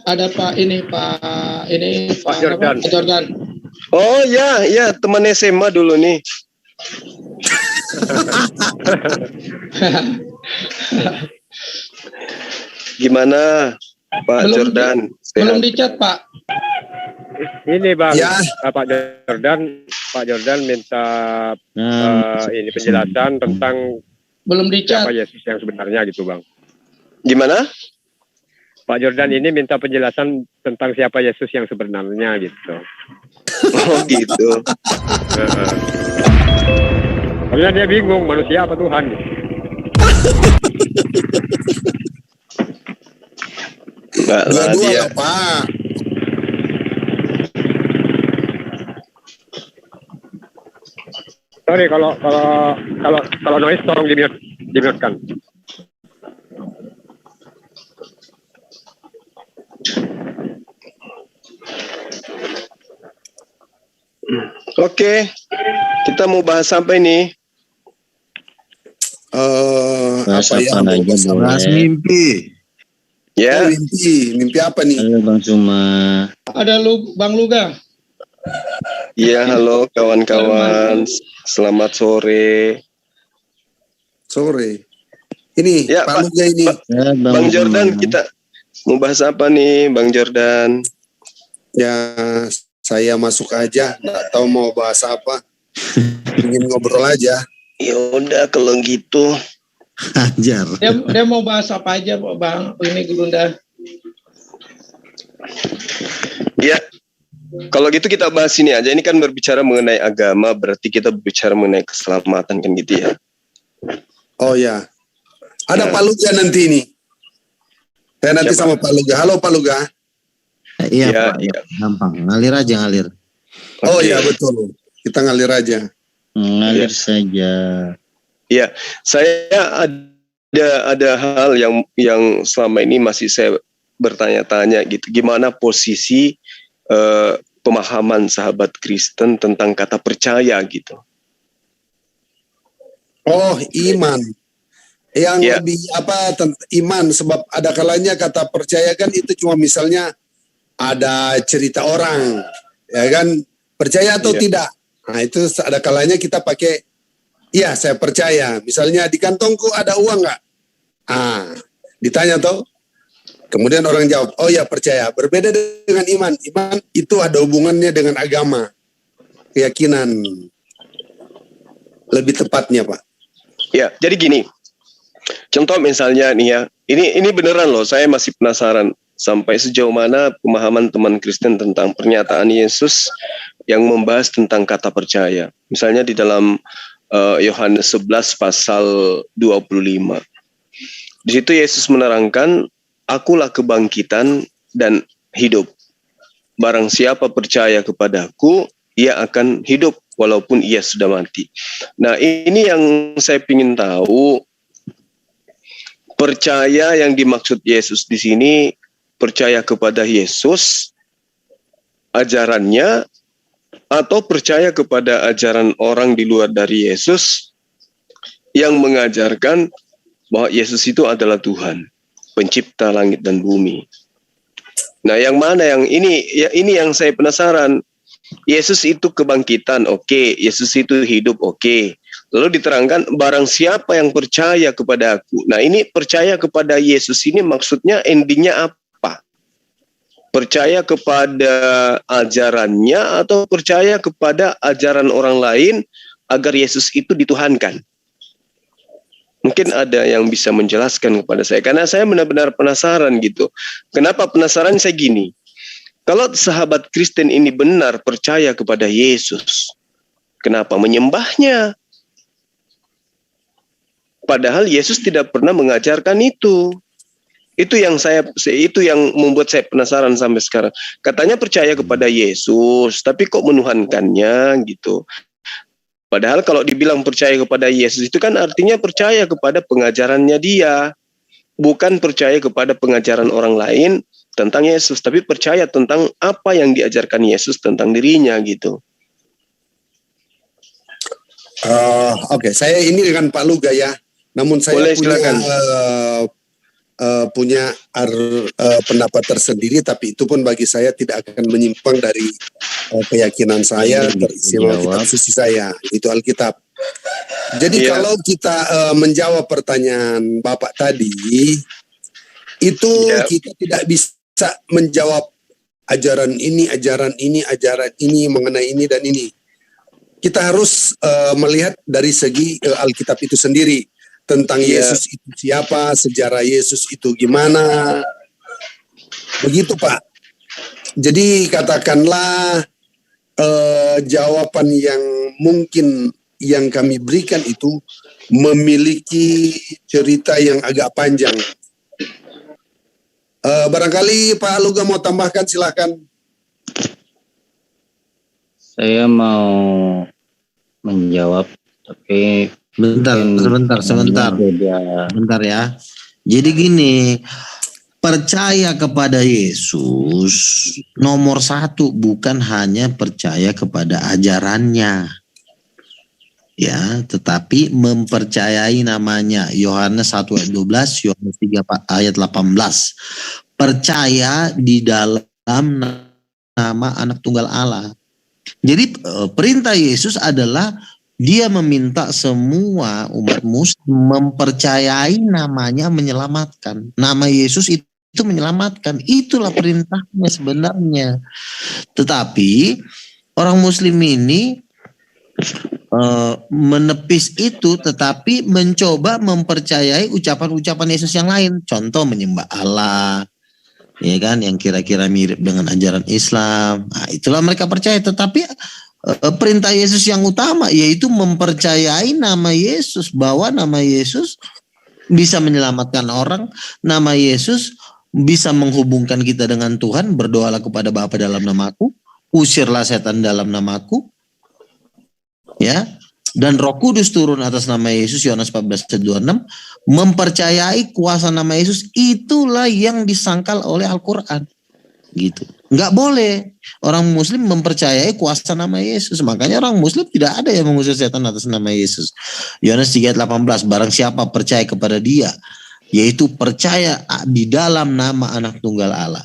ada Pak Jordan. Pak Jordan. Oh ya, teman SMA dulu nih. Gimana Pak Jordan? Belum dicat Pak. Ini Bang, Ya. Pak Jordan minta ini penjelasan tentang Belum dicat. siapa Yesus yang sebenarnya gitu Bang. Gimana? Pak Jordan ini minta penjelasan tentang siapa Yesus yang sebenarnya gitu. Oh gitu. Karena dia bingung manusia apa Tuhan. Enggak lah Dua-dua dia. lah, Pak. Sorry kalau noise tolong di-mute-kan. Oke. Kita mau bahas apa ini? Apa ya? Bahas mimpi. Ya. Mimpi apa nih? Halo Bang Suma. Ada Bang Luga. Iya, halo kawan-kawan. Selamat sore. Sore. Ini Ya, Pak Luga ini. Ya, Bang Jordan, kita mau bahas apa nih, Bang Jordan? Ya, saya masuk aja. Nggak tahu mau bahas apa. Ingin ngobrol aja. Ya udah kalau gitu. Hajar. Dia mau bahas apa aja Bang? Ini Gulunda. Ya. Kalau gitu kita bahas ini aja. Ini kan berbicara mengenai agama, berarti kita berbicara mengenai keselamatan kan gitu ya. Oh ya. Ada Pak Luga nanti ini. Saya nanti Siapa? sama Pak Luga. Halo Pak Luga. Iya Ya, Pak, ya. gampang. Ngalir aja ngalir. Oh Oke. iya betul. Kita ngalir aja. Ngalir Iya. saja. Ya, saya ada hal yang selama ini masih saya bertanya-tanya gitu. Gimana posisi pemahaman sahabat Kristen tentang kata percaya gitu? Oh, iman. Yang Ya. lebih iman, sebab ada kalanya kata percaya kan itu cuma misalnya ada cerita orang, ya kan, percaya atau Iya. tidak. Nah, itu ada kalanya kita pakai iya, saya percaya. Misalnya di kantongku ada uang nggak? Ditanya toh. Kemudian orang jawab, oh ya percaya. Berbeda dengan iman. Iman itu ada hubungannya dengan agama, keyakinan. Lebih tepatnya, Pak. Ya, jadi gini. Contoh misalnya nih ya, ini beneran loh, saya masih penasaran sampai sejauh mana pemahaman teman Kristen tentang pernyataan Yesus yang membahas tentang kata percaya. Misalnya di dalam Yohanes 11 pasal 25. Di situ Yesus menerangkan, akulah kebangkitan dan hidup. Barang siapa percaya kepadaku, ia akan hidup walaupun ia sudah mati. Nah, ini yang saya ingin tahu. Percaya yang dimaksud Yesus di sini, percaya kepada Yesus, ajarannya, atau percaya kepada ajaran orang di luar dari Yesus yang mengajarkan bahwa Yesus itu adalah Tuhan, pencipta langit dan bumi. Nah, yang mana yang ini? Ya, ini yang saya penasaran. Yesus itu kebangkitan, oke. Yesus itu hidup, oke. Lalu diterangkan, barang siapa yang percaya kepada aku. Nah, ini percaya kepada Yesus ini maksudnya endingnya apa? Percaya kepada ajarannya atau percaya kepada ajaran orang lain agar Yesus itu dituhankan? Mungkin ada yang bisa menjelaskan kepada saya. Karena saya benar-benar penasaran gitu. Kenapa penasaran? Saya gini. Kalau sahabat Kristen ini benar percaya kepada Yesus, kenapa menyembahnya? Padahal Yesus tidak pernah mengajarkan itu. Itu yang membuat saya penasaran sampai sekarang. Katanya percaya kepada Yesus, tapi kok menuhankannya gitu. Padahal kalau dibilang percaya kepada Yesus itu kan artinya percaya kepada pengajarannya dia. Bukan percaya kepada pengajaran orang lain tentang Yesus, tapi percaya tentang apa yang diajarkan Yesus tentang dirinya gitu. Oke, saya ini dengan Pak Luga ya. Namun saya Boleh, punya silakan. punya pendapat tersendiri, tapi itu pun bagi saya tidak akan menyimpang dari keyakinan saya, teristimewa kitab suci saya, itu Alkitab. Jadi kalau kita menjawab pertanyaan Bapak tadi, itu kita tidak bisa menjawab ajaran ini mengenai ini dan ini. Kita harus melihat dari segi Alkitab itu sendiri. Tentang Yesus itu siapa, sejarah Yesus itu gimana. Begitu Pak. Jadi katakanlah jawaban yang mungkin yang kami berikan itu memiliki cerita yang agak panjang. Barangkali Pak Luga mau tambahkan, silakan. Saya mau menjawab, tapi sebentar ya. Jadi gini, percaya kepada Yesus nomor satu bukan hanya percaya kepada ajarannya, ya, tetapi mempercayai namanya. Yohanes 1 ayat 12, Yohanes 3 ayat 18. Percaya di dalam nama Anak Tunggal Allah. Jadi perintah Yesus adalah Dia meminta semua umat muslim mempercayai namanya menyelamatkan. Nama Yesus itu menyelamatkan. Itulah perintahnya sebenarnya. Tetapi orang muslim ini menepis itu, tetapi mencoba mempercayai ucapan-ucapan Yesus yang lain. Contoh menyembah Allah, ya kan, yang kira-kira mirip dengan ajaran Islam. Nah, itulah mereka percaya. Tetapi perintah Yesus yang utama yaitu mempercayai nama Yesus, bahwa nama Yesus bisa menyelamatkan orang, nama Yesus bisa menghubungkan kita dengan Tuhan. Berdoalah kepada Bapa dalam namaku, usirlah setan dalam namaku, ya, dan Roh Kudus turun atas nama Yesus, Yohanes 14:26. Mempercayai kuasa nama Yesus, itulah yang disangkal oleh Al-Quran, gitu. Nggak boleh orang muslim mempercayai kuasa nama Yesus. Makanya orang muslim tidak ada yang mengusir setan atas nama Yesus. Yohanes 3:18, barang siapa percaya kepada Dia, yaitu percaya di dalam nama Anak Tunggal Allah,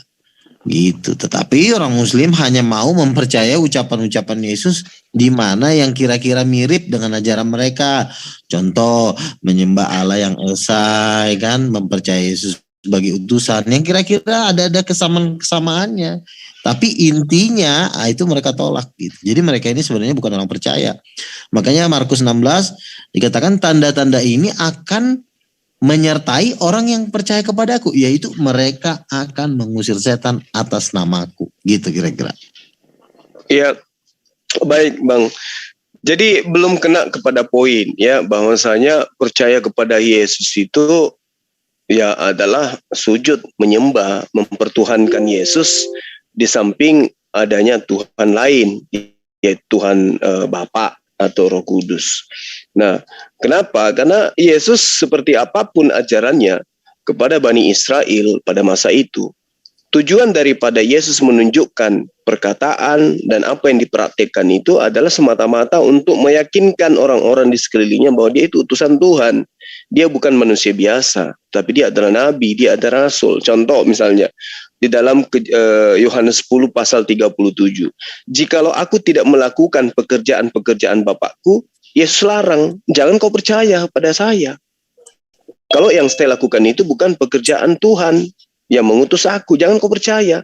gitu. Tetapi orang muslim hanya mau mempercayai ucapan-ucapan Yesus di mana yang kira-kira mirip dengan ajaran mereka. Contoh menyembah Allah yang esa, kan, mempercayai Yesus sebagai utusan, yang kira-kira ada kesamaannya. Tapi intinya itu mereka tolak, gitu. Jadi mereka ini sebenarnya bukan orang percaya. Makanya Markus 16 dikatakan tanda-tanda ini akan menyertai orang yang percaya kepadaku, yaitu mereka akan mengusir setan atas namaku, gitu kira-kira. Ya, baik Bang. Jadi belum kena kepada poin ya, bahwasanya percaya kepada Yesus itu ya adalah sujud, menyembah, mempertuhankan Yesus di samping adanya Tuhan lain, yaitu Tuhan Bapa atau Roh Kudus. Nah, kenapa? Karena Yesus seperti apapun ajarannya kepada Bani Israel pada masa itu, tujuan daripada Yesus menunjukkan perkataan dan apa yang dipraktikkan itu adalah semata-mata untuk meyakinkan orang-orang di sekelilingnya bahwa dia itu utusan Tuhan. Dia bukan manusia biasa, tapi dia adalah nabi, dia adalah rasul. Contoh misalnya di dalam Yohanes 10 pasal 37. Jikalau aku tidak melakukan pekerjaan-pekerjaan Bapakku, Yesus larang, jangan kau percaya pada saya. Kalau yang saya lakukan itu bukan pekerjaan Tuhan yang mengutus aku, jangan kau percaya.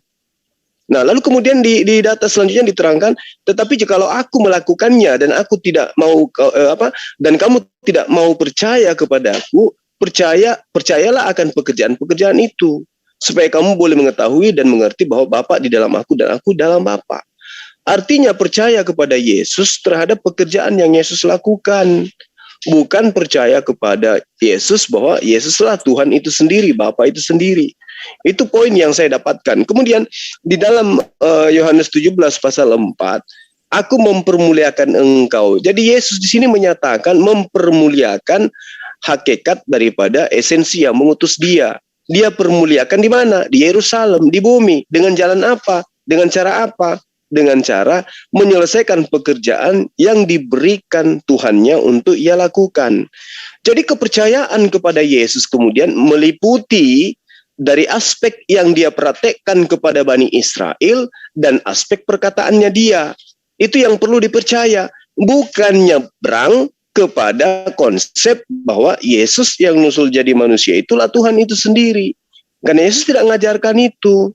Nah, lalu kemudian di data selanjutnya diterangkan, tetapi jikalau aku melakukannya dan aku tidak mau dan kamu tidak mau percaya kepadaku, percayalah akan pekerjaan-pekerjaan itu, supaya kamu boleh mengetahui dan mengerti bahwa Bapa di dalam aku dan aku dalam Bapa. Artinya percaya kepada Yesus terhadap pekerjaan yang Yesus lakukan, bukan percaya kepada Yesus bahwa Yesuslah Tuhan itu sendiri, Bapa itu sendiri. Itu poin yang saya dapatkan. Kemudian di dalam Yohanes 17 pasal 4, aku mempermuliakan engkau. Jadi Yesus di sini menyatakan mempermuliakan hakikat daripada esensi yang mengutus dia. Dia permuliakan di mana? Di Yerusalem, di bumi. Dengan jalan apa? Dengan cara apa? Dengan cara menyelesaikan pekerjaan yang diberikan Tuhannya untuk ia lakukan. Jadi kepercayaan kepada Yesus kemudian meliputi dari aspek yang dia praktekkan kepada Bani Israel dan aspek perkataannya dia. Itu yang perlu dipercaya. Bukan nyebrang kepada konsep bahwa Yesus yang nusul jadi manusia itulah Tuhan itu sendiri. Karena Yesus tidak mengajarkan itu.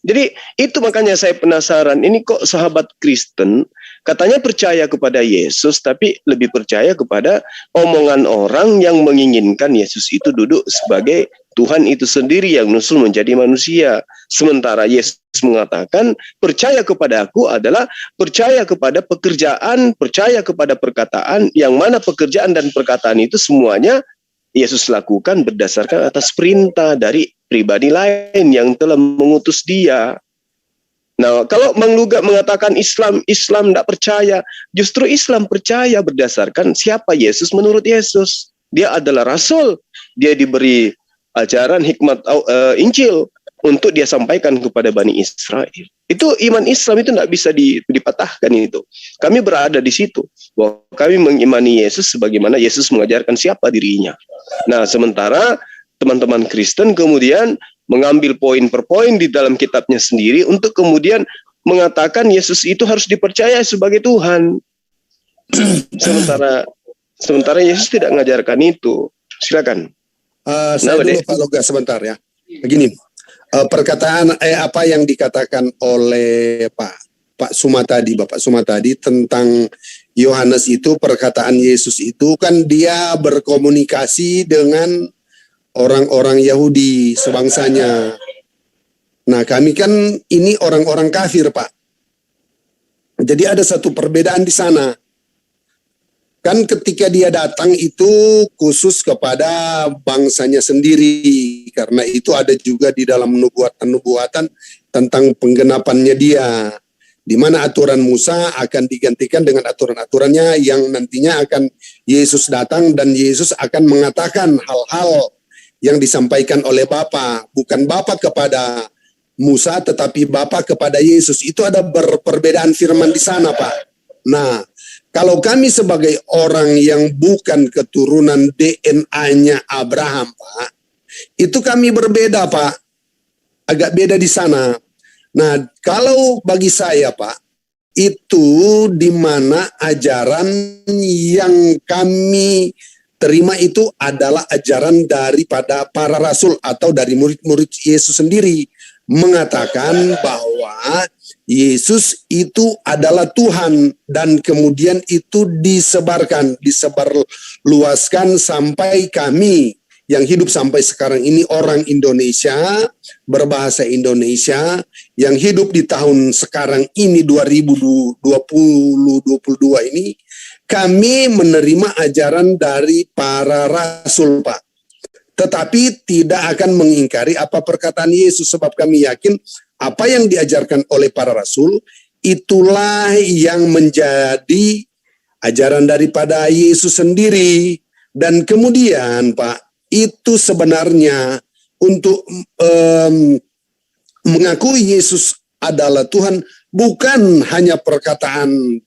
Jadi itu makanya saya penasaran. Ini kok sahabat Kristen katanya percaya kepada Yesus, tapi lebih percaya kepada omongan orang yang menginginkan Yesus itu duduk sebagai Tuhan itu sendiri yang nusul menjadi manusia. Sementara Yesus mengatakan, percaya kepada aku adalah percaya kepada pekerjaan, percaya kepada perkataan, yang mana pekerjaan dan perkataan itu semuanya Yesus lakukan berdasarkan atas perintah dari pribadi lain yang telah mengutus dia. Nah, kalau Bang Luga mengatakan Islam tidak percaya, justru Islam percaya berdasarkan siapa Yesus menurut Yesus. Dia adalah Rasul, dia diberi ajaran hikmat Injil untuk dia sampaikan kepada Bani Israel. Itu iman Islam itu tidak bisa dipatahkan itu. Kami berada di situ, bahwa kami mengimani Yesus sebagaimana Yesus mengajarkan siapa dirinya. Nah, sementara teman-teman Kristen kemudian mengambil poin per poin di dalam kitabnya sendiri untuk kemudian mengatakan Yesus itu harus dipercaya sebagai Tuhan. Sementara Yesus tidak mengajarkan itu. Silakan. Saya dulu Pak Loga sebentar ya. Begini, perkataan apa yang dikatakan oleh Pak Suma tadi, Bapak Suma tadi tentang Yohanes itu, perkataan Yesus itu kan dia berkomunikasi dengan orang-orang Yahudi sebangsanya. Nah, kami kan ini orang-orang kafir, Pak. Jadi ada satu perbedaan di sana. Kan ketika dia datang itu khusus kepada bangsanya sendiri. Karena itu ada juga di dalam nubuatan tentang penggenapannya dia. Di mana aturan Musa akan digantikan dengan aturan-aturannya yang nantinya akan Yesus datang dan Yesus akan mengatakan hal-hal yang disampaikan oleh Bapa, bukan Bapa kepada Musa tetapi Bapa kepada Yesus. Itu ada perbedaan firman di sana, Pak. Nah, kalau kami sebagai orang yang bukan keturunan DNA-nya Abraham, Pak, itu kami berbeda, Pak. Agak beda di sana. Nah, kalau bagi saya, Pak, itu di mana ajaran yang kami terima itu adalah ajaran daripada para rasul atau dari murid-murid Yesus sendiri, mengatakan bahwa Yesus itu adalah Tuhan dan kemudian itu disebarluaskan sampai kami yang hidup sampai sekarang ini orang Indonesia, berbahasa Indonesia, yang hidup di tahun sekarang ini 2022 ini, kami menerima ajaran dari para rasul, Pak. Tetapi tidak akan mengingkari apa perkataan Yesus, sebab kami yakin apa yang diajarkan oleh para rasul itulah yang menjadi ajaran daripada Yesus sendiri. Dan kemudian, Pak, itu sebenarnya untuk mengakui Yesus adalah Tuhan bukan hanya perkataan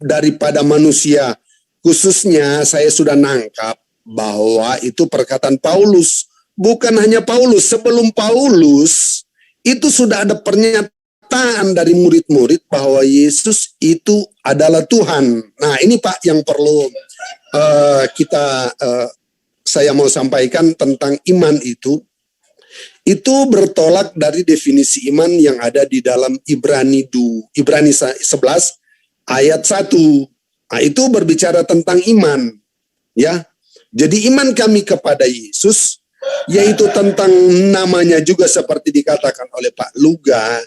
daripada manusia. Khususnya saya sudah nangkap bahwa itu perkataan Paulus. Bukan hanya Paulus, sebelum Paulus itu sudah ada pernyataan dari murid-murid bahwa Yesus itu adalah Tuhan. Nah, ini Pak yang perlu saya mau sampaikan tentang iman itu bertolak dari definisi iman yang ada di dalam Ibrani 11 ayat 1. Nah, itu berbicara tentang iman, ya. Jadi iman kami kepada Yesus, yaitu tentang namanya juga seperti dikatakan oleh Pak Luga,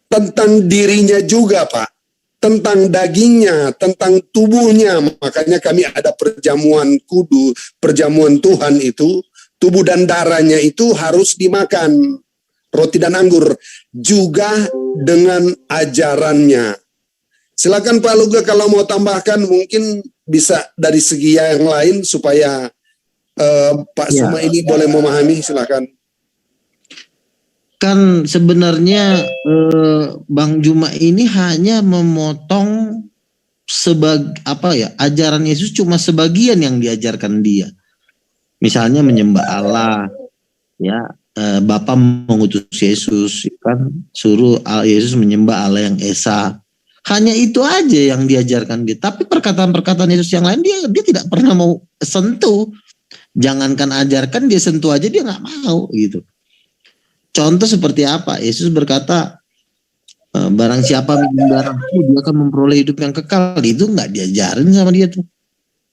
tentang dirinya juga, Pak, tentang dagingnya, tentang tubuhnya. Makanya kami ada perjamuan kudus, perjamuan Tuhan itu, tubuh dan darahnya itu harus dimakan, roti dan anggur, juga dengan ajarannya. Silakan Pak Luga kalau mau tambahkan mungkin bisa dari segi yang lain supaya Pak Suma ini boleh memahami. Silakan. Kan sebenarnya Bang Juma ini hanya memotong ajaran Yesus cuma sebagian yang diajarkan dia. Misalnya menyembah Allah, Ya, Bapa mengutus Yesus, kan suruh Yesus menyembah Allah yang esa. Hanya itu aja yang diajarkan dia. Tapi perkataan-perkataan Yesus yang lain dia tidak pernah mau sentuh. Jangankan ajarkan, dia sentuh aja dia nggak mau gitu. Contoh seperti apa? Yesus berkata, barang siapa minum darahku dia akan memperoleh hidup yang kekal. Itu nggak diajarin sama dia tuh.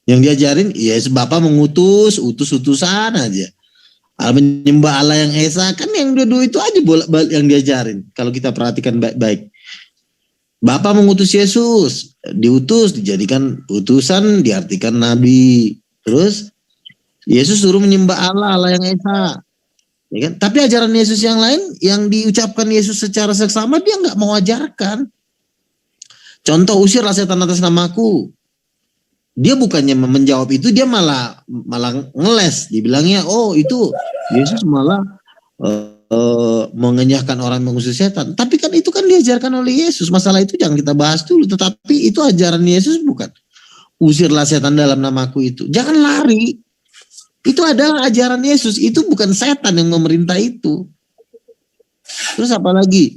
Yang diajarin, Yesus Bapa mengutus, utusan aja. Menyembah Allah yang esa, kan yang dua-dua itu aja bolak-balik yang diajarin. Kalau kita perhatikan baik-baik. Bapa mengutus Yesus, diutus, dijadikan utusan, diartikan nabi. Terus Yesus suruh menyembah Allah yang esa. Ya kan? Tapi ajaran Yesus yang lain yang diucapkan Yesus secara seksama dia nggak mau ajarkan. Contoh, usirlah setan atas namaku. Dia bukannya menjawab itu, dia malah ngeles. Dibilangnya, oh itu Yesus malah mengenyahkan orang mengusir setan. Tapi kan itu kan diajarkan oleh Yesus. Masalah itu jangan kita bahas dulu. Tetapi itu ajaran Yesus bukan. Usirlah setan dalam namaku itu. Jangan lari. Itu adalah ajaran Yesus. Itu bukan setan yang memerintah itu. Terus apa lagi?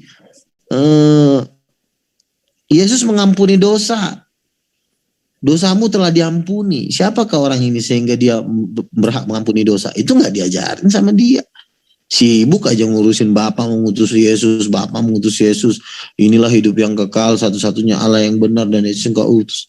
Yesus mengampuni dosa. Dosamu telah diampuni. Siapakah orang ini sehingga dia berhak mengampuni dosa? Itu nggak diajarin sama dia. Sibuk aja ngurusin Bapa mengutus Yesus, Bapa mengutus Yesus. Inilah hidup yang kekal, satu-satunya Allah yang benar dan Yesus yang kau utus.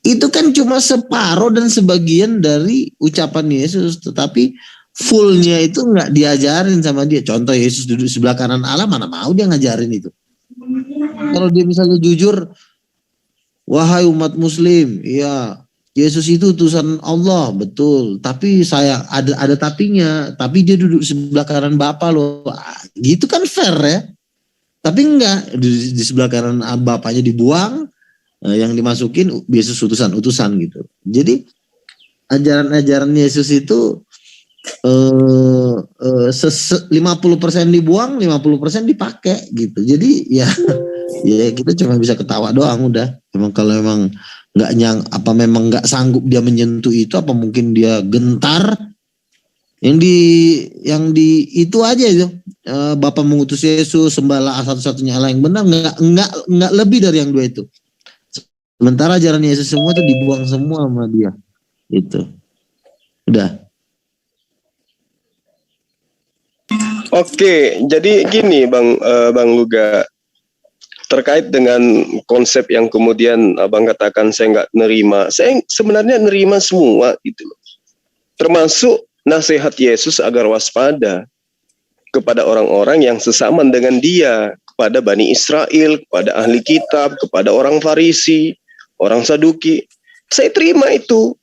Itu kan cuma separuh dan sebagian dari ucapan Yesus, tetapi fullnya itu nggak diajarin sama dia. Contoh, Yesus duduk sebelah kanan Allah, mana mau dia ngajarin itu. Kalau dia misalnya jujur, wahai umat muslim, ya Yesus itu utusan Allah, betul. Tapi saya ada tapinya. Tapi dia duduk sebelah kanan Bapa loh. Gitu kan fair ya. Tapi enggak, di sebelah kanan Bapaknya dibuang, yang dimasukin Yesus utusan gitu. Jadi ajaran-ajaran Yesus itu 50% dibuang, 50% dipakai gitu. Jadi ya kita cuma bisa ketawa doang udah. Emang kalau emang memang nggak sanggup dia menyentuh itu, apa mungkin dia gentar. Yang di itu aja itu, Bapa mengutus Yesus, sembahlah satu-satunya Allah yang benar, nggak lebih dari yang dua itu. Sementara ajaran Yesus semua itu dibuang semua sama dia. Itu udah. Oke, jadi gini Bang Luga, terkait dengan konsep yang kemudian Abang katakan saya nggak nerima. Saya sebenarnya nerima semua gitu. Termasuk nasihat Yesus agar waspada kepada orang-orang yang sesama dengan dia, kepada Bani Israel, kepada ahli kitab, kepada orang Farisi, orang Saduki. Saya terima itu.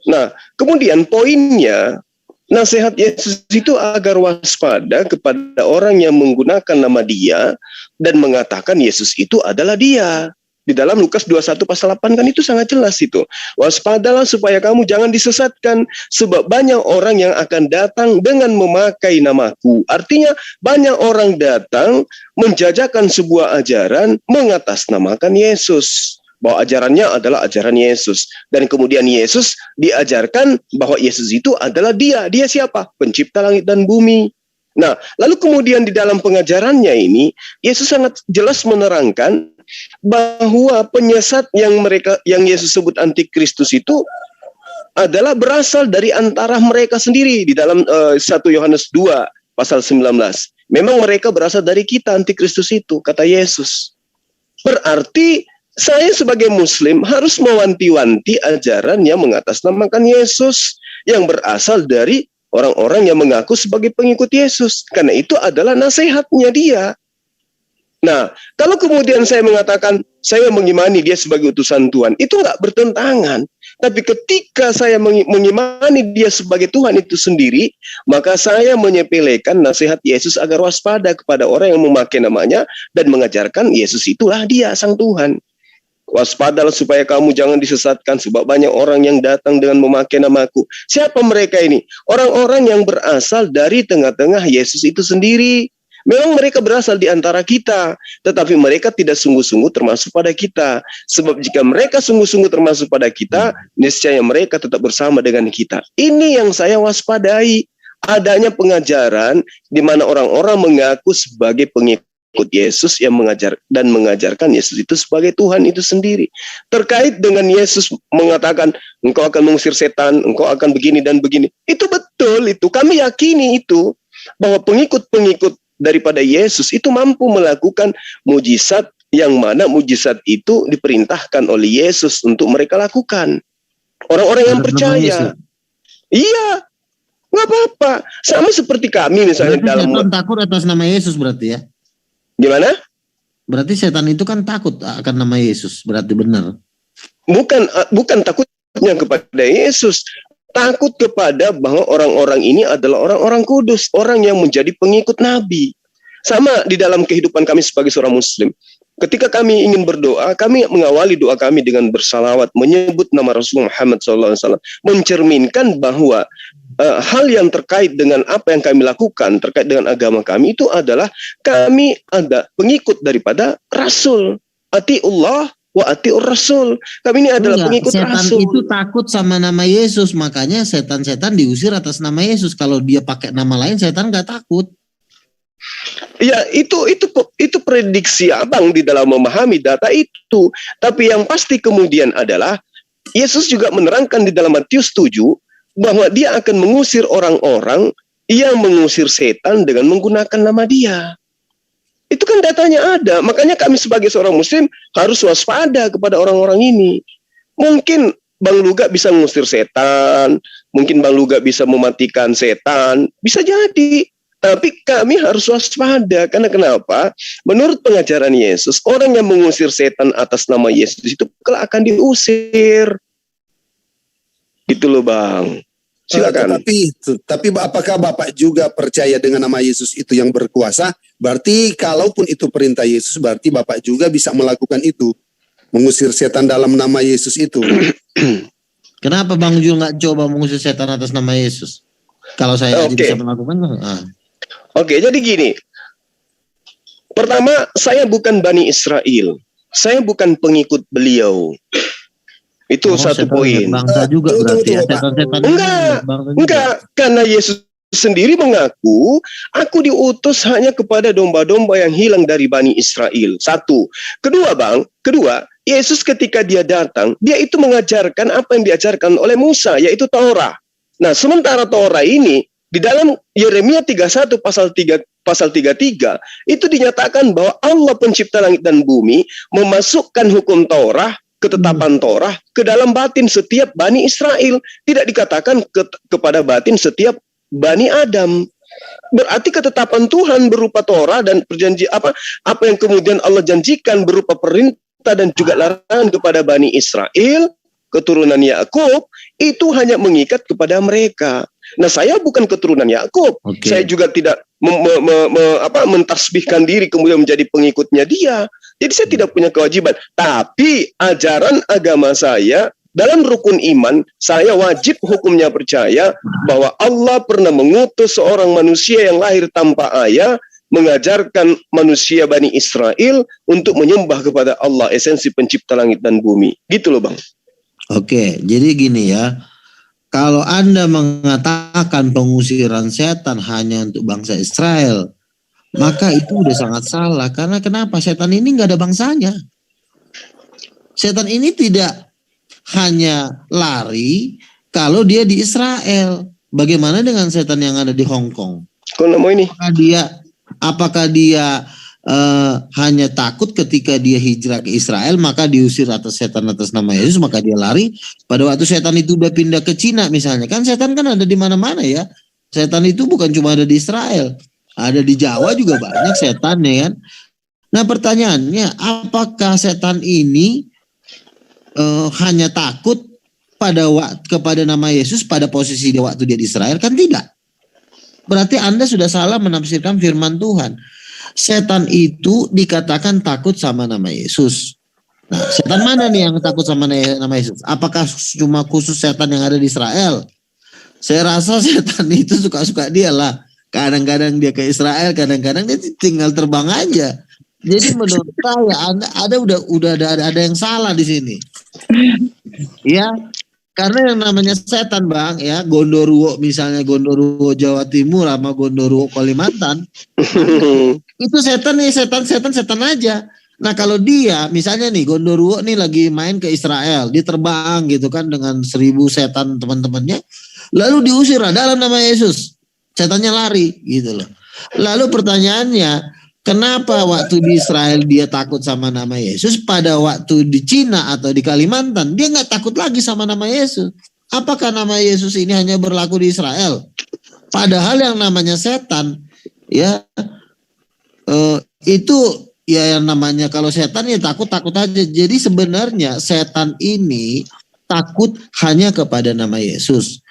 Nah, kemudian poinnya, nasihat Yesus itu agar waspada kepada orang yang menggunakan nama dia dan mengatakan Yesus itu adalah dia. Di dalam Lukas 21 pasal 8 kan itu sangat jelas itu. Waspadalah supaya kamu jangan disesatkan, sebab banyak orang yang akan datang dengan memakai namaku. Artinya banyak orang datang menjajakan sebuah ajaran mengatasnamakan Yesus. Bahwa ajarannya adalah ajaran Yesus. Dan kemudian Yesus diajarkan bahwa Yesus itu adalah dia. Dia siapa? Pencipta langit dan bumi. Nah, lalu kemudian di dalam pengajarannya ini, Yesus sangat jelas menerangkan bahwa penyesat yang Yesus sebut antikristus itu adalah berasal dari antara mereka sendiri. Di dalam 1 Yohanes 2 pasal 19. Memang mereka berasal dari kita, antikristus itu, kata Yesus. Berarti saya sebagai muslim harus mewanti-wanti ajaran yang mengatasnamakan Yesus, yang berasal dari orang-orang yang mengaku sebagai pengikut Yesus. Karena itu adalah nasihatnya dia. Nah, kalau kemudian saya mengatakan saya mengimani dia sebagai utusan Tuhan, itu nggak bertentangan. Tapi ketika saya mengimani dia sebagai Tuhan itu sendiri, maka saya menyepelekan nasihat Yesus agar waspada kepada orang yang memakai namanya dan mengajarkan Yesus itulah dia, sang Tuhan. Waspadalah supaya kamu jangan disesatkan, sebab banyak orang yang datang dengan memakai namaku. Siapa mereka ini? Orang-orang yang berasal dari tengah-tengah Yesus itu sendiri. Memang mereka berasal di antara kita, tetapi mereka tidak sungguh-sungguh termasuk pada kita. Sebab jika mereka sungguh-sungguh termasuk pada kita, niscaya mereka tetap bersama dengan kita. Ini yang saya waspadai. adanya pengajaran di mana orang-orang mengaku sebagai pengikut Yesus yang mengajarkan Yesus itu sebagai Tuhan itu sendiri. Terkait dengan Yesus mengatakan engkau akan mengusir setan, engkau akan begini dan begini. Itu betul, itu kami yakini itu bahwa pengikut-pengikut daripada Yesus itu mampu melakukan mujizat yang mana mujizat itu diperintahkan oleh Yesus untuk mereka lakukan. Orang-orang yang percaya. Iya, nggak apa-apa. Sama seperti kami misalnya berarti dalam. setan takut atas nama Yesus berarti ya? Gimana? Berarti setan itu kan takut akan nama Yesus, berarti benar. Bukan takutnya kepada Yesus, takut kepada bahwa orang-orang ini adalah orang-orang kudus, orang yang menjadi pengikut Nabi. Sama di dalam kehidupan kami sebagai seorang Muslim. Ketika kami ingin berdoa, kami mengawali doa kami dengan bersalawat, menyebut nama Rasulullah Muhammad SAW, mencerminkan bahwa hal yang terkait dengan apa yang kami lakukan, terkait dengan agama kami, itu adalah kami ada pengikut daripada Rasul. Atiullah wa atiur Rasul. Kami ini adalah pengikut setan Rasul. itu takut sama nama Yesus, makanya setan-setan diusir atas nama Yesus. Kalau dia pakai nama lain, setan nggak takut. Ya, itu prediksi abang di dalam memahami data itu. Tapi yang pasti kemudian adalah Yesus juga menerangkan di dalam Matius 7 bahwa dia akan mengusir orang-orang yang mengusir setan dengan menggunakan nama dia. Itu kan datanya ada. Makanya kami sebagai seorang Muslim harus waspada kepada orang-orang ini. Mungkin Bang Luga bisa mengusir setan, mungkin Bang Luga bisa mematikan setan, bisa jadi. Tapi kami harus waspada. Karena kenapa? Menurut pengajaran Yesus, orang yang mengusir setan atas nama Yesus itu kelak akan diusir. Gitu loh Bang. Silakan. Tapi apakah Bapak juga percaya dengan nama Yesus itu yang berkuasa? Berarti kalaupun itu perintah Yesus, berarti Bapak juga bisa melakukan itu. Mengusir setan dalam nama Yesus itu. Kenapa Bang Jul nggak coba mengusir setan atas nama Yesus? Kalau saya aja bisa melakukan. Oke, jadi gini. Pertama, saya bukan Bani Israel. Saya bukan pengikut beliau. Itu satu poin. Bangsa juga berarti ya. Setan-setan enggak. Karena Yesus sendiri mengaku, aku diutus hanya kepada domba-domba yang hilang dari Bani Israel. Satu. Kedua, Yesus ketika dia datang, dia itu mengajarkan apa yang diajarkan oleh Musa, yaitu Taurat. Nah, sementara Taurat ini di dalam Yeremia 31 pasal 33 itu dinyatakan bahwa Allah pencipta langit dan bumi memasukkan hukum Taurat, ketetapan Taurat ke dalam batin setiap Bani Israel. Tidak dikatakan kepada batin setiap Bani Adam. Berarti ketetapan Tuhan berupa Taurat dan perjanji apa yang kemudian Allah janjikan berupa perintah dan juga larangan kepada Bani Israel, keturunan Yakub, itu hanya mengikat kepada mereka. Nah, saya bukan keturunan Yakub. Saya juga tidak mentasbihkan diri kemudian menjadi pengikutnya dia. Jadi saya tidak punya kewajiban. Tapi ajaran agama saya dalam rukun iman, saya wajib hukumnya percaya bahwa Allah pernah mengutus seorang manusia yang lahir tanpa ayah, mengajarkan manusia Bani Israel untuk menyembah kepada Allah, esensi pencipta langit dan bumi. Gitu loh Bang. Oke, jadi gini ya. Kalau Anda mengatakan pengusiran setan hanya untuk bangsa Israel, maka itu udah sangat salah. Karena kenapa? Setan ini nggak ada bangsanya. Setan ini tidak hanya lari kalau dia di Israel. Bagaimana dengan setan yang ada di Hong Kong? Apakah dia hanya takut ketika dia hijrah ke Israel maka diusir atas setan atas nama Yesus, maka dia lari? Pada waktu setan itu udah pindah ke Cina misalnya, kan setan kan ada di mana-mana ya. Setan itu bukan cuma ada di Israel, ada di Jawa juga banyak setan ya kan. Nah pertanyaannya, apakah setan ini hanya takut kepada nama Yesus pada posisi dia waktu dia di Israel? Kan tidak. Berarti Anda sudah salah menafsirkan firman Tuhan. Setan itu dikatakan takut sama nama Yesus. Nah, setan mana nih yang takut sama nama Yesus? Apakah cuma khusus setan yang ada di Israel? Saya rasa setan itu suka-suka dia lah. Kadang-kadang dia ke Israel, kadang-kadang dia tinggal terbang aja. Jadi menurut saya ada yang salah di sini. Ya. Karena yang namanya setan Bang ya, Gondoruo misalnya, Gondoruo Jawa Timur sama Gondoruo Kalimantan, itu setan nih, setan aja. Nah kalau dia misalnya nih Gondoruo nih lagi main ke Israel, dia terbang gitu kan dengan 1000 setan teman-temannya, lalu diusir dalam nama Yesus, setannya lari gitu loh. Lalu pertanyaannya, kenapa waktu di Israel dia takut sama nama Yesus, pada waktu di Cina atau di Kalimantan dia nggak takut lagi sama nama Yesus? Apakah nama Yesus ini hanya berlaku di Israel? Padahal yang namanya setan, ya itu ya yang namanya kalau setan ya takut aja. Jadi sebenarnya setan ini takut hanya kepada nama Yesus.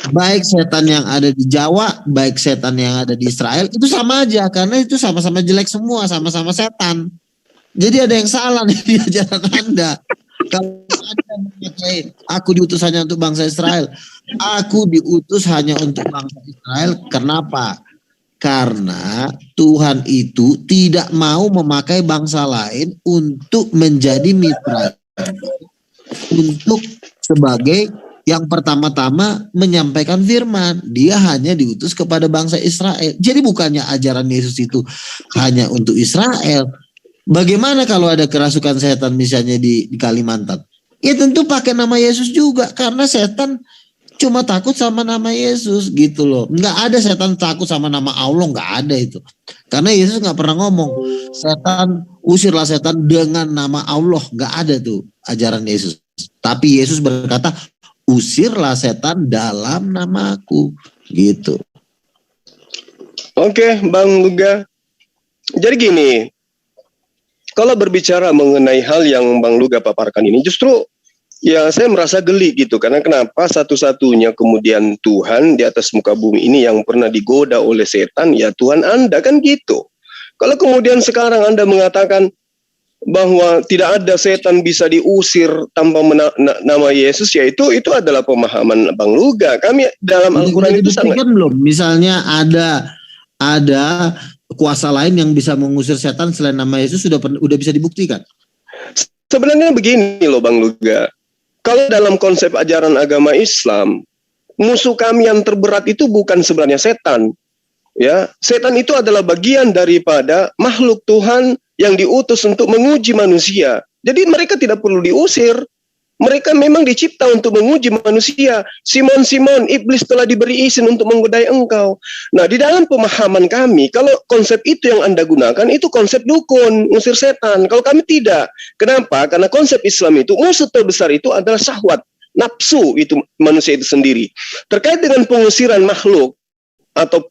Baik setan yang ada di Jawa, baik setan yang ada di Israel, itu sama aja. Karena itu sama-sama jelek semua, sama-sama setan. Jadi ada yang salah nih di ajaran Anda. Kalau Anda mengatakan, aku diutus hanya untuk bangsa Israel. Aku diutus hanya untuk bangsa Israel. Kenapa? Karena Tuhan itu tidak mau memakai bangsa lain untuk menjadi mitra. Untuk sebagai yang pertama-tama menyampaikan firman. Dia hanya diutus kepada bangsa Israel. Jadi bukannya ajaran Yesus itu hanya untuk Israel. Bagaimana kalau ada kerasukan setan misalnya di Kalimantan? Ya tentu pakai nama Yesus juga. Karena setan cuma takut sama nama Yesus gitu loh. Nggak ada setan takut sama nama Allah. Nggak ada itu. Karena Yesus nggak pernah ngomong, setan, usirlah setan dengan nama Allah. Nggak ada tuh ajaran Yesus. Tapi Yesus berkata, usirlah setan dalam namaku, gitu. Oke, Bang Luga. Jadi gini, kalau berbicara mengenai hal yang Bang Luga paparkan ini, justru ya saya merasa geli gitu. Karena kenapa satu-satunya kemudian Tuhan di atas muka bumi ini yang pernah digoda oleh setan, ya Tuhan Anda, kan gitu. Kalau kemudian sekarang Anda mengatakan bahwa tidak ada setan bisa diusir tanpa nama Yesus, ya itu adalah pemahaman Bang Luga. Kami dalam Al-Quran itu sangat belum. Misalnya ada kuasa lain yang bisa mengusir setan selain nama Yesus, sudah bisa dibuktikan. Sebenarnya begini loh Bang Luga. Kalau dalam konsep ajaran agama Islam, musuh kami yang terberat itu bukan sebenarnya setan. Ya, setan itu adalah bagian daripada makhluk Tuhan yang diutus untuk menguji manusia. Jadi mereka tidak perlu diusir. Mereka memang dicipta untuk menguji manusia. Simon, iblis telah diberi izin untuk menggodai engkau. Nah, di dalam pemahaman kami, kalau konsep itu yang Anda gunakan, itu konsep dukun, ngusir setan. Kalau kami tidak. Kenapa? Karena konsep Islam itu, musuh terbesar itu adalah syahwat, nafsu itu manusia itu sendiri. Terkait dengan pengusiran makhluk, atau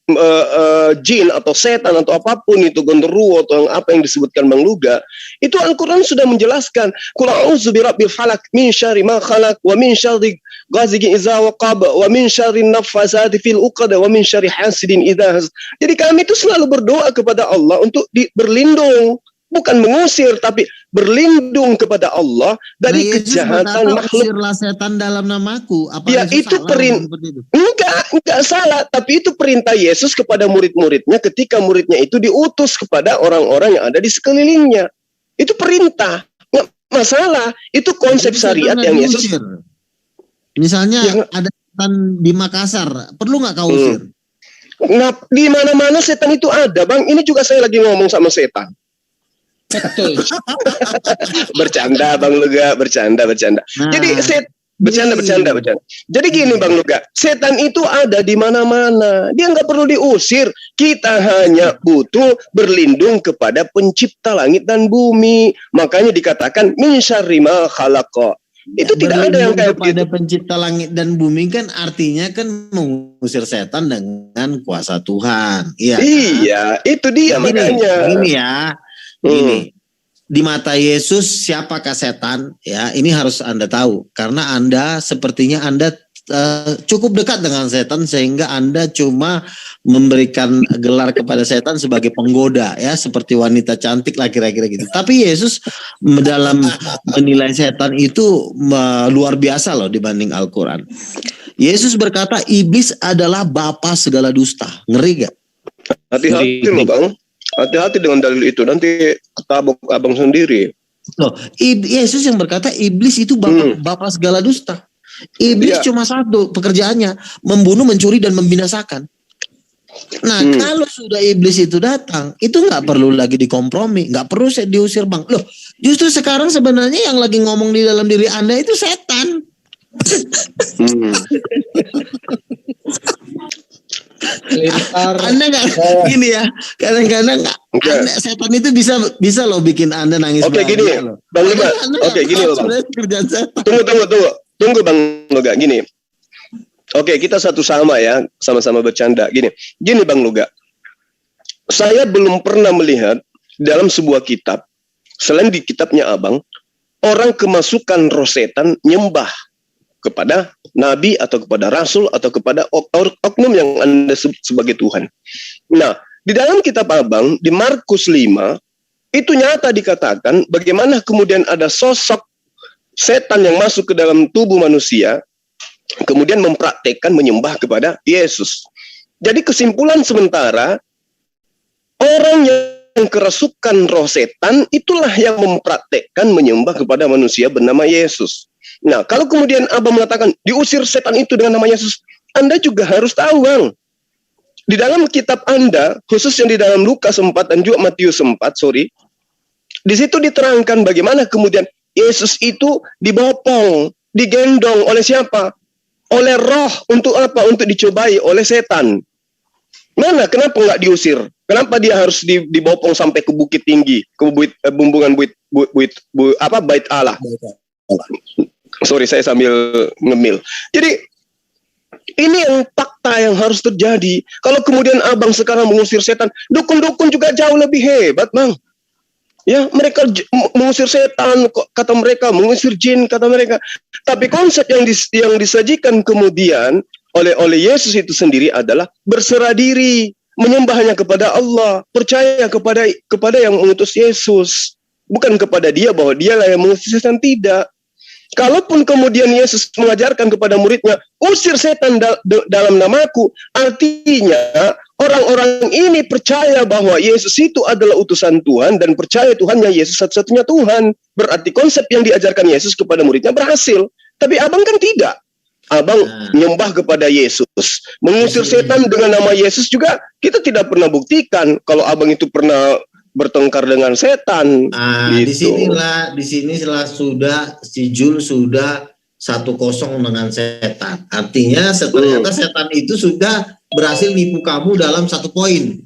jin atau setan atau apapun itu, gondoruo atau apa yang disebutkan Bang Luga, itu Al-Quran sudah menjelaskan, qul a'udzu birabbil falaq min syarri ma khalaq wa min syarri ghasiqin idza waqab wa min syarri naffasati fil 'uqad wa min syarri hasidin idza hasad. Jadi kami itu selalu berdoa kepada Allah untuk berlindung, bukan mengusir, tapi berlindung kepada Allah dari kejahatan makhluk. Usirlah setan dalam namaku. Apa ya itu enggak salah, tapi itu perintah Yesus kepada murid-muridnya ketika muridnya itu diutus kepada orang-orang yang ada di sekelilingnya. Itu perintah, nggak masalah. Itu konsep syariat yang Yesus. Misalnya ada setan di Makassar, perlu nggak kau usir? Nah, di mana-mana setan itu ada, Bang. Ini juga saya lagi ngomong sama setan. Betul. Bercanda Bang Luga, bercanda. Nah, jadi bercanda. Jadi gini Bang Luga, setan itu ada di mana-mana. Dia nggak perlu diusir. Kita hanya butuh berlindung kepada pencipta langit dan bumi. Makanya dikatakan min syarri ma khalaqa. Itu tidak ada yang kayak begitu. Pencipta langit dan bumi kan artinya kan mengusir setan dengan kuasa Tuhan. Iya, itu dia makanya. Ini ya. Ini di mata Yesus siapakah setan? Ya, ini harus Anda tahu karena Anda sepertinya Anda cukup dekat dengan setan sehingga Anda cuma memberikan gelar kepada setan sebagai penggoda ya, seperti wanita cantik lah kira-kira gitu. Tapi Yesus dalam menilai setan itu luar biasa loh dibanding Al-Quran. Yesus berkata iblis adalah bapa segala dusta. Ngeri gak? Hati-hati loh Bang. Hati-hati dengan dalil itu, nanti ketabok abang sendiri. Loh, Yesus yang berkata iblis itu bapak segala dusta. Iblis Iya. cuma satu pekerjaannya, membunuh, mencuri, dan membinasakan. Nah, kalau sudah iblis itu datang, itu nggak perlu lagi dikompromi, nggak perlu diusir bang. Loh, justru sekarang sebenarnya yang lagi ngomong di dalam diri Anda itu setan. Lintar. Anda nggak gini ya, kadang-kadang setan itu bisa loh bikin Anda nangis. Oke, bahagia gini, loh. Bang Luga. Anda Oke, nggak gini tahu loh, Bang. sebenarnya kerjaan setan. Tunggu Bang Luga, gini. Oke, kita satu sama ya, sama-sama bercanda. Gini Bang Luga. Saya belum pernah melihat dalam sebuah kitab, selain di kitabnya Abang, orang kemasukan roh setan nyembah kepada nabi atau kepada rasul atau kepada oknum yang Anda sebut sebagai Tuhan. Nah, di dalam kitab Abang, di Markus 5, itu nyata dikatakan bagaimana kemudian ada sosok setan yang masuk ke dalam tubuh manusia, kemudian mempraktekkan menyembah kepada Yesus. Jadi kesimpulan sementara, orang yang kerasukan roh setan itulah yang mempraktekkan menyembah kepada manusia bernama Yesus. Nah, kalau kemudian Abang mengatakan diusir setan itu dengan nama Yesus, Anda juga harus tahu, Bang. Di dalam kitab Anda, khusus yang di dalam Lukas 4 dan juga Matius 4, di situ diterangkan bagaimana kemudian Yesus itu dibopong, digendong oleh siapa? Oleh roh. Untuk apa? Untuk dicobai oleh setan. Mana? Kenapa nggak diusir? Kenapa dia harus dibopong sampai ke bukit tinggi, ke bumbungan bait Allah? Sorry, saya sambil ngemil. Jadi ini yang fakta yang harus terjadi. Kalau kemudian Abang sekarang mengusir setan, dukun-dukun juga jauh lebih hebat, Bang. Ya, mereka mengusir setan, kata mereka, mengusir jin, kata mereka. Tapi konsep yang disajikan kemudian oleh Yesus itu sendiri adalah berserah diri, menyembahnya kepada Allah, percaya kepada yang mengutus Yesus, bukan kepada dia bahwa dialah yang mengusir setan, tidak. Kalaupun kemudian Yesus mengajarkan kepada muridnya, usir setan dalam namaku, artinya orang-orang ini percaya bahwa Yesus itu adalah utusan Tuhan dan percaya Tuhannya Yesus satu-satunya Tuhan. Berarti konsep yang diajarkan Yesus kepada muridnya berhasil. Tapi Abang kan tidak. Abang menyembah kepada Yesus. Mengusir setan dengan nama Yesus juga kita tidak pernah buktikan kalau Abang itu pernah bertengkar dengan setan. Gitu. Di sinilah sudah si Jul sudah 1-0 dengan setan. Artinya ternyata setan itu sudah berhasil nipu kamu dalam 1 poin.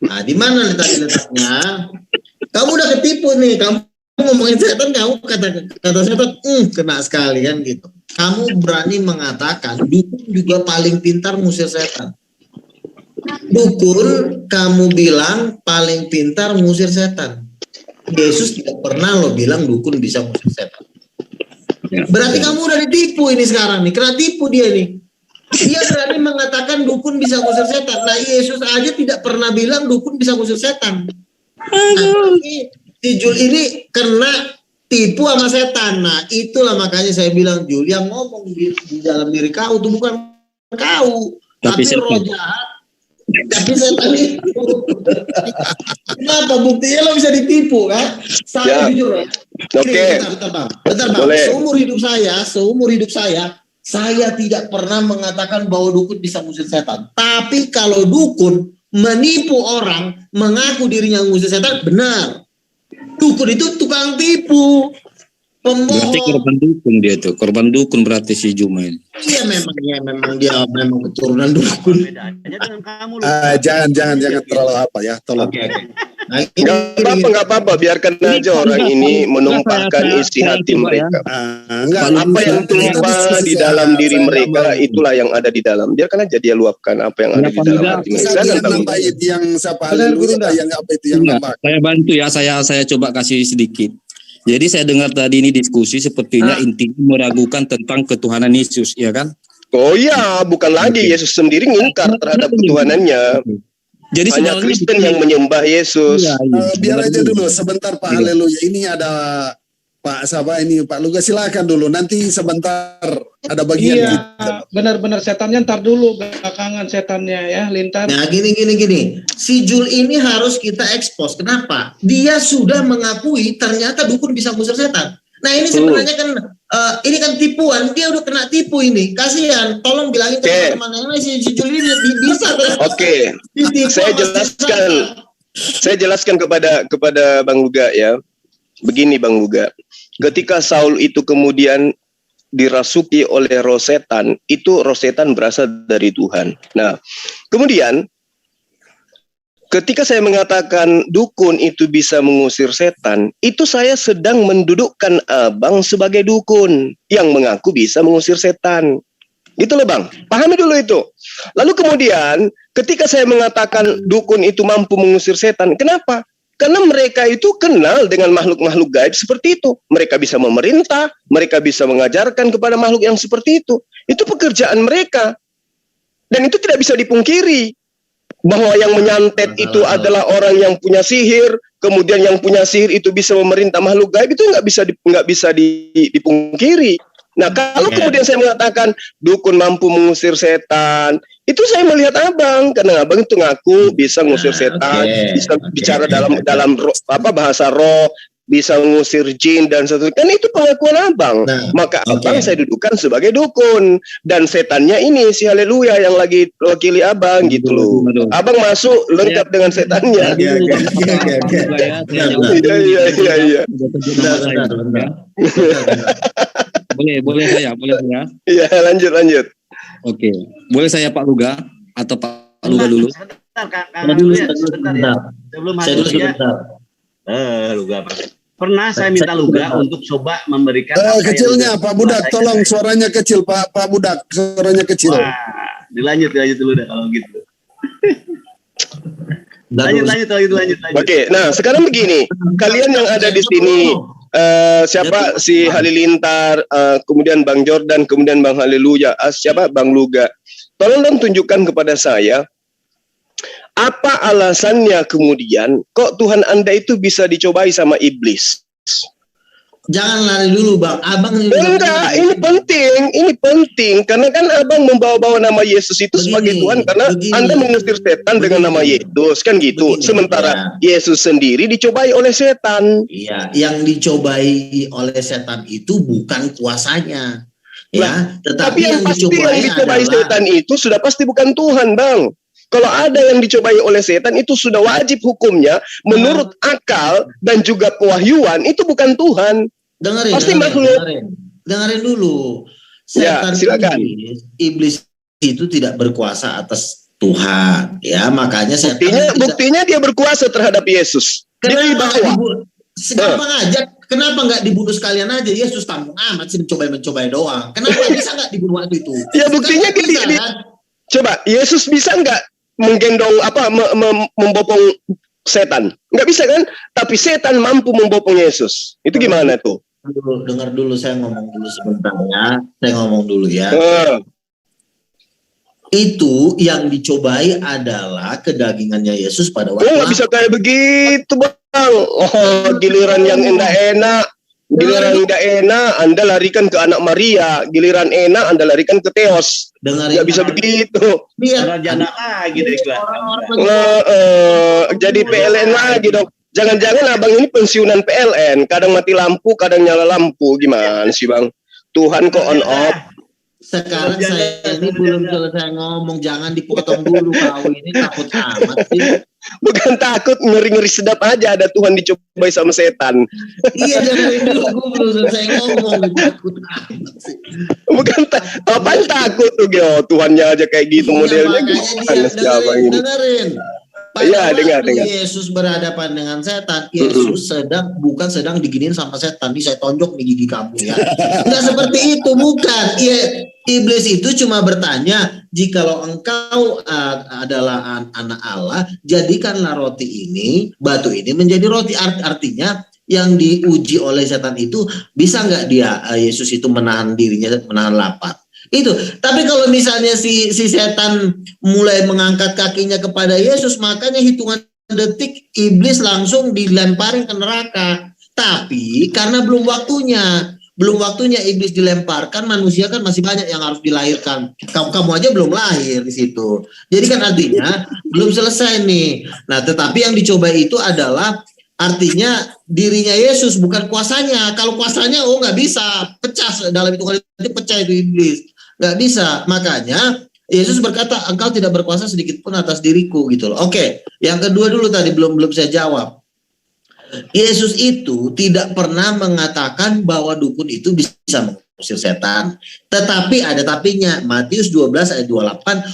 Nah, di mana letaknya? Kamu udah ketipu nih. Kamu ngomongin setan, kamu kata setan, kena sekali kan gitu. Kamu berani mengatakan dukun juga paling pintar ngusir setan. Dukun kamu bilang paling pintar ngusir setan. Yesus tidak pernah lo bilang dukun bisa ngusir setan. Berarti kamu udah ditipu ini sekarang nih. Kena tipu dia nih. Dia berani mengatakan dukun bisa ngusir setan. Nah, Yesus aja tidak pernah bilang dukun bisa ngusir setan. Nah, si Jul ini kena tipu sama setan. Nah, itulah makanya saya bilang, Jul, yang ngomong di dalam diri kau itu bukan kau, tapi roh jahat. Tapi setan itu. Kenapa? Buktinya lo bisa ditipu kan? Saya jujur ya. Oke. Bentar bang. Seumur hidup saya tidak pernah mengatakan bahwa dukun bisa ngusir setan. Tapi kalau dukun menipu orang, mengaku dirinya ngusir setan, benar. Dukun itu tukang tipu, pembohong. Berarti korban dukun berarti si Juma ini. Iya memang dia keturunan dukun. Jangan terlalu apa ya, tolong. Oke. Nah, Nggak apa-apa, biarkan aja orang ini menumpahkan isi hati mereka. Apa yang tumpah di dalam diri mereka, itulah yang ada di dalam. Biarkan aja dia luapkan apa yang ada di dalam hati mereka. Yang siapa yang apa itu yang nambah. Saya bantu ya, saya coba kasih sedikit. Jadi saya dengar tadi ini diskusi sepertinya intinya meragukan tentang ketuhanan Yesus, ya kan? Oh iya, bukan lagi Yesus sendiri ngingkar terhadap ketuhanannya. Jadi hanya Kristen yang menyembah Yesus. Biar aja dulu sebentar Pak Haleluya. Ini ada Pak Luga, silakan dulu. Nanti sebentar ada bagian. Iya, benar-benar setannya ntar dulu, belakangan setannya ya, Lintar. Nah gini. Si Jul ini harus kita expose. Kenapa? Dia sudah mengakui ternyata dukun bisa ngusir setan. Nah ini sebenarnya kan ini kan tipuan, dia udah kena tipu ini. Kasihan, tolong bilangin ke teman-teman yang si Juli bisa. Oke. Saya jelaskan kepada Bang Luga ya. Begini Bang Luga. Ketika Saul itu kemudian dirasuki oleh roh setan, itu roh setan berasal dari Tuhan. Nah, kemudian ketika saya mengatakan dukun itu bisa mengusir setan, itu saya sedang mendudukkan abang sebagai dukun yang mengaku bisa mengusir setan. Gitu loh Bang, pahami dulu itu. Lalu kemudian ketika saya mengatakan dukun itu mampu mengusir setan, kenapa? Karena mereka itu kenal dengan makhluk-makhluk gaib seperti itu. Mereka bisa memerintah, mereka bisa mengajarkan kepada makhluk yang seperti itu. Itu pekerjaan mereka. Dan itu tidak bisa dipungkiri. Bahwa yang menyantet itu adalah orang yang punya sihir, kemudian yang punya sihir itu bisa memerintah makhluk gaib, itu nggak bisa dipungkiri. Nah, kalau kemudian saya mengatakan dukun mampu mengusir setan, itu saya melihat abang, karena abang itu ngaku bisa mengusir setan, bisa bicara dalam bahasa roh, bisa mengusir jin dan seterusnya. Kan itu pengakuan abang. Maka abang saya dudukkan sebagai dukun, dan setannya ini si Haleluya yang lagi wakili abang gitu loh. Abang masuk lengkap dengan setannya. Iya. Boleh saya. Iya, lanjut. Oke. Boleh saya Pak Luga atau Pak Luga dulu? Sebentar. Sebelum Luga pernah saya minta Luga untuk coba memberikan kecilnya Pak Budak, tolong suaranya kecil Pak Budak, suaranya kecil. Wah, dilanjut dulu dah kalau gitu. Lanjut. Oke, nah sekarang begini, kalian yang ada di sini, siapa si Halilintar, kemudian Bang Jordan, kemudian Bang Haleluya, siapa Bang Luga, tolong dong tunjukkan kepada saya apa alasannya kemudian kok Tuhan Anda itu bisa dicobai sama iblis. Jangan lari dulu Bang, abang enggak, ini penting karena kan abang membawa-bawa nama Yesus itu sebagai Tuhan karena Anda mengusir setan dengan nama Yesus kan gitu. Sementara Yesus sendiri dicobai oleh setan. Iya, yang dicobai oleh setan itu bukan kuasanya. Ya, tapi yang dicobai setan itu sudah pasti bukan Tuhan, Bang. Kalau ada yang dicobai oleh setan itu sudah wajib hukumnya menurut akal dan juga kewahyuan itu bukan Tuhan. Dengerin dulu. Setan silakan. Iblis itu tidak berkuasa atas Tuhan, ya makanya buktinya dia berkuasa terhadap Yesus. Dia dibawa. Gampang aja. Kenapa nggak dibunuh sekalian aja? Yesus tampung amat sih mencobai doang. Kenapa bisa nggak dibunuh waktu itu? Ya buktinya coba Yesus bisa nggak menggendong membopong setan? Nggak bisa kan? Tapi setan mampu membopong Yesus. Itu gimana tuh? Dengar dulu, saya ngomong dulu sebentar ya. Saya ngomong dulu ya. Itu yang dicobai adalah kedagingannya Yesus pada waktu. Nggak bisa kayak begitu, Bang. Giliran yang enak-enak. Giliran tidak enak, Anda larikan ke anak Maria. Giliran enak, Anda larikan ke Theos. Nggak bisa begitu. Raja lagi deh. Jadi PLN lagi dong. Jangan-jangan abang ini pensiunan PLN. Kadang mati lampu, kadang nyala lampu. Gimana sih Bang? Tuhan kok on off. Sekarang saya ini belum selesai ngomong. Jangan dipotong dulu kau ini, takut amat sih. Bukan takut, ngeri-ngeri sedap aja ada Tuhan dicobai sama setan. Iya, jangan dulu, gue belum selesai ngomong. Takut amat sih. Bukan apaan takut tuh, Tuhannya aja kayak gitu modelnya. Dengerin. Iya, dengar. Yesus berhadapan dengan setan, Yesus bukan sedang diginiin sama setan. Nih saya tonjok nih gigi kamu ya. Enggak seperti itu, bukan. Iblis itu cuma bertanya, jikalau engkau adalah anak Allah, jadikanlah roti ini, batu ini menjadi roti. Artinya yang diuji oleh setan itu bisa nggak dia Yesus itu menahan dirinya, menahan lapar. Itu. Tapi kalau misalnya si setan mulai mengangkat kakinya kepada Yesus, makanya hitungan detik iblis langsung dilemparin ke neraka. Tapi karena belum waktunya iblis dilemparkan, manusia kan masih banyak yang harus dilahirkan. Kamu aja belum lahir di situ. Jadi kan artinya belum selesai nih. Nah, tetapi yang dicoba itu adalah Artinya dirinya Yesus, bukan kuasanya. Kalau kuasanya, nggak bisa. Pecah dalam hitungan itu, pecah itu iblis. Nggak bisa. Makanya Yesus berkata, engkau tidak berkuasa sedikit pun atas diriku gitu loh. Oke, yang kedua dulu tadi belum saya jawab. Yesus itu tidak pernah mengatakan bahwa dukun itu bisa mengusir setan. Tetapi ada tapinya. Matius 12 ayat 28.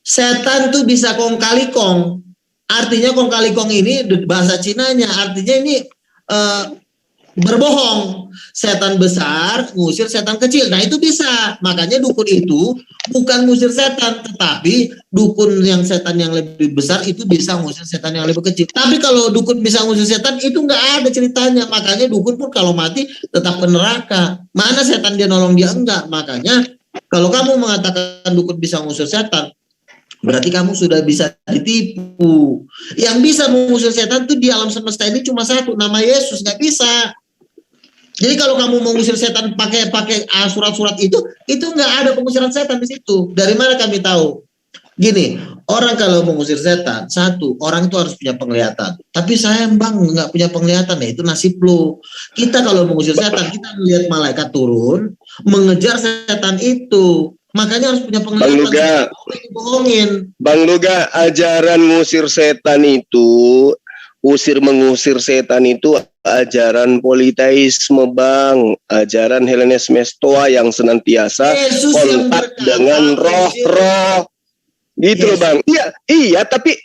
Setan tuh bisa kong kali kong. Artinya kong kali kong ini bahasa Cinanya. Artinya ini berbohong. Setan besar ngusir setan kecil. Nah itu bisa. Makanya dukun itu bukan ngusir setan, tetapi dukun yang setan yang lebih besar itu bisa ngusir setan yang lebih kecil. Tapi kalau dukun bisa ngusir setan itu nggak ada ceritanya. Makanya dukun pun kalau mati tetap ke neraka. Mana setan dia nolong dia enggak. Makanya kalau kamu mengatakan dukun bisa ngusir setan, berarti kamu sudah bisa ditipu. Yang bisa mengusir setan itu di alam semesta ini cuma satu, nama Yesus. Nggak bisa. Jadi kalau kamu mengusir setan pakai surat-surat itu nggak ada pengusiran setan di situ. Dari mana kami tahu? Gini, orang kalau mengusir setan, satu, orang itu harus punya penglihatan. Tapi saya bang nggak punya penglihatan, ya itu nasib lo. Kita kalau mengusir setan, kita melihat malaikat turun, mengejar setan itu. Makanya harus punya penglihatan. Bang Luga, ajaran mengusir setan itu, mengusir setan itu ajaran politeisme Bang, ajaran Hellenisme Stoa yang senantiasa kontak dengan roh-roh, gitu loh Bang. Iya, tapi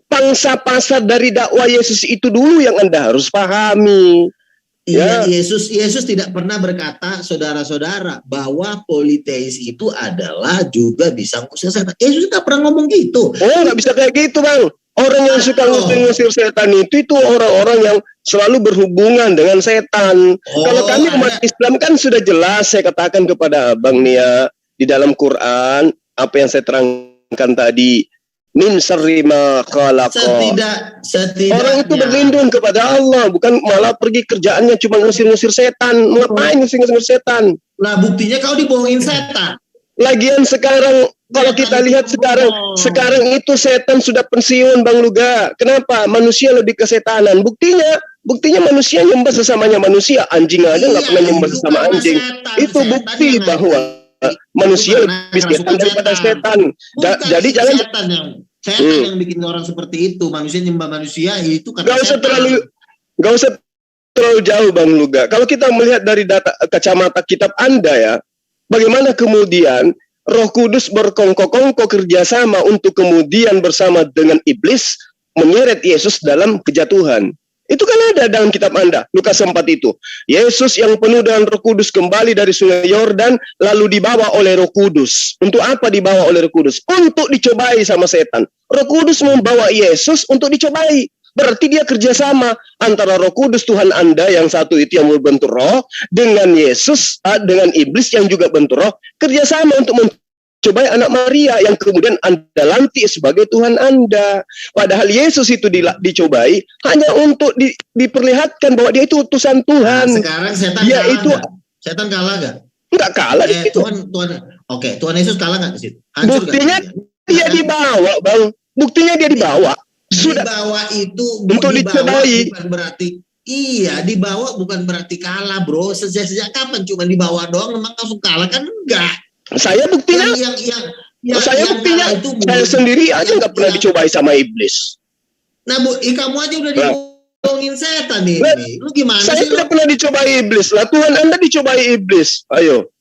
pangsa pasar dari dakwah Yesus itu dulu yang Anda harus pahami. Iya, Yesus tidak pernah berkata, saudara-saudara, bahwa politeis itu adalah juga bisa mengusir setan. Yesus tidak pernah ngomong gitu. Oh, nggak bisa kayak gitu Bang. Orang yang suka mengusir setan itu orang-orang yang selalu berhubungan dengan setan. Kalau kami umat Islam kan sudah jelas saya katakan kepada Abang nih ya, di dalam Quran apa yang saya terangkan tadi, min syarri ma khalaqa. Setidaknya orang itu berlindung kepada Allah, bukan malah pergi kerjaannya cuma ngusir-ngusir setan. Ngapain ngusir-ngusir setan? Nah, buktinya kau dibohongin setan. Lagian sekarang kalau kita lihat sekarang itu setan sudah pensiun Bang Luga. Kenapa? Manusia lebih kesetanan. Buktinya manusia nyembah sesamanya manusia. Anjing aja nggak pernah nyembah sesama anjing. Itu bukti bahwa manusia lebih setan daripada setan. Jadi jangan setan yang bikin orang seperti itu. Manusia nyembah manusia itu karena Gak usah terlalu jauh Bang Luga. Kalau kita melihat dari data kacamata kitab Anda ya, bagaimana kemudian Roh Kudus berkongkok-kongkok kerjasama untuk kemudian bersama dengan iblis menyeret Yesus dalam kejatuhan. Itu kan ada dalam kitab Anda, Lukas 4 itu. Yesus yang penuh dengan Roh Kudus kembali dari sungai Yordan lalu dibawa oleh Roh Kudus. Untuk apa dibawa oleh Roh Kudus? Untuk dicobai sama setan. Roh Kudus membawa Yesus untuk dicobai. Berarti dia kerjasama antara Roh Kudus Tuhan Anda yang satu itu yang berbentuk roh dengan Yesus, dengan iblis yang juga bentuk roh, kerjasama untuk mencobai anak Maria yang kemudian Anda lantik sebagai Tuhan Anda. Padahal Yesus itu dicobai hanya untuk diperlihatkan bahwa dia itu utusan Tuhan. Nah, sekarang setan kalah gak? Enggak kalah di situ. Tuhan Yesus kalah gak di situ? Buktinya dia dibawa, Bang. Buktinya dia dibawa. Sudah dibawa itu untuk dicobai. Bukan berarti dibawa bukan berarti kalah bro. Sejak kapan cuma dibawa doang memang langsung kalah kan? Enggak. Saya buktinya saya sendiri aja nggak pernah dicobai sama iblis. Nah kamu aja udah dibohongin setan ini. Lu gimana saya sih? Saya tidak pernah dicobai iblis lah. Tuhan Anda dicobai iblis. Ayo.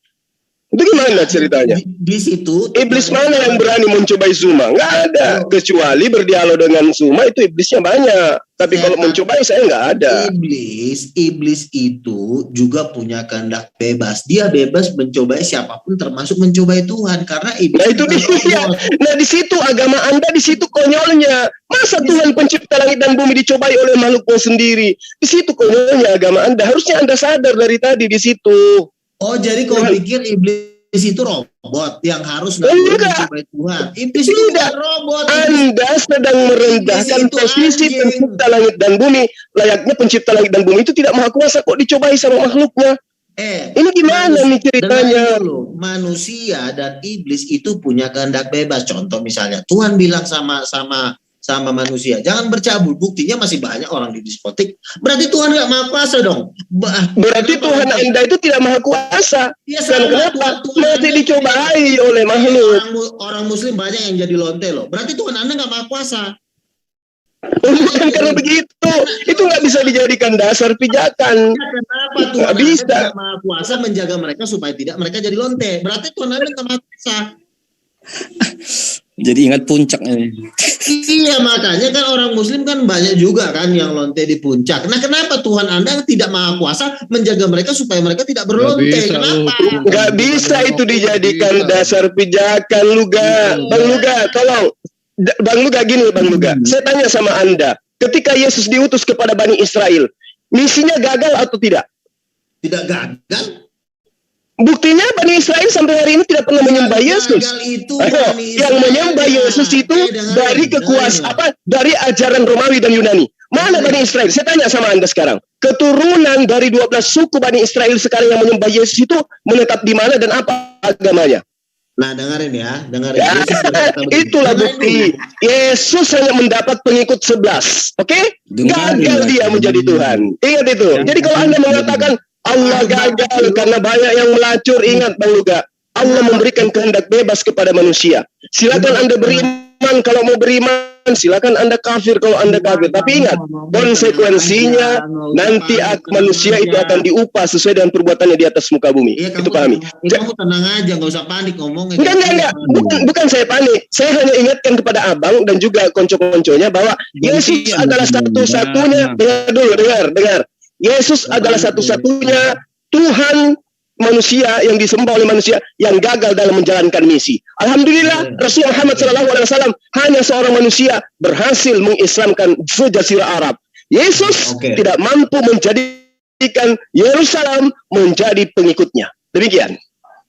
Itu gimana ceritanya? Di situ iblis mana yang berani mencobai Zuma? Nggak ada. Kecuali berdialog dengan Zuma itu iblisnya banyak. Tapi kalau mencobai saya nggak ada. Iblis itu juga punya kehendak bebas. Dia bebas mencobai siapapun termasuk mencobai Tuhan. Karena iblis. Nah itu dia. Nah di situ agama Anda di situ konyolnya. Masa Tuhan pencipta langit dan bumi dicobai oleh makhluknya sendiri? Di situ konyolnya agama Anda. Harusnya Anda sadar dari tadi di situ. Oh jadi kau pikir iblis itu robot yang harus mencobai Tuhan? Iblis itu bukan robot. Anda sedang merendahkan posisi pencipta langit dan bumi. Layaknya pencipta langit dan bumi itu tidak maha kuasa kok dicobai sama makhluknya. Ini gimana nih ceritanya? Manusia dan iblis itu punya kehendak bebas. Contoh misalnya Tuhan bilang sama sama manusia. Jangan bercabul. Buktinya masih banyak orang di diskotik. Berarti Tuhan nggak maha kuasa dong. Berarti Tuhan Anda itu tidak maha kuasa. Ya, Dan kenapa? Tuhan Masih Anda dicobai oleh makhluk. Orang Muslim banyak yang jadi lonte loh. Berarti Tuhan Anda nggak maha kuasa. Bukan karena begitu. Itu nggak bisa dijadikan dasar pijakan. Kenapa Tuhan Nggak bisa. Anda tidak maha kuasa menjaga mereka supaya tidak mereka jadi lonte? Berarti Tuhan Anda nggak maha kuasa. Jadi ingat puncak ini. Iya, makanya kan orang Muslim kan banyak juga kan yang lonte di puncak. Nah, kenapa Tuhan Anda tidak maha kuasa menjaga mereka supaya mereka tidak berlonte? Kenapa? Nggak bisa itu dijadikan dasar pijakan, Luga. Bang Luga, tolong. Bang Luga gini, Bang Luga. Saya tanya sama Anda. Ketika Yesus diutus kepada Bani Israel, misinya gagal atau tidak? Tidak gagal. Buktinya Bani Israel sampai hari ini tidak pernah menyembah Yesus. Yang menyembah Yesus itu dari kekuasaan dari ajaran Romawi dan Yunani. Mana Bani Israel? Saya tanya sama Anda sekarang. Keturunan dari 12 suku Bani Israel sekarang yang menyembah Yesus itu menetap di mana dan apa agamanya? Nah, dengerin ya. Ya, itulah bukti. Yesus hanya mendapat pengikut 11. Oke? Gagal dia menjadi Tuhan. Ingat itu. Jadi kalau Anda mengatakan Allah gagal karena banyak yang melacur, ingat Bang Luga, Allah memberikan kehendak bebas kepada manusia. Silakan Anda beriman kalau mau beriman, silakan Anda kafir kalau Anda kafir. Tapi ingat, konsekuensinya nanti manusia itu akan diupah sesuai dengan perbuatannya di atas muka bumi. Itu pahami. Kamu tenang aja, nggak usah panik ngomongnya. Enggak. Bukan saya panik. Saya hanya ingatkan kepada abang dan juga konco-konconya bahwa Yesus adalah satu-satunya. Dengar. Yesus adalah satu-satunya Tuhan manusia yang disembah oleh manusia yang gagal dalam menjalankan misi. Alhamdulillah, Rasulullah Muhammad SAW hanya seorang manusia berhasil mengislamkan sejazirah Arab. Yesus tidak mampu menjadikan Yerusalem menjadi pengikutnya. Demikian.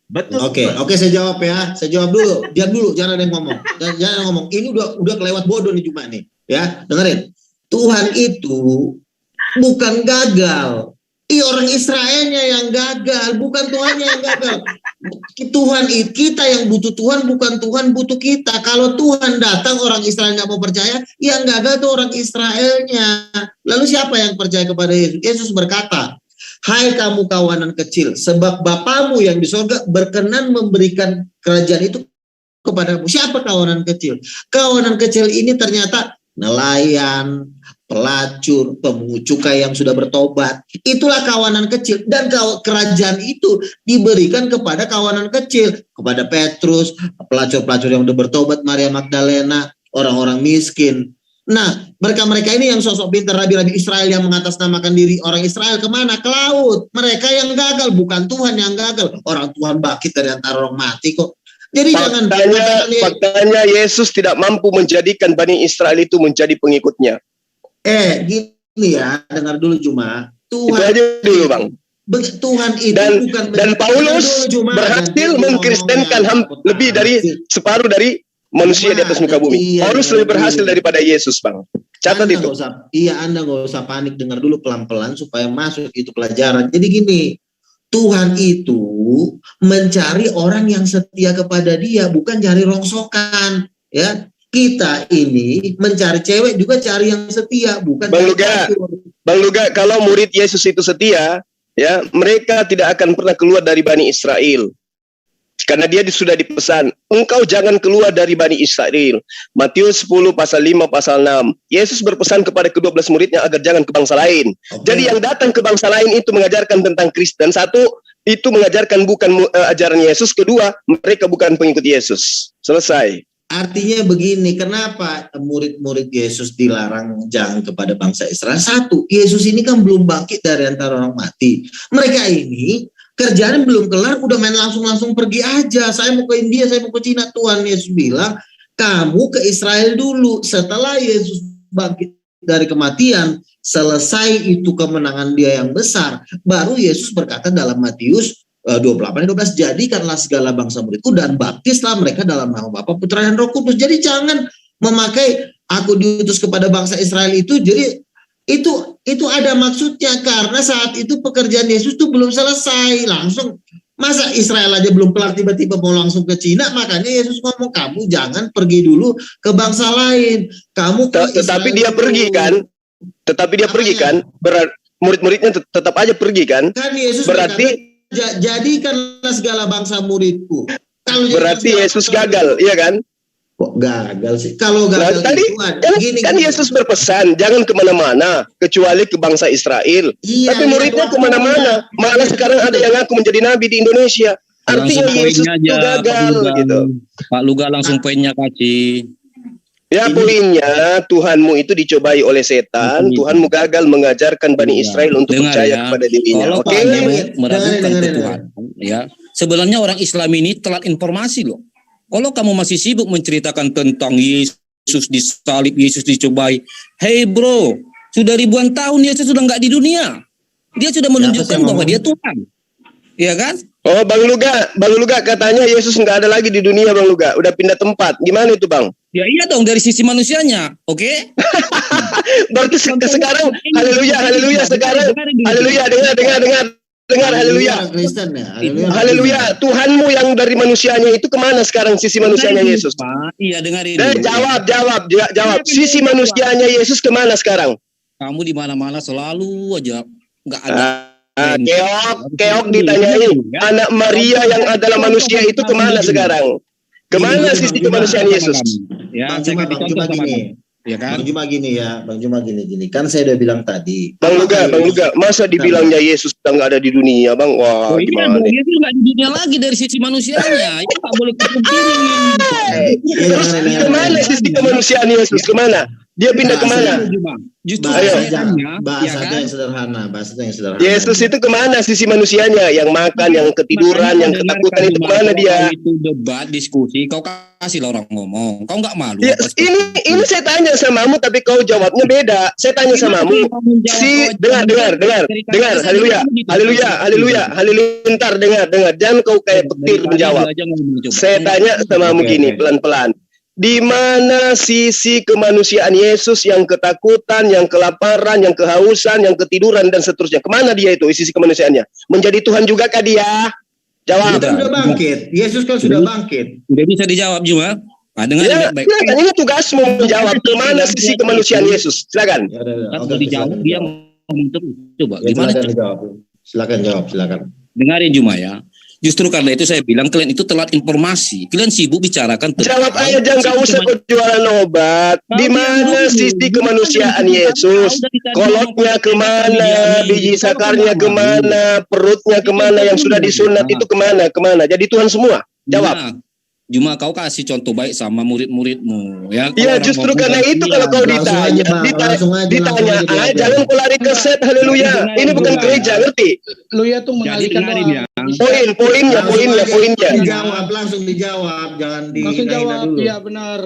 Betul. Oke, saya jawab ya. Saya jawab dulu. Diam dulu, jangan ada yang ngomong. Jangan ngomong. Ini udah kelewat bodoh nih cuma nih. Ya, dengerin. Tuhan itu bukan gagal. Orang Israelnya yang gagal, bukan Tuhannya yang gagal. Tuhan kita yang butuh Tuhan, bukan Tuhan butuh kita. Kalau Tuhan datang orang Israel nggak mau percaya, yang gagal tuh orang Israelnya. Lalu siapa yang percaya kepada Yesus? Yesus berkata, "Hai kamu kawanan kecil, sebab Bapamu yang di sorga berkenan memberikan kerajaan itu kepadamu." Siapa kawanan kecil? Kawanan kecil ini ternyata nelayan, pelacur, pemungut cukai yang sudah bertobat. Itulah kawanan kecil. Dan kerajaan itu diberikan kepada kawanan kecil. Kepada Petrus, pelacur-pelacur yang sudah bertobat, Maria Magdalena, orang-orang miskin. Nah, mereka-mereka ini yang sosok pintar, rabi-rabi Israel yang mengatasnamakan diri orang Israel kemana? Ke laut. Mereka yang gagal, bukan Tuhan yang gagal. Orang Tuhan bangkit dari antara orang mati kok. Jadi faktanya Yesus tidak mampu menjadikan Bani Israel itu menjadi pengikutnya. Gini ya, dengar dulu cuma Tuhan itu aja dulu Bang. Tuhan itu dan Paulus berhasil mengkristenkan lebih dari separuh dari manusia di atas muka bumi. Paulus lebih berhasil daripada Yesus, Bang. Catat itu. Anda nggak usah panik, dengar dulu pelan-pelan supaya masuk itu pelajaran. Jadi gini, Tuhan itu mencari orang yang setia kepada Dia, bukan cari rongsokan, ya. Kita ini mencari cewek juga cari yang setia, bukan Bang Luga, kalau murid Yesus itu setia, ya, mereka tidak akan pernah keluar dari Bani Israel. Karena dia sudah dipesan, engkau jangan keluar dari Bani Israel. Matius 10 pasal 5 pasal 6. Yesus berpesan kepada ke-12 muridnya agar jangan ke bangsa lain. Jadi yang datang ke bangsa lain itu mengajarkan tentang Kristen. Satu, itu mengajarkan bukan ajaran Yesus. Kedua, mereka bukan pengikut Yesus. Selesai. Artinya begini, kenapa murid-murid Yesus dilarang jangan kepada bangsa Israel? Satu, Yesus ini kan belum bangkit dari antara orang mati. Mereka ini kerjaan belum kelar, udah main langsung pergi aja. Saya mau ke India, saya mau ke Cina. Tuhan Yesus bilang, kamu ke Israel dulu. Setelah Yesus bangkit dari kematian, selesai itu kemenangan dia yang besar. Baru Yesus berkata dalam Matius 28-12, jadikanlah segala bangsa muridku dan baptislah mereka dalam nama Bapa, Putra dan Roh Kudus. Jadi jangan memakai aku diutus kepada bangsa Israel itu. Jadi itu ada maksudnya, karena saat itu pekerjaan Yesus itu belum selesai. Langsung Masa Israel aja belum kelar tiba-tiba mau langsung ke Cina, makanya Yesus ngomong kamu jangan pergi dulu ke bangsa lain. Kamu ke Tetapi Israel dia dulu. pergi kan? Tetapi dia pergi kan? Murid-muridnya tetap aja pergi kan? Kan Yesus Berarti berkata, jadikanlah segala bangsa muridku. Kalau berarti Yesus gagal, iya kan? Kok gagal sih? Kalau Nah, gagal tadi itu kan Yesus berpesan jangan kemana-mana kecuali ke bangsa Israel. Iya, Tapi muridnya iya, kemana-mana. Malah sekarang ada yang ngaku menjadi nabi di Indonesia. Artinya Langsung Yesus poinnya itu aja, Pak gagal Luga. gitu. Pak Luga langsung poinnya kasih. Ya poinnya Tuhanmu itu dicobai oleh setan. Ini. Tuhanmu gagal mengajarkan Bani Iya. Israel untuk Dengar percaya ya, kepada dirinya. kalau Oke? kamu Dengar, meragukan dengar. Tuhan, ya sebenarnya orang Islam ini telat informasi loh. Kalau kamu masih sibuk menceritakan tentang Yesus disalib, Yesus dicobai, hey bro, sudah ribuan tahun Yesus sudah nggak di dunia. Dia sudah menunjukkan bahwa dia Tuhan, ya kan? Oh, Bang Luga katanya Yesus nggak ada lagi di dunia, Bang Luga. Udah pindah tempat. Gimana itu, Bang? Ya iya dong dari sisi manusianya, oke? Berarti sekarang haleluya sekarang haleluya dengar haleluya. Kristen ya. Haleluya, Tuhanmu yang dari manusianya itu kemana sekarang sisi manusianya Yesus? Pak, iya dengarin. Jawab. Sisi manusianya Yesus kemana sekarang? Kamu di mana-mana selalu aja nggak ada. Keok ditanyain. Anak Maria yang adalah manusia itu kemana sekarang? Kemana sisi kemanusiaan Yesus? Ya, Bang saya Juma, kasih contoh sama kamu. Ya kan? Bang Juma gini. Kan saya udah bilang tadi. Bang Luga, masa dibilangnya Yesus sudah nggak ada di dunia, Bang? Wah, Oh iya gimana? dong, dia tuh nggak di dunia lagi dari sisi manusianya. Itu nggak boleh kepungkiri. Terus kemana sisi kemanusiaan Yesus? Kemana? Dia pindah kemana? Justru Bahasa yang sederhana. Yesus itu kemana sisi manusianya? Yang makan, yang ketiduran, yang ketakutan itu kemana dia? Itu debat, diskusi, kau kasih lah orang ngomong. Kau nggak malu? Ya, ini saya tanya samamu tapi kau jawabnya beda. Saya tanya samamu. Dengar. Haleluya. Ntar dengar. Jangan kau kayak petir menjawab. Saya tanya samamu gini, pelan-pelan. Di mana sisi kemanusiaan Yesus yang ketakutan, yang kelaparan, yang kehausan, yang ketiduran dan seterusnya? Kemana dia itu sisi kemanusiaannya? Menjadi Tuhan juga kah dia? Jawab. Dia sudah bangkit. Yesus kan sudah bangkit. Udah bisa dijawab juga. Nah, dengar baik-baik. Silakan, ini tugasmu menjawab kemana sisi kemanusiaan Yesus. Silakan. Kalau dijawab dia ngomong terus. Coba gimana? Silakan jawab. Dengarin Juma ya. Justru karena itu saya bilang kalian itu telat informasi. Kalian sibuk bicarakan tentang jawab aja, nggak usah kau jualan obat. Di mana sisi kemanusiaan Yesus? Kolotnya kemana? Biji sakarnya kemana? Perutnya kemana? Yang sudah disunat itu kemana? Jadi Tuhan semua. Jawab. Cuma kau kasih contoh baik sama murid-muridmu ya. Iya, justru karena itu kalau kau ditanya, jangan kau lari ke set. Haleluya. Ini bukan gereja, ngerti? Luya tuh mengalihkan doang. Poinnya. Langsung dijawab, jangan Langsung jawab. dulu. Iya benar.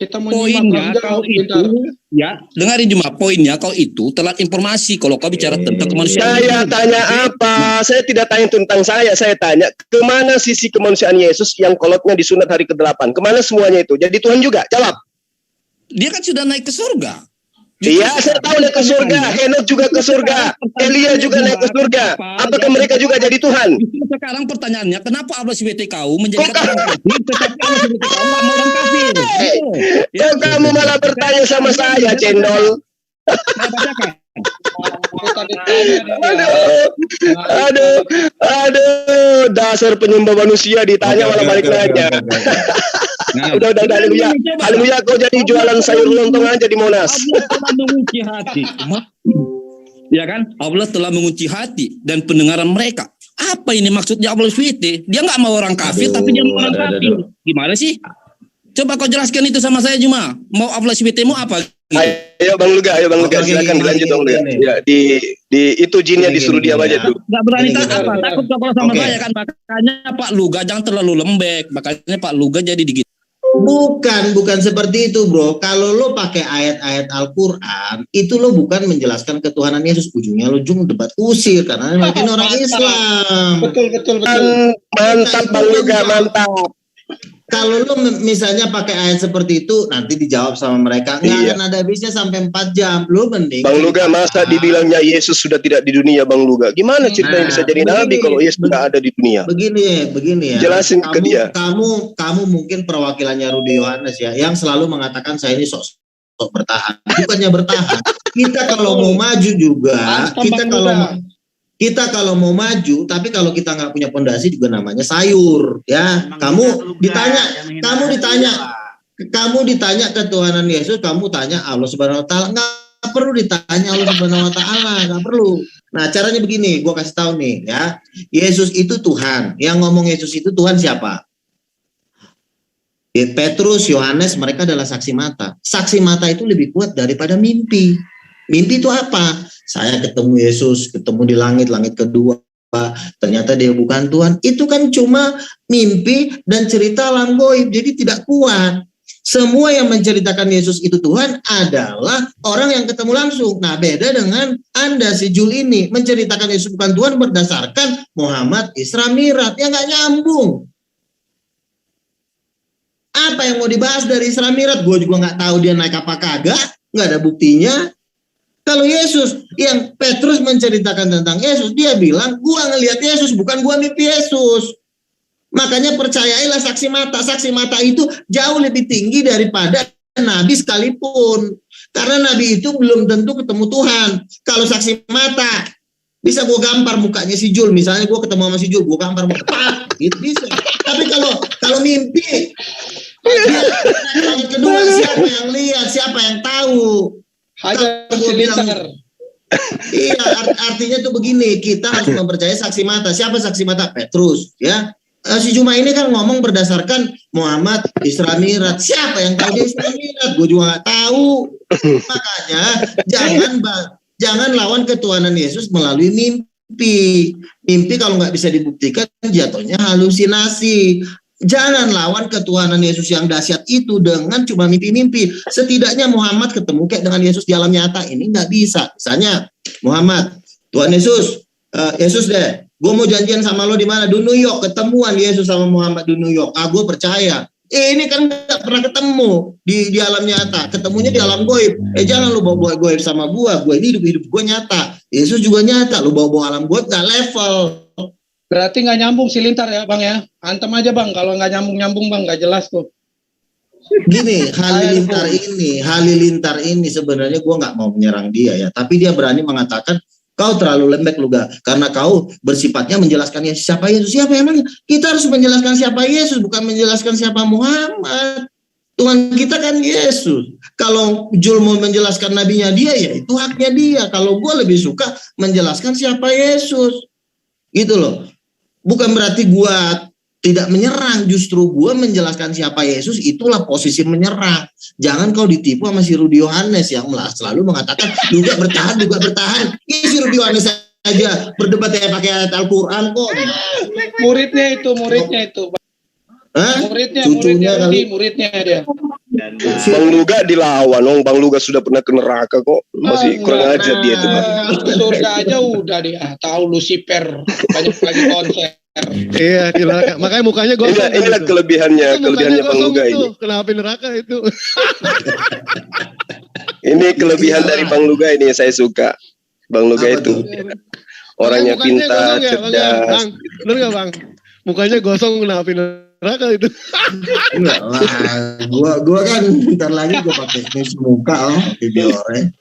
Kita mau poinnya kau itu ya dengarin cuma poinnya kau itu telat informasi kalau kau bicara tentang kemanusiaan. Saya tanya apa? Saya tidak tanya tentang saya tanya kemana sisi kemanusiaan Yesus yang kolotnya disunat hari ke-8? Kemana semuanya itu? Jadi Tuhan juga jawab. Dia kan sudah naik ke surga. Iya, saya tahu naik ke surga. Henok juga ke surga. Elia juga naik ke surga. Apakah mereka juga jadi Tuhan? Sekarang pertanyaannya, kenapa Allah SWT kau menjadikan orang kafir, tetapi Allah SWT kau nggak mau orang kafir? Kok kamu malah bertanya sama saya, cendol? Aduh, dasar penyembah manusia ditanya malah balik nanya. Udah, haleluya, kau jadi jualan sayur lontong aja di Monas. Allah telah mengunci hati, ya kan? Allah telah mengunci hati dan pendengaran mereka. Apa ini maksudnya Allah SWT? Dia nggak mau orang kafir, tapi dia mau orang kafir. Gimana sih? Coba kau jelaskan itu sama saya Juma. Mau Allah SWT mau apa? Ayo Bang Luga, silakan dilanjut Bang Luga. Ya, di itu jinnya disuruh diam aja tuh. Nggak berani apa? Takut kalau sama saya kan, makanya Pak Luga jangan terlalu lembek. Makanya Pak Luga jadi digit. Bukan seperti itu, bro. Kalau lo pakai ayat-ayat Al-Quran, itu lo bukan menjelaskan ketuhanan Yesus. Ujungnya lo debat kusir karena makin orang Islam. Betul. Mantap Bang Luga, mantap. Kalau lu misalnya pakai ayat seperti itu, nanti dijawab sama mereka. Nggak Iya. akan ada habisnya sampai 4 jam. Lu mending. Bang Luga, masa dibilangnya Yesus sudah tidak di dunia, Bang Luga? Gimana ceritanya Nah, bisa jadi begini, nabi kalau Yesus tidak ada di dunia? Begini ya. Jelasin ke dia. Kamu mungkin perwakilannya Rudi Yohanes ya, yang selalu mengatakan saya ini sok bertahan. Bukannya bertahan. Kita kalau mau maju juga, kita kalau mau maju, tapi kalau kita nggak punya pondasi juga namanya sayur, ya. Kamu ditanya ketuhanan Yesus, kamu tanya Allah Subhanahu Wa Taala, nggak perlu ditanya Allah Subhanahu Wa Taala, nggak perlu. Nah, caranya begini, gue kasih tahu nih, ya. Yesus itu Tuhan. Yang ngomong Yesus itu Tuhan siapa? Petrus, Yohanes, mereka adalah saksi mata. Saksi mata itu lebih kuat daripada mimpi. Mimpi itu apa? Saya ketemu Yesus, ketemu di langit kedua, ternyata dia bukan Tuhan. Itu kan cuma mimpi dan cerita alam gaib, jadi tidak kuat. Semua yang menceritakan Yesus itu Tuhan adalah orang yang ketemu langsung. Nah, beda dengan Anda, si Jul ini, menceritakan Yesus bukan Tuhan berdasarkan Muhammad Isra Mi'raj. Ya nggak nyambung. Apa yang mau dibahas dari Isra Mi'raj? Gue juga nggak tahu dia naik apa kagak, nggak ada buktinya. Kalau Yesus, yang Petrus menceritakan tentang Yesus, dia bilang, gua ngelihat Yesus, bukan gua mimpi Yesus. Makanya percayailah saksi mata. Saksi mata itu jauh lebih tinggi daripada nabi sekalipun. Karena nabi itu belum tentu ketemu Tuhan. Kalau saksi mata, bisa gua gampar mukanya si Jul. Misalnya gua ketemu sama si Jul, gua gampar muka, gitu bisa. Tapi kalau mimpi, yang kedua siapa yang lihat, siapa yang tahu? Hanya iya, artinya tuh begini, kita harus mempercayai saksi mata. Siapa saksi mata? Petrus, ya. Si Juma ini kan ngomong berdasarkan Muhammad Isra Mi'raj. Siapa yang tahu dia Isra Mi'raj? Gue juga nggak tahu. Makanya jangan lawan ketuhanan Yesus melalui mimpi. Mimpi kalau nggak bisa dibuktikan jatuhnya halusinasi. Jangan lawan ketuhanan Yesus yang dahsyat itu dengan cuma mimpi-mimpi. Setidaknya Muhammad ketemu kayak dengan Yesus di alam nyata. Ini nggak bisa. Misalnya Muhammad, Tuhan Yesus, Yesus deh, gue mau janjian sama lo di mana? Di New York. Ketemuan Yesus sama Muhammad di New York. Gue percaya. Ini kan nggak pernah ketemu di alam nyata. Ketemunya di alam goib. Jangan lo bawa goib sama gue ini hidup gue nyata. Yesus juga nyata. Lo bawa alam goib nggak level. Berarti nggak nyambung si Lintar ya Bang ya. Antem aja Bang, kalau nggak nyambung Bang, nggak jelas tuh. Gini, Halilintar ini sebenarnya gue nggak mau menyerang dia ya. Tapi dia berani mengatakan, kau terlalu lembek Luga. Karena kau bersifatnya menjelaskan Yesus. Siapa Yesus? Siapa emangnya? Kita harus menjelaskan siapa Yesus, bukan menjelaskan siapa Muhammad. Tuhan kita kan Yesus. Kalau Jul mau menjelaskan nabinya dia, ya itu haknya dia. Kalau gue lebih suka menjelaskan siapa Yesus. Gitu loh. Bukan berarti gue tidak menyerang, justru gue menjelaskan siapa Yesus, itulah posisi menyerang. Jangan kau ditipu sama si Rudi Yohanes yang selalu mengatakan juga bertahan. Ini si Rudi Yohanes aja berdebat ya pakai ayat Al-Quran kok. Muridnya itu. Hah? Muridnya dia. Bang Luga dilawan, Bang Luga sudah pernah ke neraka kok, masih kurang ajar dia itu. Surga aja udah dia tahu Lucifer banyak lagi konser. Iya, di neraka. Makanya mukanya gosong. Inilah kelebihannya Bang Luga ini. Kenapa neraka itu? Ini kelebihan dari Bang Luga ini yang saya suka. Bang Luga itu orangnya pintar, cerdas. Bener nggak Bang? Mukanya gosong, kenapa neraka itu? Enggak lah, gua kan bentar lagi gua pakai muka videonya.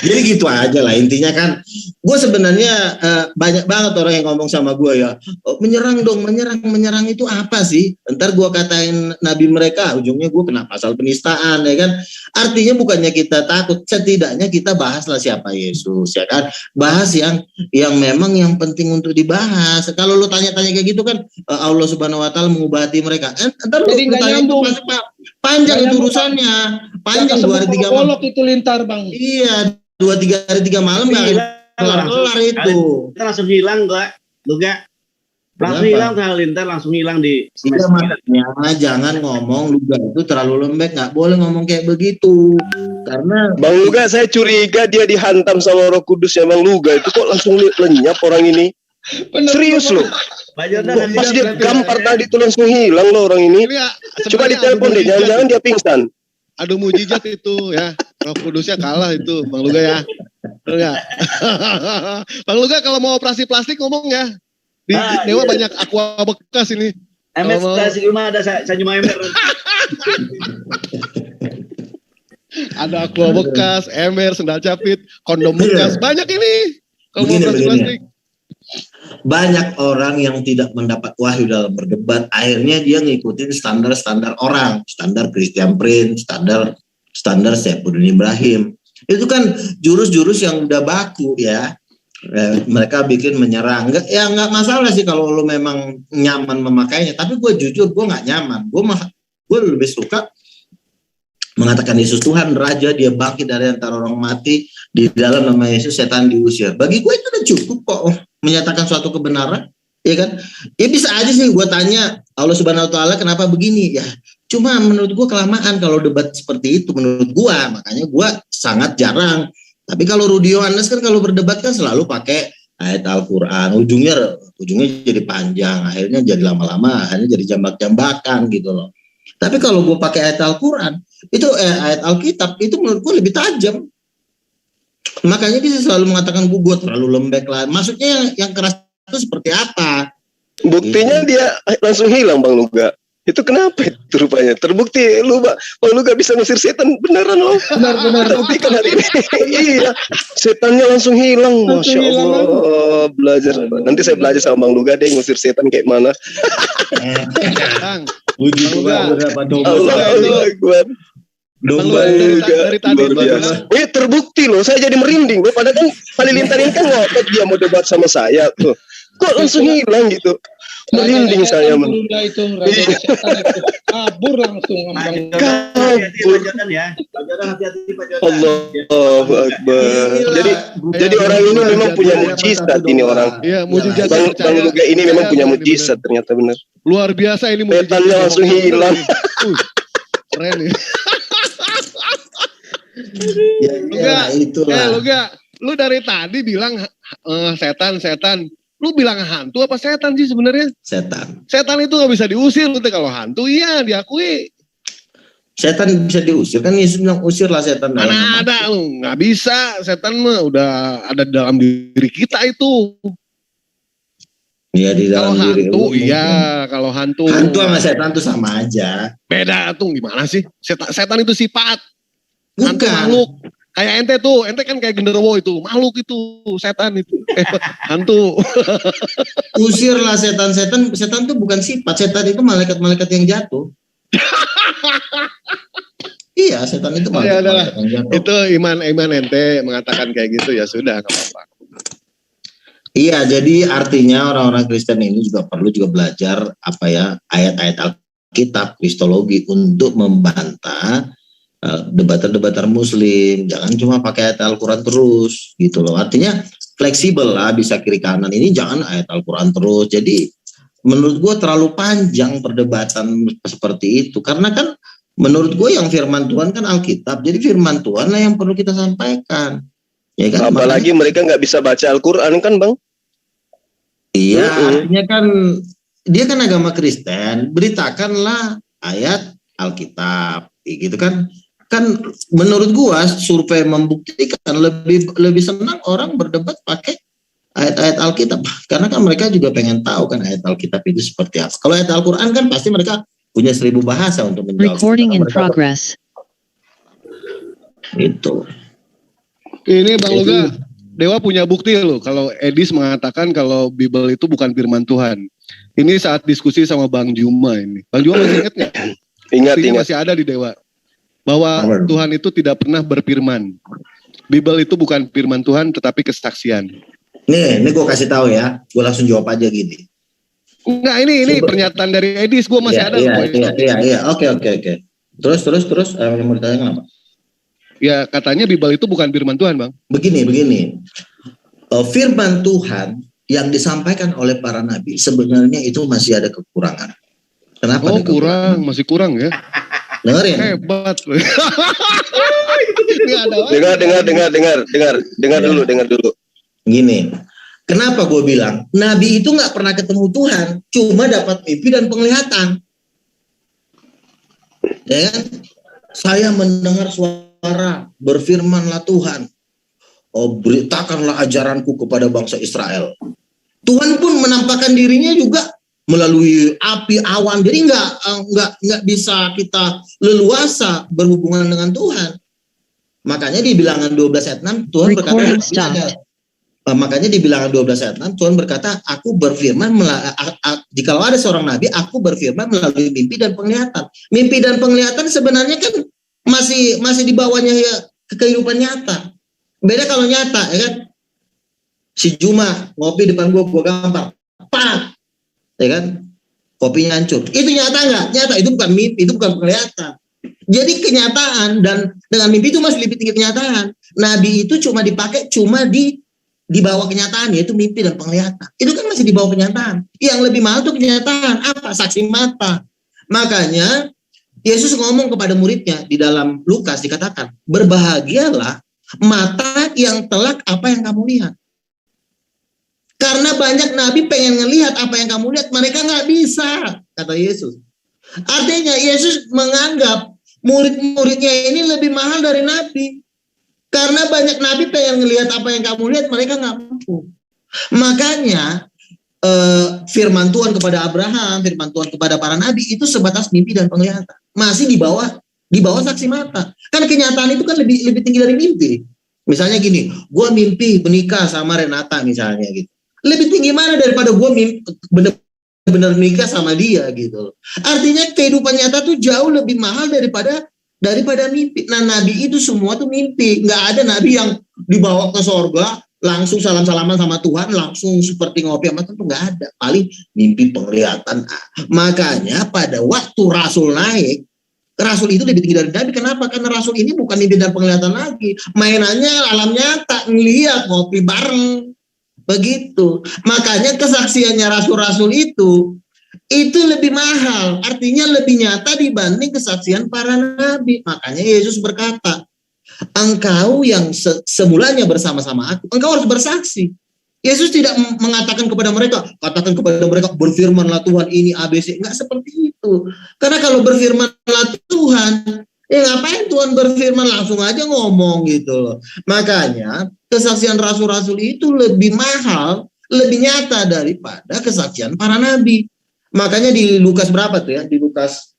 Jadi gitu aja lah intinya kan. Gue sebenarnya banyak banget orang yang ngomong sama gue ya, menyerang itu apa sih? Ntar gue katain nabi mereka, ujungnya gue kena pasal penistaan ya kan. Artinya bukannya kita takut, setidaknya kita bahaslah siapa Yesus ya kan. Bahas yang memang yang penting untuk dibahas. Kalau lo tanya-tanya kayak gitu kan, Allah Subhanahu Wa Taala mengubah hati mereka. Ntar lo tanya itu panjang itu urusannya, panjang 2 hari 3 malam itu Lintar Bang. Iya, 2-3 hari 3 malam nggak kelar itu. Kita langsung hilang Luga. Langsung hilang Halilintar, langsung hilang di semester. Makanya jangan ngomong Luga itu terlalu lembek, nggak boleh ngomong kayak begitu. Karena Bang Luga, saya curiga dia dihantam sama Roh Kudus ya Bang Luga, itu kok langsung lenyap orang ini. Serius loh. Pak Jordan Kok pas dia gampar tadi tuh langsung hilang loh orang ini. Coba ditelepon deh, jangan-jangan dia pingsan. Aduh mujizat itu ya. Roh Kudusnya kalah itu Bang Luga ya. Betul nggak? Bang Luga kalau mau operasi plastik ngomong ya. Di Dewa banyak aqua bekas ini. MS di rumah ada saya cuma ember. Ada aqua bekas, ember, sendal capit, kondom bekas, banyak ini. Kalau mau operasi plastik. Banyak orang yang tidak mendapat wahyu dalam berdebat, akhirnya dia ngikutin standar-standar orang, standar Christian Prince, standar Saifuddin Ibrahim. Itu kan jurus-jurus yang udah baku ya. Mereka bikin menyerang. Nggak masalah sih kalau lo memang nyaman memakainya. Tapi gue jujur, gue nggak nyaman. Gue lebih suka mengatakan Yesus Tuhan, Raja, dia bangkit dari antara orang mati, di dalam nama Yesus setan diusir. Bagi gue itu udah cukup kok menyatakan suatu kebenaran, ya kan? Ya bisa aja sih gue tanya Allah Subhanahu Wa Taala kenapa begini, ya. Cuma menurut gue kelamaan kalau debat seperti itu menurut gue, makanya gue sangat jarang. Tapi kalau Rudy Yohanes kan kalau berdebat kan selalu pakai ayat Al-Quran, ujungnya jadi panjang, akhirnya jadi lama-lama, akhirnya jadi jambak-jambakan gitu loh. Tapi kalau gue pakai ayat Al-Quran, itu ayat Alkitab itu menurut gue lebih tajam. Makanya dia selalu mengatakan gue terlalu lembek lah. Maksudnya yang keras itu seperti apa? Buktinya dia langsung hilang Bang Luga. Itu kenapa itu rupanya? Terbukti Bang Luga bisa ngusir setan beneran loh. Benar. Terbuktikan hari ini. Iya, setannya langsung hilang. Masya Allah. Belajar. Nanti saya belajar sama Bang Luga deh ngusir setan kayak mana. Puji Tuhan berapa Allah Akbar. Domba dari tadi terbukti loh, saya jadi merinding loh. Padahal kan Halilintar ini kan ngotot dia mau debat sama saya tuh. Kok langsung hilang gitu? Merinding saya kabur langsung. Kabur. Allahu Akbar. Jadi orang ini memang punya mujizat ini orang. Iya, mujizat. Bang Luga ini memang punya mujizat ternyata benar. Luar biasa ini mujizat. Setannya langsung hilang. Keren nih. Luga, lu dari tadi bilang setan. Lu bilang hantu apa setan sih sebenarnya? Setan. Setan itu nggak bisa diusir, kalau hantu iya diakui. Setan bisa diusir kan Yesus bilang usirlah setan. Mana ada lu nggak bisa, setan mah udah ada dalam diri kita itu. Iya di dalam diri. Hantu iya, kalau hantu. Hantu sama setan tuh sama aja. Beda tuh gimana sih? Setan itu sifat. Bukan. Hantu makhluk. Kayak ente kan kayak genderuwo itu, makhluk itu, setan itu, hantu. Usirlah setan tuh bukan sifat, setan itu malaikat-malaikat yang jatuh. Iya, setan itu malaikat yang jatuh. Itu iman ente mengatakan kayak gitu, ya sudah, nggak apa-apa. Iya, jadi artinya orang-orang Kristen ini juga perlu belajar ayat-ayat Alkitab, kristologi untuk membantah debater-debater Muslim. Jangan cuma pakai ayat Al-Quran terus gitu loh. Artinya fleksibel lah, bisa kiri kanan. Ini jangan ayat Al-Quran terus. Jadi menurut gue terlalu panjang perdebatan seperti itu. Karena kan menurut gue yang firman Tuhan kan Alkitab. Jadi firman Tuhan lah yang perlu kita sampaikan. Ya kan? Apalagi mereka nggak bisa baca Al-Quran kan Bang? Iya, artinya kan dia kan agama Kristen. Beritakanlah ayat Alkitab gitu kan. Kan menurut gua survei membuktikan lebih senang orang berdebat pakai ayat-ayat Alkitab karena kan mereka juga pengen tahu kan ayat Alkitab itu seperti apa. Kalau ayat Al-Quran kan pasti mereka punya 1000 bahasa untuk menjawab. Recording in progress. Itu. Ini Bang Luga, Dewa punya bukti loh kalau Edis mengatakan kalau Bible itu bukan firman Tuhan. Ini saat diskusi sama Bang Juma ini. Bang Juma masih ingat nggak? Ingat. Masih ada di Dewa. Bahwa Tuhan itu tidak pernah berfirman. Bible itu bukan firman Tuhan tetapi kesaksian. Nih gue kasih tahu ya. Gue langsung jawab aja gini. Enggak, ini pernyataan dari Edis. Gue masih ada. Iya. Oke. Terus. Yang mau ditanya apa? Ya katanya Bible itu bukan firman Tuhan Bang. Begini. Firman Tuhan yang disampaikan oleh para nabi sebenarnya itu masih ada kekurangan. Kenapa? Kurang, masih kurang ya. Dengerin. Hebat. Dengar dulu. Gini, Kenapa gue bilang? Nabi itu nggak pernah ketemu Tuhan, cuma dapat mimpi dan penglihatan. Ya kan? Saya mendengar suara, berfirmanlah Tuhan. Oh, beritakanlah ajaranku kepada bangsa Israel. Tuhan pun menampakkan dirinya juga melalui api awan. Jadi nggak bisa kita leluasa berhubungan dengan Tuhan. Makanya di Bilangan 12 ayat 6 Tuhan berkata, makanya di Bilangan 12 ayat 6 Tuhan berkata, aku berfirman jikalau ada seorang nabi, aku berfirman melalui mimpi dan penglihatan. Mimpi dan penglihatan sebenarnya kan masih di bawahnya ya kehidupan nyata. Beda kalau nyata, ya kan? Si Juma ngopi depan gua gampang, pak, ya kan? Kopinya hancur. Itu nyata nggak? Nyata. Itu bukan mimpi, itu bukan penglihatan. Jadi kenyataan dan dengan mimpi itu masih lebih tinggi kenyataan. Nabi itu cuma dipakai di bawah kenyataan, yaitu mimpi dan penglihatan. Itu kan masih di bawah kenyataan. Yang lebih mahal itu kenyataan. Apa? Saksi mata. Makanya Yesus ngomong kepada muridnya di dalam Lukas dikatakan, berbahagialah mata yang telak apa yang kamu lihat. Karena banyak nabi pengen ngelihat apa yang kamu lihat, mereka nggak bisa, kata Yesus. Artinya Yesus menganggap murid-muridnya ini lebih mahal dari nabi. Karena banyak nabi pengen ngelihat apa yang kamu lihat, mereka nggak mampu. Makanya firman Tuhan kepada Abraham, firman Tuhan kepada para nabi itu sebatas mimpi dan penglihatan. Masih di bawah saksi mata. Kan kenyataan itu kan lebih tinggi dari mimpi. Misalnya gini, gue mimpi menikah sama Renata misalnya gitu. Lebih tinggi mana daripada gue benar-benar menikah sama dia gitu. Artinya kehidupan nyata tuh jauh lebih mahal daripada mimpi. Nah, nabi itu semua tuh mimpi. Nggak ada nabi yang dibawa ke sorga langsung salam-salaman sama Tuhan, langsung seperti ngopi sama Tuhan, nggak ada. Paling mimpi penglihatan. Makanya pada waktu Rasul naik, Rasul itu lebih tinggi dari nabi. Kenapa? Karena Rasul ini bukan mimpi dan penglihatan lagi. Mainannya alam nyata, ngelihat ngopi bareng. Begitu. Makanya kesaksiannya rasul-rasul itu lebih mahal. Artinya lebih nyata dibanding kesaksian para nabi. Makanya Yesus berkata, engkau yang semulanya bersama-sama aku, engkau harus bersaksi. Yesus tidak mengatakan kepada mereka, katakan kepada mereka, berfirmanlah Tuhan ini ABC. Enggak seperti itu. Karena kalau berfirmanlah Tuhan, ngapain Tuhan berfirman, langsung aja ngomong gitu loh. Makanya kesaksian rasul-rasul itu lebih mahal, lebih nyata daripada kesaksian para nabi. Makanya di Lukas berapa tuh ya? Di Lukas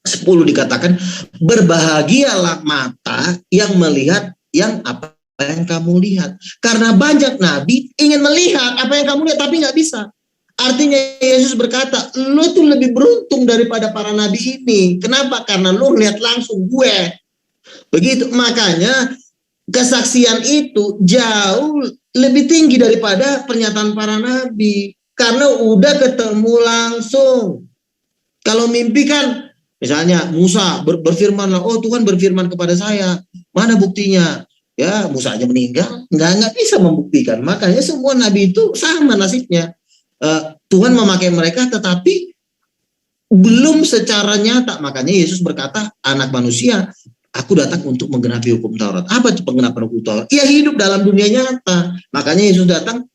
10 dikatakan, berbahagialah mata yang melihat yang apa yang kamu lihat. Karena banyak nabi ingin melihat apa yang kamu lihat tapi nggak bisa. Artinya Yesus berkata, lu tuh lebih beruntung daripada para nabi ini. Kenapa? Karena lu lihat langsung gue. Begitu. Makanya kesaksian itu jauh lebih tinggi daripada pernyataan para nabi. Karena udah ketemu langsung. Kalau mimpi kan, misalnya Musa berfirmanlah, oh Tuhan berfirman kepada saya. Mana buktinya? Ya Musa aja meninggal. Nggak bisa membuktikan. Makanya semua nabi itu sama nasibnya. Tuhan memakai mereka tetapi belum secara nyata. Makanya Yesus berkata, anak manusia, aku datang untuk menggenapi hukum Taurat. Apa itu penggenapan hukum Taurat? Ya hidup dalam dunia nyata. Makanya Yesus datang,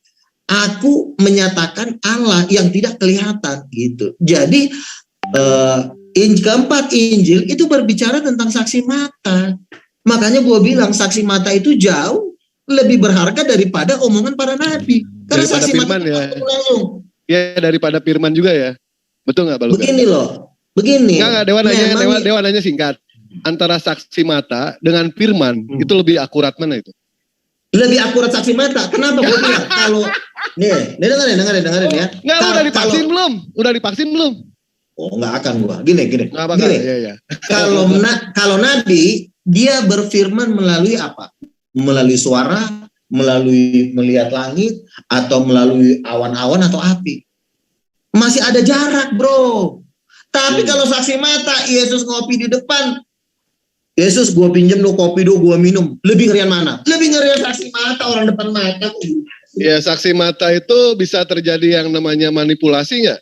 aku menyatakan Allah yang tidak kelihatan gitu. Jadi keempat Injil itu berbicara tentang saksi mata. Makanya gue bilang saksi mata itu jauh lebih berharga daripada omongan para nabi. Karena daripada saksi firman mata ya. Langsung. Ya daripada firman juga ya. Betul nggak, Pak Luka? Begini loh. Begini. Enggak, Dewa nanya singkat. Antara saksi mata dengan firman itu lebih akurat mana itu? Lebih akurat saksi mata. Kenapa gue bilang? Kalau nih dengerin ya. Enggak, udah divaksin belum? Udah divaksin belum? Oh, enggak akan gua. Gini. Iya. Kalau nabi dia berfirman melalui apa? Melalui suara, melalui melihat langit, atau melalui awan-awan atau api. Masih ada jarak, bro. Tapi kalau saksi mata, Yesus ngopi di depan, Yesus gue pinjem lo kopi do, gue minum. Lebih ngerian mana? Lebih ngerian saksi mata, orang depan mata. Ya, saksi mata itu bisa terjadi yang namanya manipulasi nggak?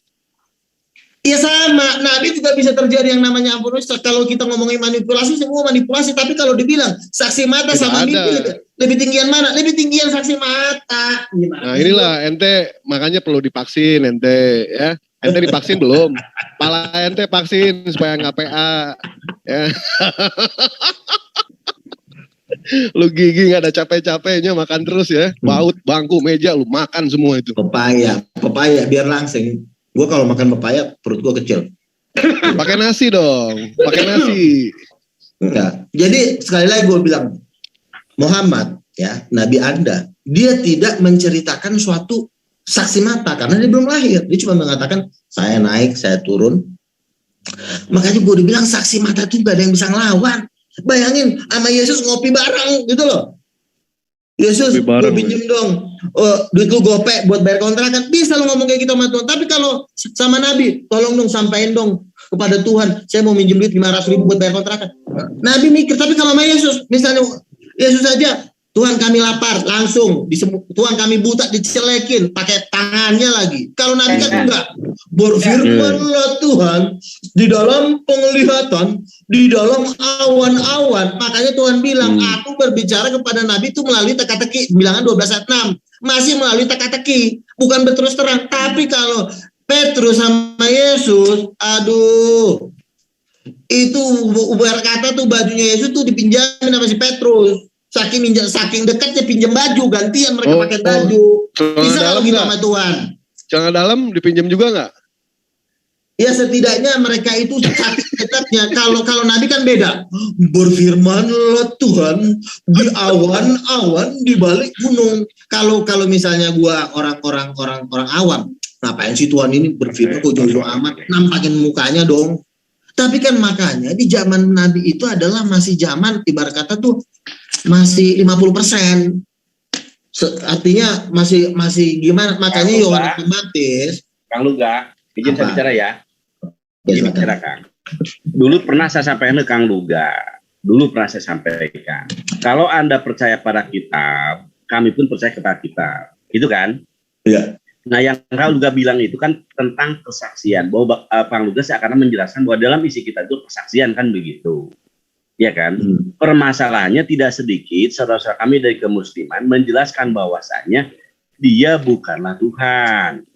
Iya sama, Nabi juga bisa terjadi yang namanya ampun dosa. Kalau kita ngomongin manipulasi, semua manipulasi. Tapi kalau dibilang saksi mata Tidak sama ada. mimpi, lebih tinggian mana? Lebih tinggian saksi mata. Gimana? Nah inilah ente makanya perlu divaksin ente ya. Ente divaksin belum? Pala ente vaksin supaya nggak PA. Ya. Lu gigi nggak ada capek-capeknya makan terus ya. Baut, bangku, meja lu makan semua itu. Pepaya biar langsing. Gue kalau makan pepaya perut gue kecil. Pakai nasi dong, pakai nasi. Enggak. Jadi sekali lagi gue bilang, Muhammad ya, Nabi Anda, dia tidak menceritakan suatu saksi mata karena dia belum lahir. Dia cuma mengatakan saya naik, saya turun. Makanya gue dibilang saksi mata itu gak ada yang bisa ngelawan. Bayangin sama Yesus ngopi bareng gitu loh. Yesus, gue pinjem dong duit lu gopek buat bayar kontrakan. Bisa lo ngomong kayak gitu sama Tuhan. Tapi kalau sama Nabi, tolong dong sampaikan dong kepada Tuhan, saya mau minjem duit 500.000 buat bayar kontrakan. Nabi mikir. Tapi kalau sama Yesus, misalnya Yesus aja, Tuhan kami lapar, langsung Tuhan kami buta, dicelekin pakai tangannya lagi. Kalau Nabi kan enggak, berfirmanlah Tuhan di dalam penglihatan, di dalam awan-awan. Makanya Tuhan bilang, aku berbicara kepada Nabi itu melalui teka-teki. Bilangan 12 ayat 6, masih melalui teka-teki, bukan berterus terang. Tapi kalau Petrus sama Yesus, aduh, itu berkata tuh bajunya Yesus tuh dipinjamin sama si Petrus. Saking dekatnya pinjam baju, gantian mereka pakai baju. Bisa kalau gitu sama Tuhan. Celana dalam dipinjam juga nggak? Ya setidaknya mereka itu saking dekatnya. Kalau Nabi kan beda. Berfirmanlah Tuhan di awan-awan di balik gunung. Kalau misalnya gua orang awam, ngapain sih Tuhan ini berfirman kok jauh amat? Nampakin mukanya dong. Tapi kan makanya di zaman Nabi itu adalah masih zaman ibarat kata tuh masih 50%. Artinya masih gimana? Makanya Yohanes Pembaptis. Kang Luga, izin saya bicara ya. Izin bicara Kang. Dulu pernah saya sampaikan ke Kang Luga. Kalau Anda percaya pada kitab, kami pun percaya kepada kitab. Gitu kan? Iya. Nah yang Kang Luga bilang itu kan tentang kesaksian. Bahwa Kang Luga seakan menjelaskan bahwa dalam isi kitab itu kesaksian kan begitu. Ya kan, permasalahannya tidak sedikit saudara-saudara kami dari kemusliman menjelaskan bahwasanya dia bukanlah Tuhan,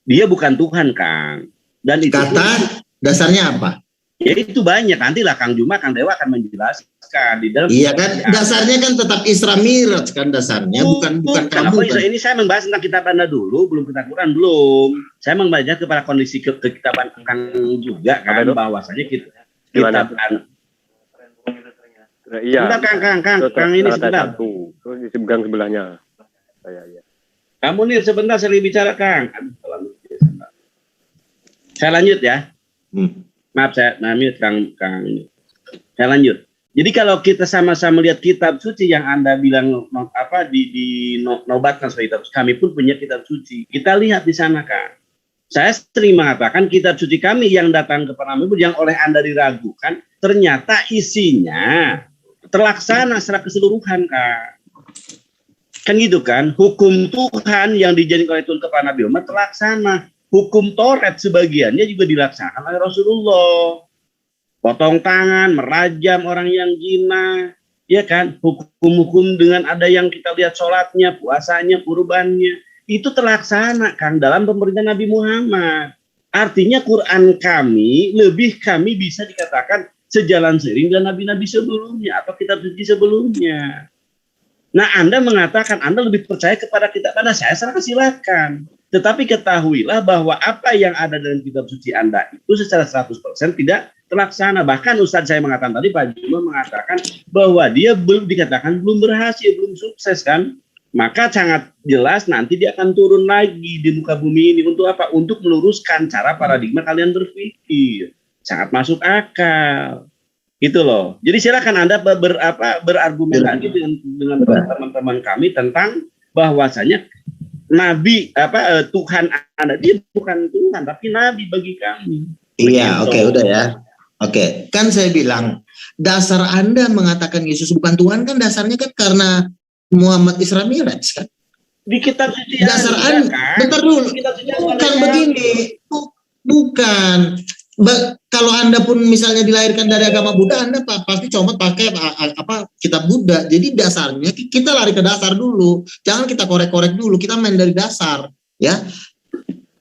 dia bukan Tuhan, Kang. Dan itu kata dasarnya apa? Ya itu banyak, nantilah Kang Juma, Kang Dewa akan menjelaskan di dalam. Iya kan, dasarnya kan tetap Isra Miraj kan dasarnya, bukan kamu. Kan? Ini saya membahas tentang kitab Anda dulu, belum kitab Quran belum. Saya membahasnya kepada kondisi kekitaban Kang juga kan, bahwasanya kitab Iya. Sebentar Kang ini sebentar. Terus di sebelah sebelahnya. Ya. Kamu nih sebentar saya bicara Kang. Saya lanjut ya. Maaf saya mute Kang ini. Saya lanjut. Jadi kalau kita sama-sama lihat kitab suci yang Anda bilang dinobatkan sebagai kitab suci, kami pun punya kitab suci. Kita lihat di sana Kang. Saya sering mengatakan kitab suci kami yang datang kepada kami yang oleh Anda diragukan, ternyata isinya terlaksana secara keseluruhan, Kak. Kan gitu kan? Hukum Tuhan yang dijadikan oleh Tuhan kepada Nabi Muhammad terlaksana. Hukum Taurat sebagiannya juga dilaksanakan oleh Rasulullah. Potong tangan, merajam orang yang zina, ya kan? Hukum-hukum dengan ada yang kita lihat sholatnya, puasanya, kurbannya, itu terlaksana, Kang, dalam pemerintahan Nabi Muhammad. Artinya Quran kami bisa dikatakan sejalan seiring dengan nabi-nabi sebelumnya atau kitab suci sebelumnya. Nah, Anda mengatakan Anda lebih percaya kepada kitab Anda, saya silakan. Tetapi ketahuilah bahwa apa yang ada dalam kitab suci Anda itu secara 100% tidak terlaksana. Bahkan Ustadz saya mengatakan tadi, Pak Juma mengatakan bahwa dia belum berhasil, belum sukses kan. Maka sangat jelas nanti dia akan turun lagi di muka bumi ini. Untuk apa? Untuk meluruskan cara paradigma kalian berpikir. Sangat masuk akal. Gitu loh. Jadi silakan Anda berargumen lagi dengan teman-teman kami tentang bahwasanya Nabi Tuhan Anda, dia bukan Tuhan tapi Nabi bagi kami. Iya, oke, udah ya. Oke, kan saya bilang dasar Anda mengatakan Yesus bukan Tuhan kan dasarnya kan karena Muhammad Isra Miraj kan. Di kitab suci dasar Anda, bentar dulu. Bukan begini. Bukan. Kalau Anda pun misalnya dilahirkan dari agama Buddha, Anda pasti comot pakai kitab Buddha. Jadi dasarnya kita lari ke dasar dulu. Jangan kita korek-korek dulu, kita main dari dasar, ya.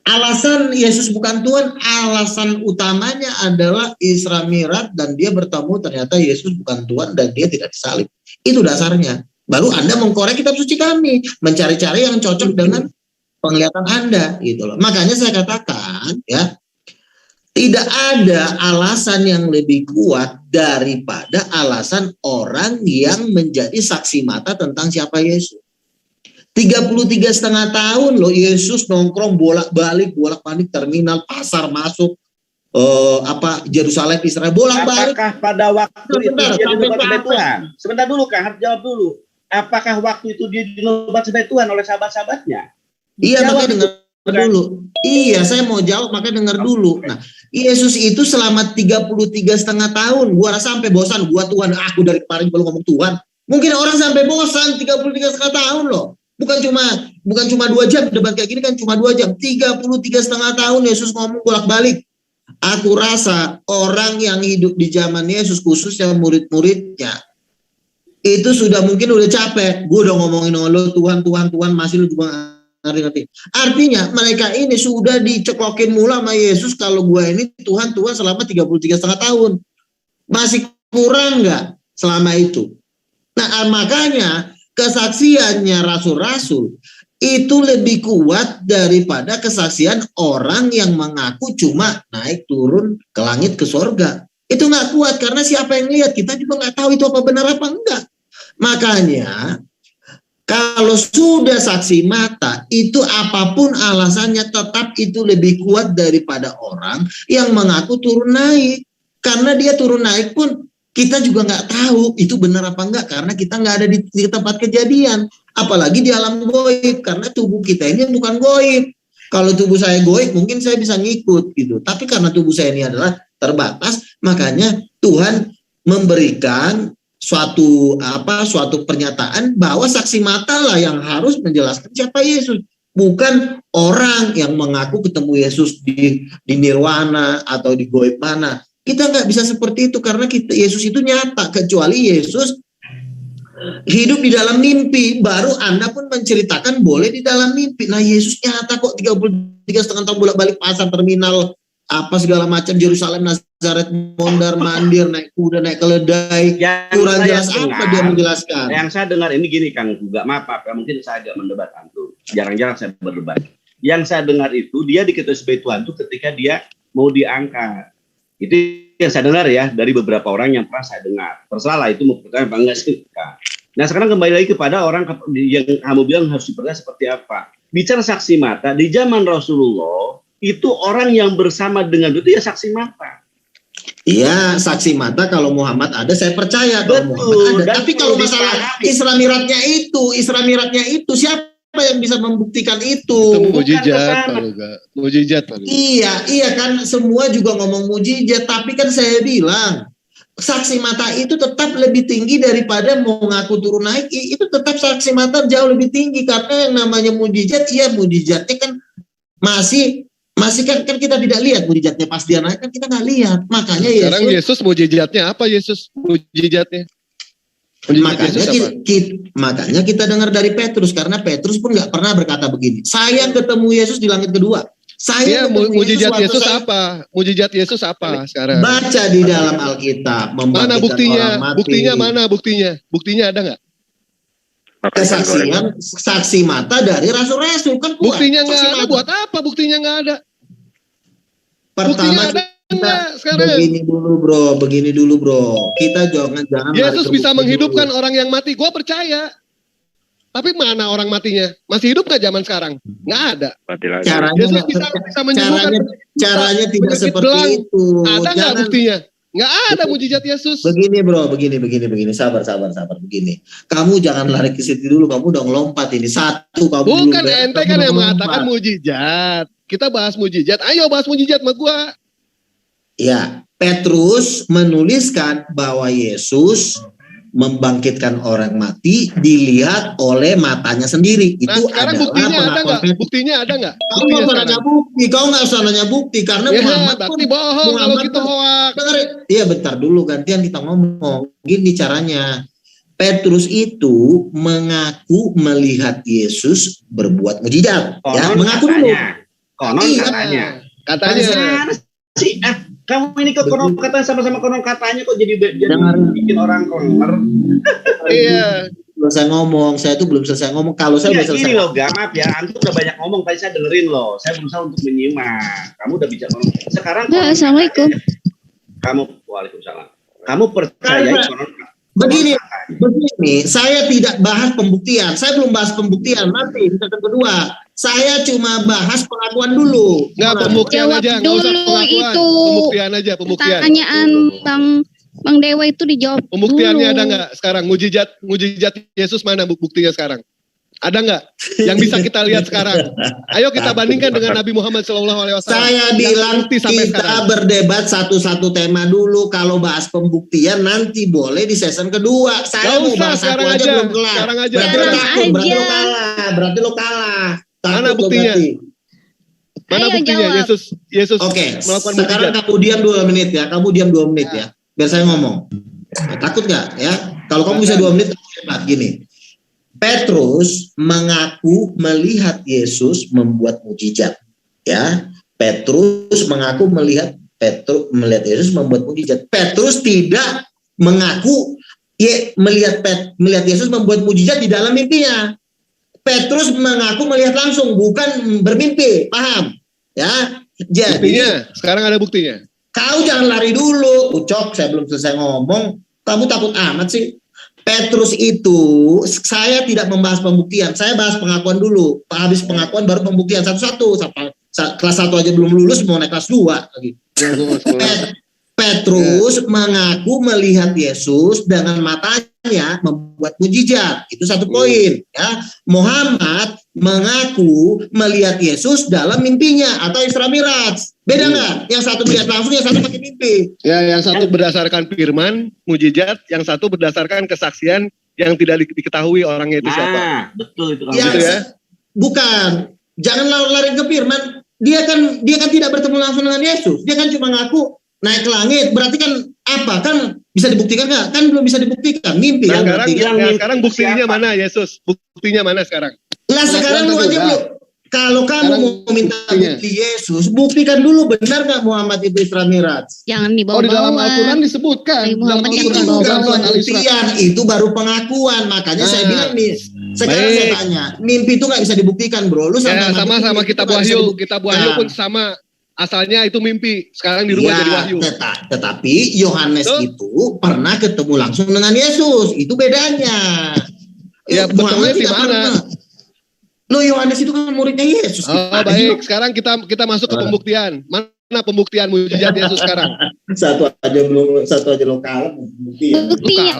Alasan Yesus bukan Tuhan, alasan utamanya adalah Isra Mi'raj dan dia bertemu ternyata Yesus bukan Tuhan dan dia tidak disalib. Itu dasarnya. Baru Anda mengkorek kitab suci kami, mencari-cari yang cocok dengan penglihatan Anda, gitu loh. Makanya saya katakan, ya, tidak ada alasan yang lebih kuat daripada alasan orang yang menjadi saksi mata tentang siapa Yesus. 33,5 tahun loh Yesus nongkrong bolak-balik terminal, pasar masuk, Yerusalem, Israel, bolak-balik. Apakah pada waktu itu dia dinobat sebagai Tuhan? Sebentar dulu Kang, harus jawab dulu. Apakah waktu itu dia dinobat sebagai Tuhan oleh sahabat-sahabatnya? Iya, makanya dengar dulu. Iya, saya mau jawab, makanya dengar dulu. Nah, Yesus itu selama 33,5 tahun, gua rasa sampai bosan, gua Tuhan, aku dari kemarin belum ngomong Tuhan. Mungkin orang sampai bosan 33,5 tahun loh. Bukan cuma 2 jam debat kayak gini kan cuma 2 jam. 33,5 tahun Yesus ngomong bolak-balik. Aku rasa orang yang hidup di zaman Yesus khususnya murid-muridnya itu sudah mungkin udah capek. Gue udah ngomongin lo Tuhan masih lu juga ngerti. Artinya mereka ini sudah dicekokin mula sama Yesus kalau gue ini Tuhan selama 33,5 tahun. Masih kurang nggak selama itu? Nah, makanya kesaksiannya rasul-rasul itu lebih kuat daripada kesaksian orang yang mengaku cuma naik turun ke langit ke sorga. Itu nggak kuat karena siapa yang lihat, kita juga nggak tahu itu apa benar apa enggak. Makanya kalau sudah saksi mata itu apapun alasannya tetap itu lebih kuat daripada orang yang mengaku turun naik. Karena dia turun naik pun kita juga nggak tahu itu benar apa enggak karena kita nggak ada di tempat kejadian, apalagi di alam goib karena tubuh kita ini bukan goib. Kalau tubuh saya goib mungkin saya bisa ngikut gitu, tapi karena tubuh saya ini adalah terbatas, makanya Tuhan memberikan suatu pernyataan bahwa saksi mata lah yang harus menjelaskan siapa Yesus, bukan orang yang mengaku ketemu Yesus di nirwana atau di goib mana. Kita nggak bisa seperti itu karena Yesus itu nyata, kecuali Yesus hidup di dalam mimpi, baru Anda pun menceritakan boleh di dalam mimpi. Nah, Yesus nyata kok 33,5 tahun bolak-balik pasar, terminal, apa segala macam, Yerusalem, Nazaret, mondar mandir, naik kuda, naik keledai. Kurang jelas apa dia menjelaskan? Yang saya dengar ini gini Kang, juga maaf ya, mungkin saya agak mendebat antum. Jarang-jarang saya berdebat. Yang saya dengar itu dia diketahui sebagai Tuhan itu ketika dia mau diangkat. Itu yang saya dengar ya dari beberapa orang yang pernah saya dengar. Terserah itu mau percaya apa enggak sih. Nah sekarang kembali lagi kepada orang yang kamu bilang harus dipercaya seperti apa. Bicara saksi mata di zaman Rasulullah itu orang yang bersama dengan itu ya saksi mata. Iya, saksi mata kalau Muhammad ada saya percaya kalau Muhammad ada. Tapi kalau masalah Isra Mi'rajnya itu siapa yang bisa membuktikan itu? Itu mujizat, Pak. Iya kan semua juga ngomong mujizat, tapi kan saya bilang saksi mata itu tetap lebih tinggi daripada mau ngaku turun naik. Itu tetap saksi mata jauh lebih tinggi karena yang namanya mujizat, iya mujizatnya kan masih kan kita tidak lihat mujizatnya pas dia naik kan kita nggak lihat. Makanya sekarang Yesus mujizatnya apa? Mujizatnya makanya kita dengar dari Petrus karena Petrus pun nggak pernah berkata begini. Saya ketemu Yesus di langit kedua. Mujizat Yesus apa? Mujizat Yesus apa sekarang? Baca di dalam Alkitab. Mana buktinya? Buktinya mana? Buktinya ada nggak? Kesaksian saksi mata dari rasul-rasul kan kuat. Buktinya nggak ada. Buat apa? Buktinya nggak ada. Pertama begini dulu bro. Kita jangan Yesus bisa menghidupkan orang yang mati. Gua percaya. Tapi mana orang matinya? Masih hidup nggak zaman sekarang? Nggak ada. Caranya Yesus bisa menyembuhkan. Caranya tidak seperti itu. Ada nggak buktinya? Nggak ada mujizat Yesus. Begini bro, begini. Sabar begini. Kamu jangan lari ke situ dulu. Kamu udah ngelompat ini. Satu kamu. Bukan ente kan yang mengatakan mujizat. Kita bahas mujizat. Ayo bahas mujizat sama gua. Ya, Petrus menuliskan bahwa Yesus membangkitkan orang mati dilihat oleh matanya sendiri. Nah, Itu sekarang adalah buktinya ada pengakuan nggak? Petrus. Buktinya ada nggak? Kau nggak usah nanya bukti, kau nggak usah nanya bukti karena Ya, Muhammad berarti bohong kalau gitu hoak. Dengerin. Iya bentar dulu gantian kita ngomong. Gini caranya. Petrus itu mengaku melihat Yesus berbuat mujizat. Ya, mengaku dulu. Konon Iya. katanya. Katanya. Mana sih? Kamu ini kok konon katanya sama-sama konon katanya kok jadi bikin orang koner. Iya. Belum saya ngomong, saya tuh belum selesai ngomong. Kalau saya Iya, udah selesai gini loh, maaf ya, antum udah banyak ngomong, tadi saya dengerin loh. Saya berusaha untuk menyimak. Kamu udah bicara ngomong. Sekarang Assalamualaikum. Kamu, waalaikumsalam. Kamu percaya konon? Begini, saya tidak bahas pembuktian. Saya belum bahas pembuktian. Nanti di sesi kedua, saya cuma bahas pengakuan dulu. Nggak, pembuktian Jawab aja, nggak usah dulu pengakuan. itu. Pembuktian aja, pembuktian. Pertanyaan Bang Dewa itu dijawab Pembuktiannya dulu. ada nggak sekarang? Mujizat Yesus mana buktinya sekarang? Ada nggak yang bisa kita lihat sekarang? Ayo kita bandingkan dengan Nabi Muhammad SAW. Saya bilang kita berdebat satu-satu tema dulu. Kalau bahas pembuktian nanti boleh di season kedua. Saya mau bahas satu aja belum kelar. Sekarang aja. Berarti lo kalah. Mana buktinya? Mana buktinya Yesus melakukan mujizat? Sekarang kamu diam 2 menit ya. Kamu diam 2 menit ya. Biar saya ngomong. Takut nggak ya? Kalau kamu bisa 2 menit, hebat gini. Petrus mengaku melihat Yesus membuat mujizat. Ya, Petrus mengaku melihat Yesus membuat mujizat. Petrus tidak mengaku melihat Yesus membuat mujizat di dalam mimpinya. Petrus mengaku melihat langsung, bukan bermimpi. Paham? Ya. Jadi buktinya, sekarang ada buktinya. Kau jangan lari dulu, Ucok. Saya belum selesai ngomong. Kamu takut amat sih. Petrus itu, saya tidak membahas pembuktian, saya bahas pengakuan dulu. Habis pengakuan baru pembuktian satu-satu. Kelas 1 aja belum lulus, mau naik kelas 2 lagi. Petrus mengaku melihat Yesus dengan matanya membuat mujizat. Itu satu poin. Ya. Muhammad mengaku melihat Yesus dalam mimpinya atau Isra Miraj. Beda nggak? Yang satu melihat langsung, yang satu pakai mimpi. Ya, yang satu berdasarkan firman, mujizat, yang satu berdasarkan kesaksian yang tidak diketahui orangnya itu siapa. Betul itu. Ya. Bukan. Jangan lari ke firman. Dia kan tidak bertemu langsung dengan Yesus. Dia kan cuma ngaku naik ke langit. Berarti kan apa? Kan bisa dibuktikan nggak? Kan belum bisa dibuktikan. Mimpi nah, kan. Sekarang buktinya mana Yesus? Buktinya mana sekarang? Lah sekarang lu aja belum. Kalau kamu mau minta bukti Yesus, buktikan dulu benar nggak Muhammad itu Isra Miraj? Jangan dibawa-bawa. Oh, di dalam Al-Quran disebutkan. Itu bukan pembuktian, itu baru pengakuan. Makanya saya bilang nih, sekarang saya tanya, mimpi itu nggak bisa dibuktikan, bro. Lu sama kitab Wahyu, pun sama. Asalnya itu mimpi, sekarang dirubah jadi wahyu. Tetapi Yohanes itu pernah ketemu langsung dengan Yesus, itu bedanya. Ya betulnya di mana? Lo Yohanes itu kan muridnya Yesus. Oh baik, sekarang kita masuk ke pembuktian. Mana pembuktian mujizat Yesus sekarang? Satu aja lo kalah. Buktiin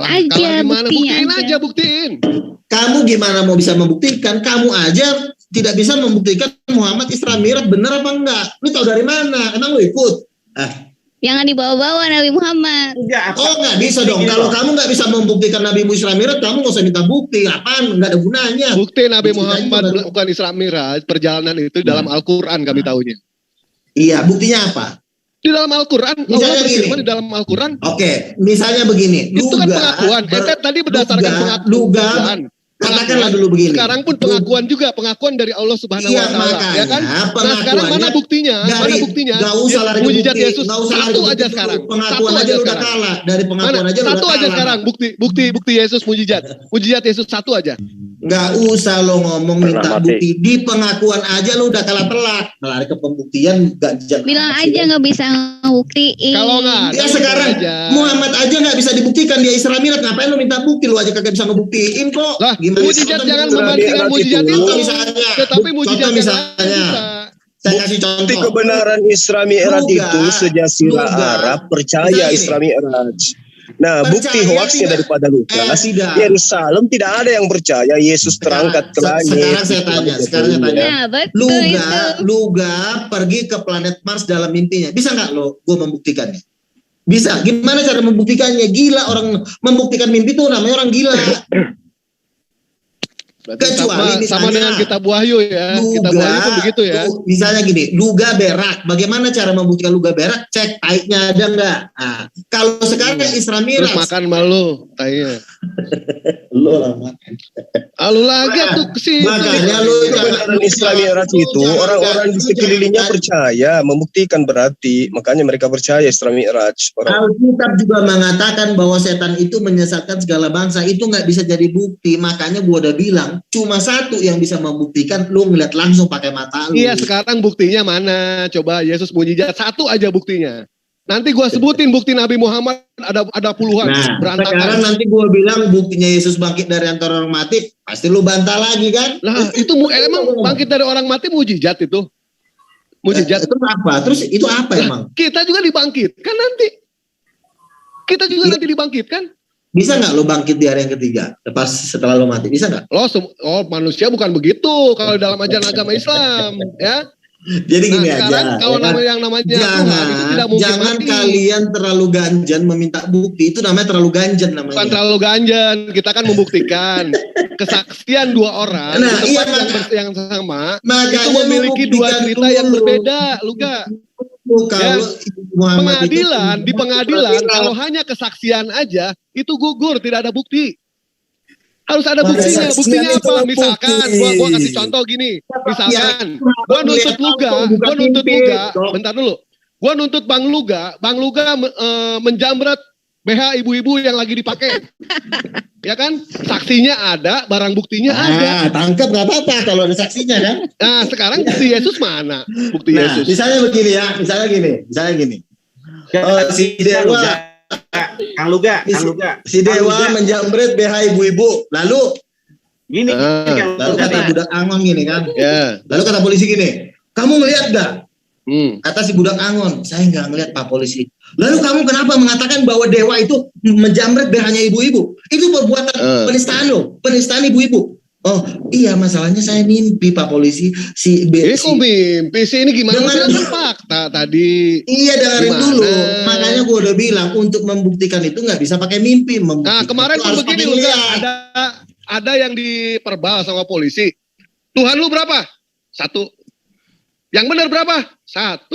aja. Buktiin. Kamu gimana mau bisa membuktikan? Kamu aja tidak bisa membuktikan Muhammad Isra Miraj benar apa enggak? Lu tahu dari mana? Emang lu ikut? Jangan dibawa-bawa Nabi Muhammad. Nggak bisa dong. Kalau kamu nggak bisa membuktikan Nabi Isra Miraj, kamu nggak usah minta bukti. Apaan? Nggak ada gunanya. Bukti Nabi Muhammad melakukan Isra Miraj, perjalanan itu dalam Al-Quran kami tahunya. Iya, buktinya apa? Di dalam Al-Quran. Misalnya begini. Di dalam Al-Quran. Oke, misalnya begini. Itu kan pengakuan. Tadi berdasarkan pengakuan. Katakanlah dulu begini. Sekarang pun pengakuan dari Allah Subhanahu wa taala, ya kan? Nah, sekarang mana buktinya? Enggak usah lari ke mujizat bukti. Yesus. Satu aja sekarang. Pengakuan aja udah kalah. Dari pengakuan aja udah kalah. Satu aja sekarang bukti Yesus mujizat. Mujizat Yesus satu aja. Enggak usah lo ngomong minta bukti. Di pengakuan aja lo udah kalah telak. Lari ke pembuktian enggak jalan. Bilang aja enggak bisa ngebuktiin. Kalau enggak ya sekarang Muhammad aja enggak bisa dibuktikan dia Isra Miraj, ngapain lo minta bukti? Lo aja kagak bisa ngebuktiin kok. Mujizat jangan membandingkan mujizat itu. Tetapi mujizat misalnya. Saya kasih contoh. Bukti kebenaran Isra Mi'raj itu sejasilah Arab percaya Isra Mi'raj. Nah, bukti hoaxnya daripada Lukas, Yerusalem tidak ada yang percaya Yesus terangkat ke langit. Sekarang saya tanya. Luga pergi ke planet Mars dalam mimpinya. Bisa nggak lo gue membuktikannya? Bisa. Gimana cara membuktikannya? Gila, orang membuktikan mimpi itu namanya orang gila. Kecuali sama dengan kitab Wahyu ya. Kitab Wahyu pun begitu ya. Misalnya gini, luga berak. Bagaimana cara membuktikan luga berak? Cek taiknya ada enggak? Nah, kalau sekarang Isra Miraj. Terus makan malu taiknya. Lu lah makan. Lu lagi tuh kesini. Makanya lu jangan Isra Miraj itu orang-orang di sekelilingnya percaya, membuktikan berarti. Makanya mereka percaya Isra Miraj. Alkitab juga mengatakan bahwa setan itu menyesatkan segala bangsa. Itu nggak bisa jadi bukti. Makanya gua udah bilang cuma satu yang bisa membuktikan, lu ngeliat langsung pakai mata lu. Iya, sekarang buktinya mana? Coba Yesus mujizat satu aja buktinya. Nanti gua sebutin bukti Nabi Muhammad ada puluhan. Nah, berantakan. sekarang nanti gua bilang buktinya Yesus bangkit dari antara orang mati, pasti lu bantah lagi kan? Nah, itu emang bangkit dari orang mati mujizat itu. Mujizat. Itu apa? Terus itu apa emang? Kita juga dibangkitkan nanti. Kita juga nanti dibangkitkan. Bisa nggak lo bangkit di hari yang ketiga setelah lo mati? Bisa nggak? Manusia bukan begitu kalau dalam ajaran agama Islam, ya. Jadi gini aja. Kalau yang namanya Tuhan itu tidak mungkin jangan mati. Kalian terlalu ganjan meminta bukti. Itu namanya terlalu ganjan namanya. Bukan terlalu ganjan. Kita kan membuktikan kesaksian dua orang di tempat yang sama itu memiliki dua cerita yang berbeda, Luga. Kalau di pengadilan kalau hanya kesaksian aja itu gugur, tidak ada bukti. Harus ada buktinya. Buktinya apa? Misalkan gua kasih contoh gini. Misalkan gua nuntut Luga, bentar dulu. Gua nuntut Bang Luga menjamret BH ibu-ibu yang lagi dipakai. Ya kan? Saksinya ada, barang buktinya ada. Tangkap nggak apa-apa kalau ada saksinya kan. Nah, sekarang bukti Yesus mana? Bukti Yesus. Misalnya begini ya, misalnya gini. Si Dewa Kang Luga. Si Dewa menjamret BH ibu-ibu. Lalu kata budak Angon gini kan. Yeah. Lalu kata polisi gini, kamu ngelihat gak? Kata si budak Angon, saya nggak ngelihat Pak Polisi. Lalu kamu kenapa mengatakan bahwa Dewa itu menjamret BH-nya ibu-ibu? Itu perbuatan penistaan ibu-ibu. Oh iya, masalahnya saya mimpi Pak Polisi. Kok mimpi sih, ini gimana? Dengan fakta tadi. Iya, dengerin dulu. Makanya gue udah bilang untuk membuktikan itu nggak bisa pakai mimpi. Nah kemarin pun begini Luga, ada yang diperbal sama polisi. Tuhan lu berapa? 1. Yang benar berapa? 1.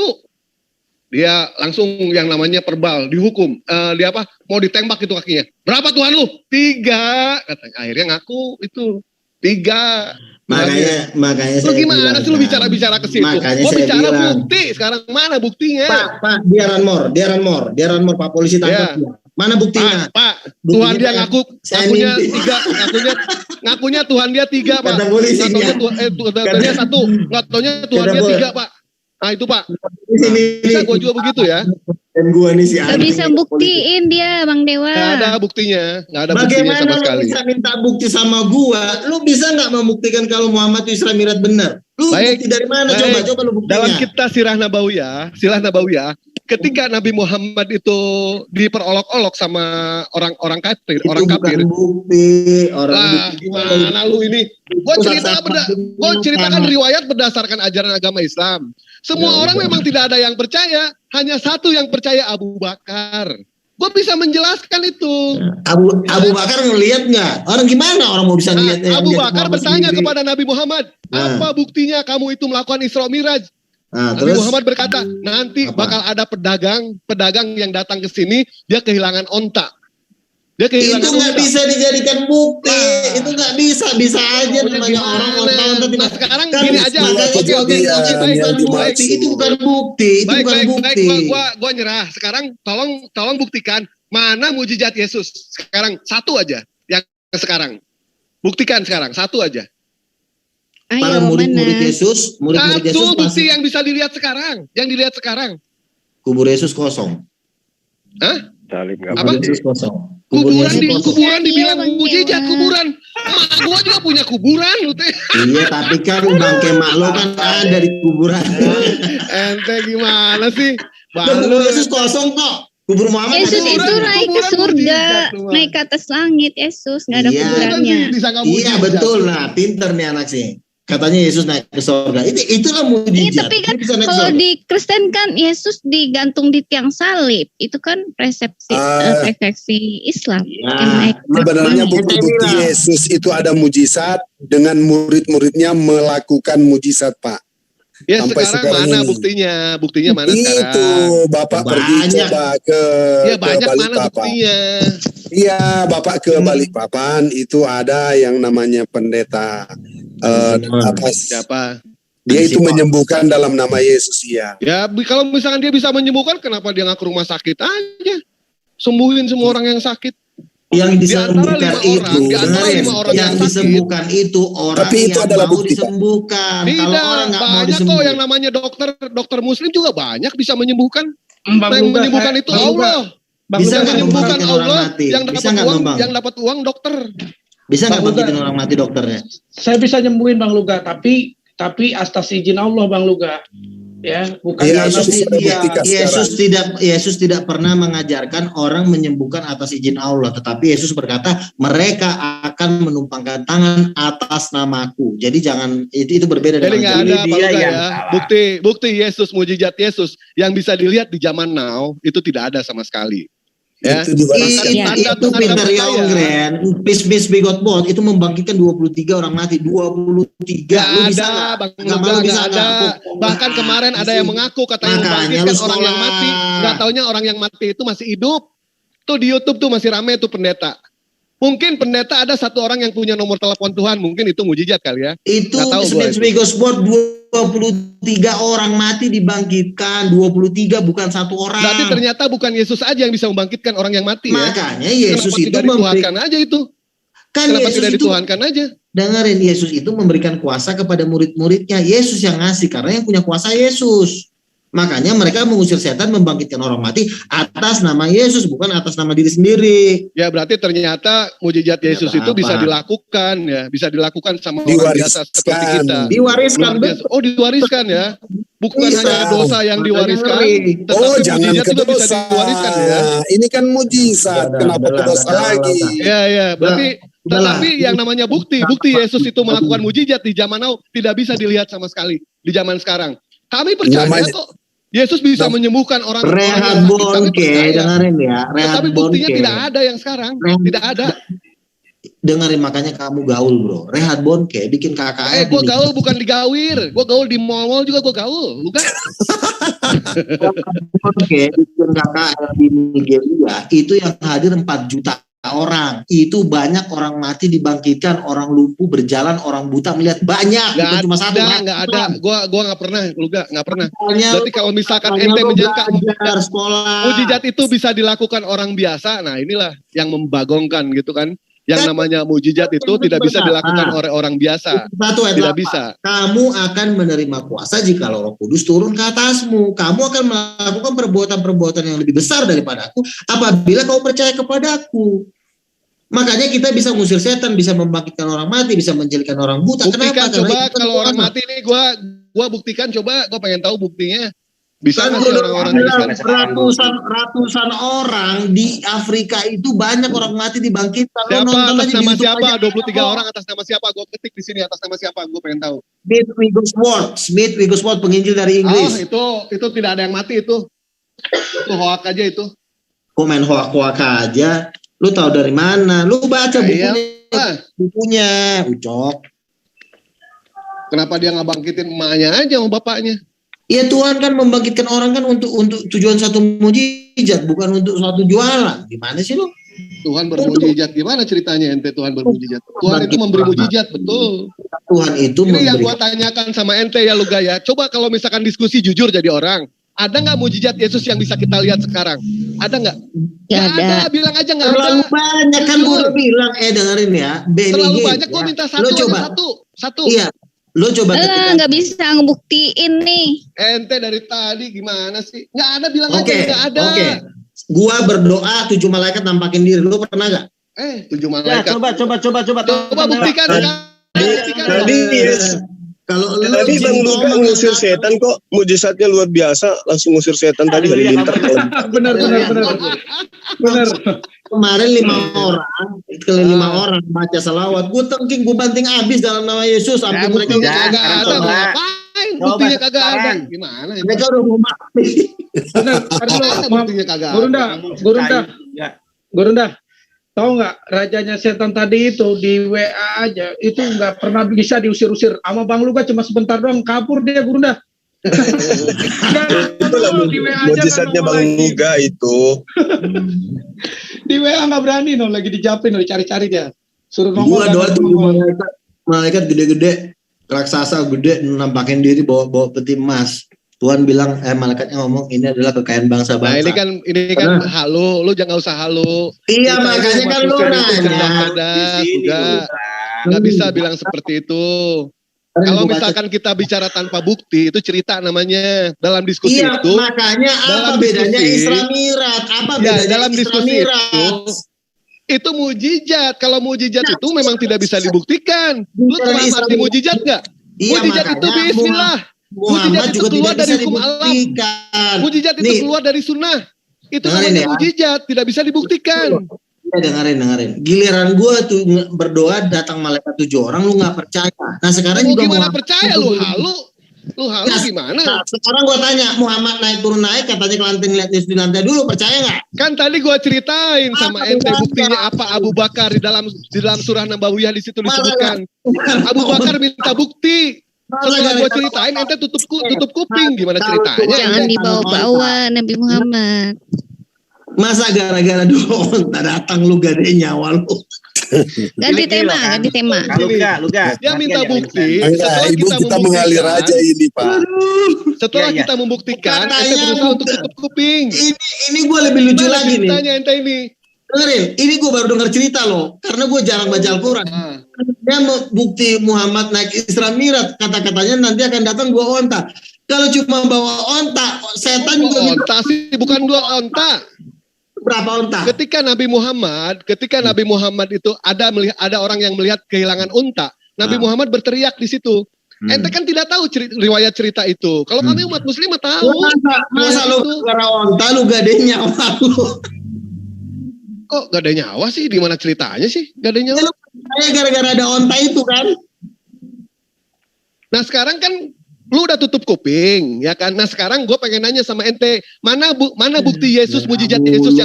Dia langsung yang namanya perbal, dihukum. Dia mau ditembak itu kakinya. Berapa Tuhan lu? 3. Katanya, akhirnya ngaku itu 3. Makanya lu gimana sih lu bicara ke situ? Gua bicara bukti. Sekarang mana buktinya? Pak, dia Ranmor Pak Polisi tangkap dia. Mana buktinya? Pak, Tuhan dia ngakunya 3, ngakunya Tuhan dia 3, Pak. Ngakunya 1, ngakunya Tuhan dia 3, Pak. Nah itu Pak. Bisa gue juga begitu ya. Dan gue nih si Gak bisa buktiin dia Bang Dewa. Gak ada buktinya. Bagaimana sama sekali. Bisa minta bukti sama gue? Lu bisa gak membuktikan kalau Muhammad itu Isra Miraj benar? Lu bukti dari mana? Coba lu buktinya. Dalam kitab Sirah Nabawiyah, ketika Nabi Muhammad itu diperolok-olok sama orang kafir, itu bukan bukti. Mana lu ini? Gue ceritakan riwayat berdasarkan ajaran agama Islam. Semua orang memang tidak ada yang percaya, hanya satu yang percaya, Abu Bakar. Gue bisa menjelaskan itu. Abu Bakar ngelihat nggak? Orang gimana orang mau bisa ngelihatnya? Abu Bakar bertanya kepada Nabi Muhammad, apa buktinya kamu itu melakukan Isra Miraj? Nabi Muhammad berkata, nanti bakal ada pedagang yang datang ke sini, dia kehilangan onta. Itu nggak bisa dijadikan bukti. Itu nggak bisa aja namanya orang onta tidak. Sekarang gini aja. Itu bukan bukti. Baik. Gua nyerah. Sekarang tolong buktikan mana mujizat Yesus. Sekarang 1 aja. Yang sekarang. Buktikan sekarang 1 aja. Para murid-murid Yesus, satu bukti yang bisa dilihat sekarang. Yang dilihat sekarang. Kubur Yesus kosong. Hah? Apa? Yesus kosong. Kuburan dibilang mujizat kuburan. Mak gua juga punya kuburan lu teh. Iya, tapi kan bangke mak lo kan ada di kuburan. Ente gimana sih? Kubur Yesus kosong kok. Kubur Muhammad Yesus itu naik ke surga, naik ke atas langit Yesus, nggak ada kuburannya. Iya betul, nah pinter nih anak sih. katanya Yesus naik ke surga. Itulah Iya, mujizat. tapi kan Dia bisa naik ke kalau surga. di Kristen kan Yesus digantung di tiang salib. Itu kan persepsi Islam. Yang naik ke Sebenarnya surga. bukti-bukti Yesus itu ada mujizat dengan murid-muridnya melakukan mujizat, Pak. Ya Sampai sekarang sekarang mana ini. buktinya? Buktinya mana Itu sekarang? Bapak pergi Banyak. coba ke Ya banyak mana Balikpapan. buktinya? Iya, Bapak ke Balikpapan itu ada yang namanya pendeta Siapa? dia itu menyembuhkan dalam nama Yesus, ya. Ya kalau misalkan dia bisa menyembuhkan, kenapa dia nggak ke rumah sakit aja? Sembuhin semua orang yang sakit. Yang Di antara disembuhkan 5 orang, itu, di antara dengerin, 5 orang yang sakit. disembuhkan itu orang Tapi itu yang adalah mau bukti, Pak. disembuhkan. Kalau Tidak, orang nggak mau banyak kok disembuhkan, yang namanya dokter muslim juga banyak bisa menyembuhkan. Bang Yang Luga, menyembuhkan itu Bang Luga, Allah. Bang Bisa Yang nggak menyembuhkan membangkitkan orang Allah, mati? yang Bisa dapat nggak uang, membang? yang dapat uang dokter. bisa nggak Bang Luga. bangkitin orang mati dokternya? saya bisa nyembuhin Bang Luga, tapi atas izin Allah Bang Luga. Ya, bukan Iya, karena Yesus sudah Iya, buktikan Yesus tidak pernah mengajarkan orang menyembuhkan atas izin Allah, tetapi Yesus berkata mereka akan menumpangkan tangan atas namaku. Jadi jangan itu berbeda Jadi dengan nggak ada Ini Pak dia Luga yang ya. salah. Bukti Yesus, mujizat Yesus yang bisa dilihat di zaman now itu tidak ada sama sekali. Ya. Itu juga Itu Peter Yongren, Peace Be God Born itu membangkitkan 23 orang mati, 23. Lu Gak bisa ada, nggak? Bang Nggak Luga, mau, bisa gak ada. nggak? Bahkan kemarin ada yang mengaku katanya Makanya membangkitkan lu orang yang sekolah. mati. Gak taunya orang yang mati itu masih hidup. Tuh di YouTube tuh masih rame tuh pendeta. Mungkin pendeta ada satu orang yang punya nomor telepon Tuhan, mungkin itu mujizat kali ya. Itu Nggak tahu gua Peace Be God Born 23 orang mati dibangkitkan, 23 bukan satu orang. Berarti ternyata bukan Yesus aja yang bisa membangkitkan orang yang mati ya. Makanya Yesus Kenapa itu tidak dituhankan aja itu? kan Kenapa Yesus tidak itu dituhankan aja? dengerin, Yesus itu memberikan kuasa kepada murid-muridnya. Yesus yang ngasih karena yang punya kuasa Yesus. Makanya mereka mengusir setan, membangkitkan orang mati atas nama Yesus, bukan atas nama diri sendiri. Ya berarti ternyata mujizat Yesus itu bisa dilakukan ya, bisa dilakukan sama orang biasa seperti kita. Diwariskan, Luar biasa. Oh diwariskan ya, bukan Bisa. hanya dosa yang diwariskan, tetapi Oh, jangan mujizat ke juga bisa dosa. diwariskan ya. Ini kan mujizat, kenapa ke dosa lagi? Ya, berarti tetapi yang namanya bukti Yesus itu melakukan mujizat di zaman now tidak bisa dilihat sama sekali di zaman sekarang. Kami percaya kok Yesus bisa menyembuhkan orang Rehat Bonke, dengerin ya. Tapi buktinya tidak ada yang sekarang, tidak ada. Dengerin, makanya kamu gaul bro. Rehat Bonke bikin KKN. Gue gaul bukan digawir, gue gaul di mall juga gue gaul, bukan? Bonke bikin KKN di Nigeria itu yang hadir 4 juta orang. Itu banyak orang mati dibangkitkan, orang lumpuh berjalan, orang buta melihat, banyak. Bukan cuma satu. Nggak ada. Gua nggak pernah, lu nggak pernah. Makanya Berarti kalau misalkan ente menyangka mujizat itu bisa dilakukan orang biasa, nah inilah yang membagongkan gitu kan. Yang namanya mujizat itu tidak bisa dilakukan oleh orang biasa. Tidak bisa. Kamu akan menerima kuasa jika Roh Kudus turun ke atasmu. Kamu akan melakukan perbuatan-perbuatan yang lebih besar daripada aku apabila kau percaya kepadaku. Makanya kita bisa mengusir setan, bisa membangkitkan orang mati, bisa menjelikan orang buta. Buktikan Kenapa? coba kalau orang mati ini gua buktikan coba, gua pengen tahu buktinya. Bisa nggak sih orang-orang ratusan orang di Afrika itu banyak orang mati dibangkitkan. Siapa atas nama siapa? 23 orang atas nama siapa? Gue ketik di sini atas nama siapa? Gue pengen tahu. Smith Wigglesworth, penginjil dari Inggris. Oh, itu tidak ada yang mati itu. Itu hoak aja itu. Komen hoak aja. Lu tahu dari mana? Lu baca bukunya, Ucok. Kenapa dia nggak bangkitin emaknya aja sama bapaknya? Iya, Tuhan kan membangkitkan orang kan untuk tujuan satu mujizat, bukan untuk suatu jualan. Gimana sih lu? Tuhan bermujizat, gimana ceritanya ente Tuhan bermujizat? Tuhan itu memberi mujizat, betul. Tuhan itu ini yang gua tanyakan sama ente ya Luga ya. Coba kalau misalkan diskusi jujur jadi orang, ada nggak mujizat Yesus yang bisa kita lihat sekarang? Ada nggak? Ya ada. Bilang aja nggak ada. Terlalu banyak kan gue udah bilang. Dengerin ya. Terlalu banyak kok minta satu. Lo coba. Satu. Iya. Lo coba nggak bisa ngebuktiin nih. Ente dari tadi gimana sih? Nggak ada, bilang aja nggak ada. Oke. Gua berdoa 7 malaikat nampakin diri. Lo pernah nggak? 7 malaikat. Coba buktikan. Tadi kalau tadi Bang Luga ngusir setan kok mujizatnya luar biasa, langsung ngusir setan tadi halilintar. Benar. Kemarin 5 orang, ke 5 orang baca salawat. Gue tengking, gue banting abis dalam nama Yesus. Sampai mereka kagak ada. Ngapain? Buktinya kagak ada. Gimana? Mereka udah mau mati. Benar. Buktinya kagak ada. Gurunda. Tahu nggak, rajanya setan tadi itu di WA aja itu nggak pernah bisa diusir-usir. Sama Bang Luka cuma sebentar doang kabur dia, Gurunda. Itulah mujizatnya Bang Luka itu. Di WA nggak berani lagi dijapin cari-cari dia. Suruh nongol. Gua doa tuh malaikat gede-gede, raksasa gede nampakin diri bawa peti emas. Tuhan bilang, malaikatnya ngomong ini adalah kekayaan bangsa-bangsa. Nah ini kan halu, lu jangan usah halu. Iya makanya kan lu nanya. Nggak bisa bilang seperti itu. Kalau misalkan kita bicara tanpa bukti, itu cerita namanya. Dalam diskusi itu. Makanya apa bedanya Isra Mi'raj? Apa bedanya dalam diskusi itu mujizat. Kalau mujizat itu memang tidak bisa dibuktikan. Lu telah mati mujizat nggak? Mujizat itu bismillah. Mujizat itu keluar dari hukum alam. Mujizat itu keluar dari sunnah. Itu namanya mujizat, tidak bisa dibuktikan. Dengerin. Giliran gue tuh berdoa datang malaikat 7 orang, lu nggak percaya. Nah sekarang juga gimana percaya lu halu gimana? Nah, sekarang gue tanya, Muhammad naik katanya ke lantai, lihat di lantai dulu, percaya nggak? Kan tadi gue ceritain sama ente buktinya apa. Abu Bakar di dalam surah Nabawiyah di situ disebutkan. Abu Bakar minta bukti. Setelah gue ceritain, ente tutup kuping. Gimana ceritanya? Jangan dibawa-bawa Nabi Muhammad. Masa gara-gara dulu datang lu gak ada nyawa lu. Ganti tema. Luga. Dia minta bukti. Ibu kita mengalir aja ini Pak. Setelah kita membuktikan, ente berusaha untuk tutup kuping. Ini gue lebih lucu lagi nih. Ceritanya ente ini. Dengerin, ini gue baru dengar cerita loh. Karena gue jarang baca Al-Quran. Dia bukti Muhammad naik Isra Mi'raj. Kata-katanya nanti akan datang 2 onta. Kalau cuma bawa onta, setan juga onta sih, bukan 2 onta. Berapa onta? Ketika Nabi Muhammad itu ada orang yang melihat kehilangan unta, Nabi Muhammad berteriak di situ. Ente kan tidak tahu riwayat cerita itu. Kalau kami umat muslim tahu. Masa lu gara onta lu gak ada nyawa lu? Kok gak ada nyawa sih? Di mana ceritanya sih? Gak ada nyawa. Gara-gara ada onta itu kan. Nah sekarang kan lu udah tutup kuping, ya kan? Nah sekarang gue pengen nanya sama ente, mana bukti Yesus, mujizat Yesus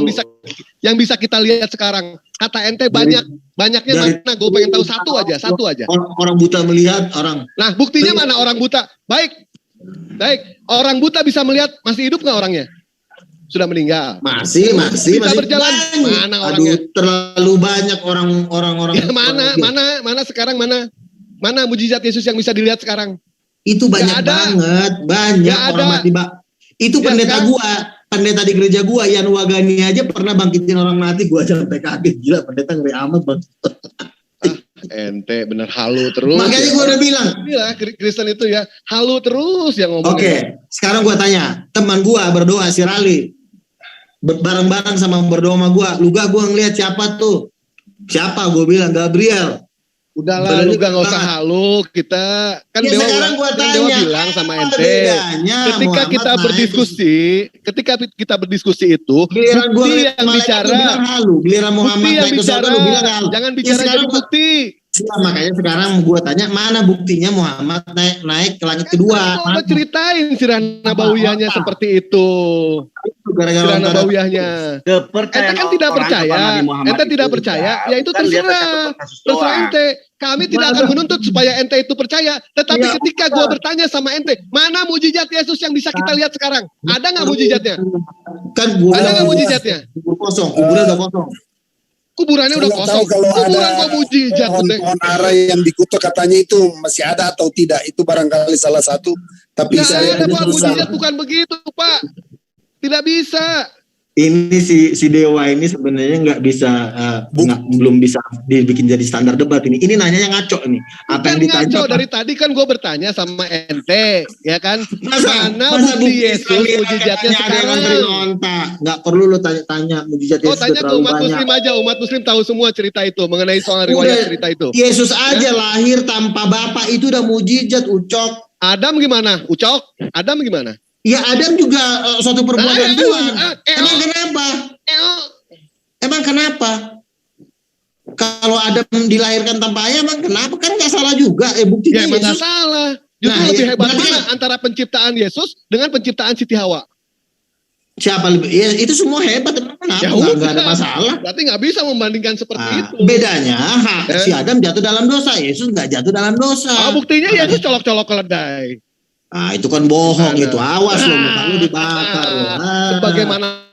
yang bisa kita lihat sekarang? Kata ente banyaknya mana? Gue pengen tahu satu aja. Orang buta melihat orang. Nah buktinya mana orang buta? Baik, orang buta bisa melihat, masih hidup nggak orangnya? Sudah meninggal. Masih bisa berjalan. Mana orangnya? Terlalu banyak orang-orang. Ya, mana sekarang mana mujizat Yesus yang bisa dilihat sekarang? Itu banyak banget orang mati itu ya, pendeta di gereja gua Yan Wagani aja pernah bangkitin orang mati. Gua aja sampai kaget, gila pendeta ngeri amat bang. Ente bener halu terus. Makanya gua udah bilang Kristen itu ya halu terus yang ngomong. Oke, sekarang gua tanya teman gua berdoa si Rali bareng-bareng sama berdoa sama gua. Luga gua ngeliat siapa tuh? Siapa? Gua bilang Gabriel. Udahlah, lu gak usah halu, kita kan ya, Dewa bilang sama ente, ketika kita berdiskusi itu, bukti yang bicara, jangan bicara jadi bukti. Makanya sekarang gue tanya, mana buktinya Muhammad naik ke langit kedua? Gue ceritain sirah nabawiyahnya seperti itu. Sirah nabawiyahnya. Ente kan tidak percaya, ya itu terserah ente. Kami tidak akan menuntut supaya ente itu percaya. Tetapi ketika gue bertanya sama ente, mana mujizat Yesus yang bisa kita lihat sekarang? Ada nggak mujizatnya? Ada nggak mujizatnya? Kuburan udah kosong. Kuburannya udah kosong. Kuburan kok mujizat. Pohon ara yang dikutuk katanya itu masih ada atau tidak? Itu barangkali salah satu. Tapi saya ada Pak, mujizat bukan begitu Pak. Tidak bisa. Ini si Dewa ini sebenarnya nggak bisa belum bisa dibikin jadi standar debat ini. Ini nanyanya ngaco nih. Apa yang ditanya? Ngaco dari tadi kan gue bertanya sama ente, ya kan? Mana bukti Yesus mujizatnya sekarang? Nggak perlu lo tanya mujizat Yesus. Tanya ke umat muslim aja. Umat muslim tahu semua cerita itu mengenai soal riwayat cerita itu. Yesus aja lahir tanpa bapak itu udah mujizat, Ucok. Adam gimana? Ucok? Adam gimana? Ya Adam juga suatu perbuatan Tuhan. Emang kenapa? Emang kenapa? Kalau Adam dilahirkan tanpa ayah, emang kenapa? Kan nggak salah juga. Buktinya Ya emang Yesus. nggak salah. Justru lebih hebat mana antara penciptaan Yesus dengan penciptaan Siti Hawa? Siapa lebih? Ya, itu semua hebat. Emang kenapa? Ya Nggak ada masalah. Berarti nggak bisa membandingkan seperti itu. Bedanya si Adam jatuh dalam dosa, Yesus nggak jatuh dalam dosa. Buktinya Yesus colok-colok keledai. Itu kan bohong itu. Awas loh, muka lu dibakar loh.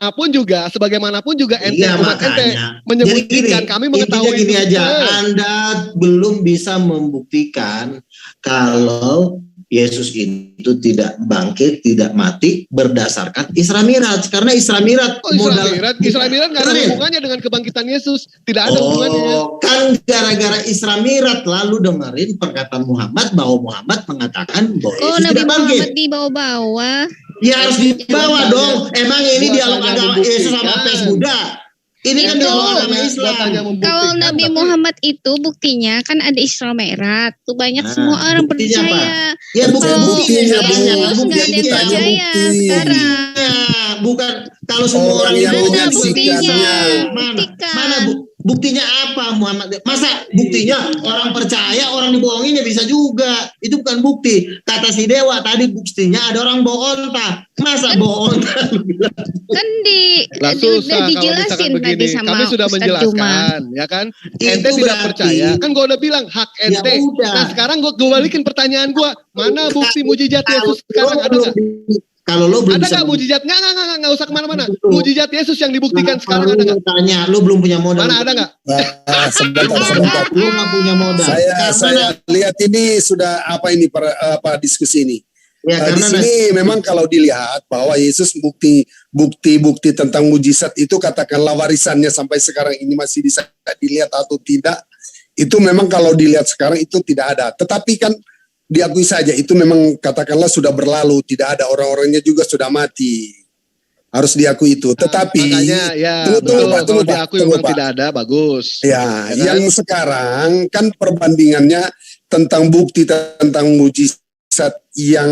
Sebagaimanapun juga ente Iya, umat ente menyebutkan kami mengetahui gini itu. aja, Anda belum bisa membuktikan kalau Yesus itu tidak bangkit, tidak mati berdasarkan Isra Mi'raj. Karena Isra Mi'raj Isra Mi'raj nggak ada hubungannya dengan kebangkitan Yesus. Tidak ada hubungannya. Kan gara-gara Isra Mi'raj lalu dengerin perkataan Muhammad bahwa Muhammad mengatakan bahwa Yesus Nabi tidak bangkit. Muhammad dibawa-bawa. Ya harus dibawa dong. Emang ini dialog agama Yesus sama Pes Buddha. Ini kan dialog agama Islam. Kalau Nabi Muhammad itu buktinya kan ada Isra Mi'raj. Tuh banyak semua orang percaya. Ya buktinya Yesus nggak ada yang percaya sekarang. Bukan kalau semua orang yang buktinya. Mana buktinya apa Muhammad? Masa buktinya orang percaya orang dibohongin ya bisa juga. Itu bukan bukti. Kata si Dewa tadi buktinya ada orang bawa onta. Masa bawa onta? Kan susah udah dijelasin tadi sama kami sudah Ustaz menjelaskan, ya kan? Ente tidak percaya. Kan gue udah bilang hak ente. Nah sekarang gue balikin pertanyaan gue, mana bukti mujizat Yesus sekarang ada nggak? Kalau lo belum ada bisa nggak mujizat? Nggak usah kemana-mana. Mujizat Yesus yang dibuktikan sekarang ada nggak? Tanya, lo belum punya modal. Mana ada nggak? Sebentar. Lo nggak punya modal. Saya lihat ini sudah diskusi ini. Ya, di sini memang kalau dilihat bahwa Yesus bukti tentang mujizat itu katakanlah warisannya sampai sekarang ini masih bisa dilihat atau tidak, itu memang kalau dilihat sekarang itu tidak ada. Tetapi kan diakui saja itu memang katakanlah sudah berlalu, tidak ada, orang-orangnya juga sudah mati. Harus diakui itu. Tetapi makanya ya tunggu, diakui memang tidak ada, bagus. Ya, yang sekarang kan perbandingannya tentang bukti tentang mujizat yang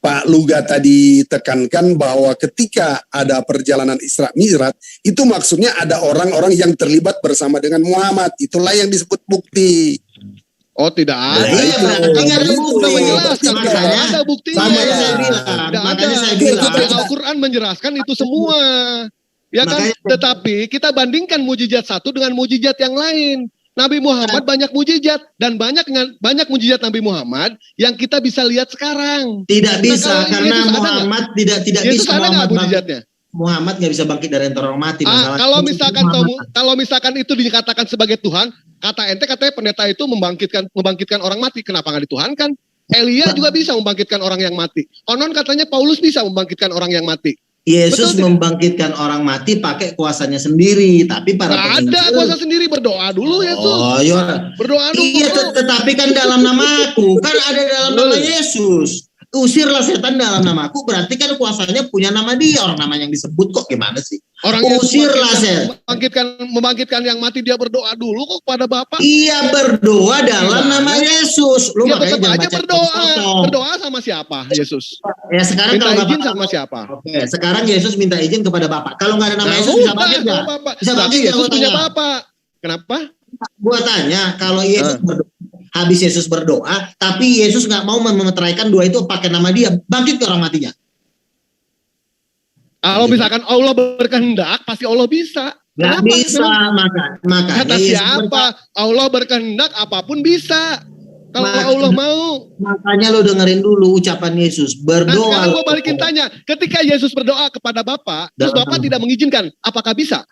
Pak Luga tadi tekankan bahwa ketika ada perjalanan Isra Mi'raj itu maksudnya ada orang-orang yang terlibat bersama dengan Muhammad, itulah yang disebut bukti. Oh tidak ada. Ada buktinya. Saya bilang. Al-Quran menjelaskan itu semua. Ya kan? Tetapi kita bandingkan mujizat satu dengan mujizat yang lain. Nabi Muhammad banyak mujizat dan banyak mujizat Nabi Muhammad yang kita bisa lihat sekarang. Tidak bisa karena Muhammad tidak bisa mujizatnya. Muhammad nggak bisa bangkit dari antara orang mati. Kalau misalkan itu dikatakan sebagai Tuhan, kata ente katanya pendeta itu membangkitkan orang mati, kenapa nggak dituhankan? Elia juga bisa membangkitkan orang yang mati. Konon katanya Paulus bisa membangkitkan orang yang mati. Yesus membangkitkan orang mati pakai kuasanya sendiri, tapi para ada kuasa sendiri, berdoa dulu Yesus. Oh iya, berdoa dulu. Iya, tetapi kan dalam namaku, kan ada dalam nama Yesus. Usirlah setan dalam namaku, berarti kan kuasanya punya nama dia, orang nama yang disebut kok gimana sih? Orang usirlah setan. Membangkitkan yang mati dia berdoa dulu kok kepada Bapa. Iya, berdoa dalam nama Yesus. Lu ya, makanya tetap aja berdoa. Berdoa sama siapa Yesus? Ya sekarang minta kalau izin sama siapa? Oke, sekarang Yesus minta izin kepada Bapa. Kalau nggak ada nama Yesus bisa bangkit nggak? Bisa bangkit Yesus punya Bapa. Kenapa? Gua tanya, kalau Yesus berdoa, habis Yesus berdoa, tapi Yesus nggak mau memeteraikan dua itu pakai nama dia, bangkit ke orang matinya. Kalau misalkan Allah berkehendak, pasti Allah bisa. Nggak bisa, makanya kata siapa? Allah berkehendak apapun bisa. Kalau Allah mau. Makanya lo dengerin dulu ucapan Yesus, berdoa. Nah sekarang gue balikin tanya, ketika Yesus berdoa kepada Bapa, terus Bapa tidak mengizinkan, apakah bisa?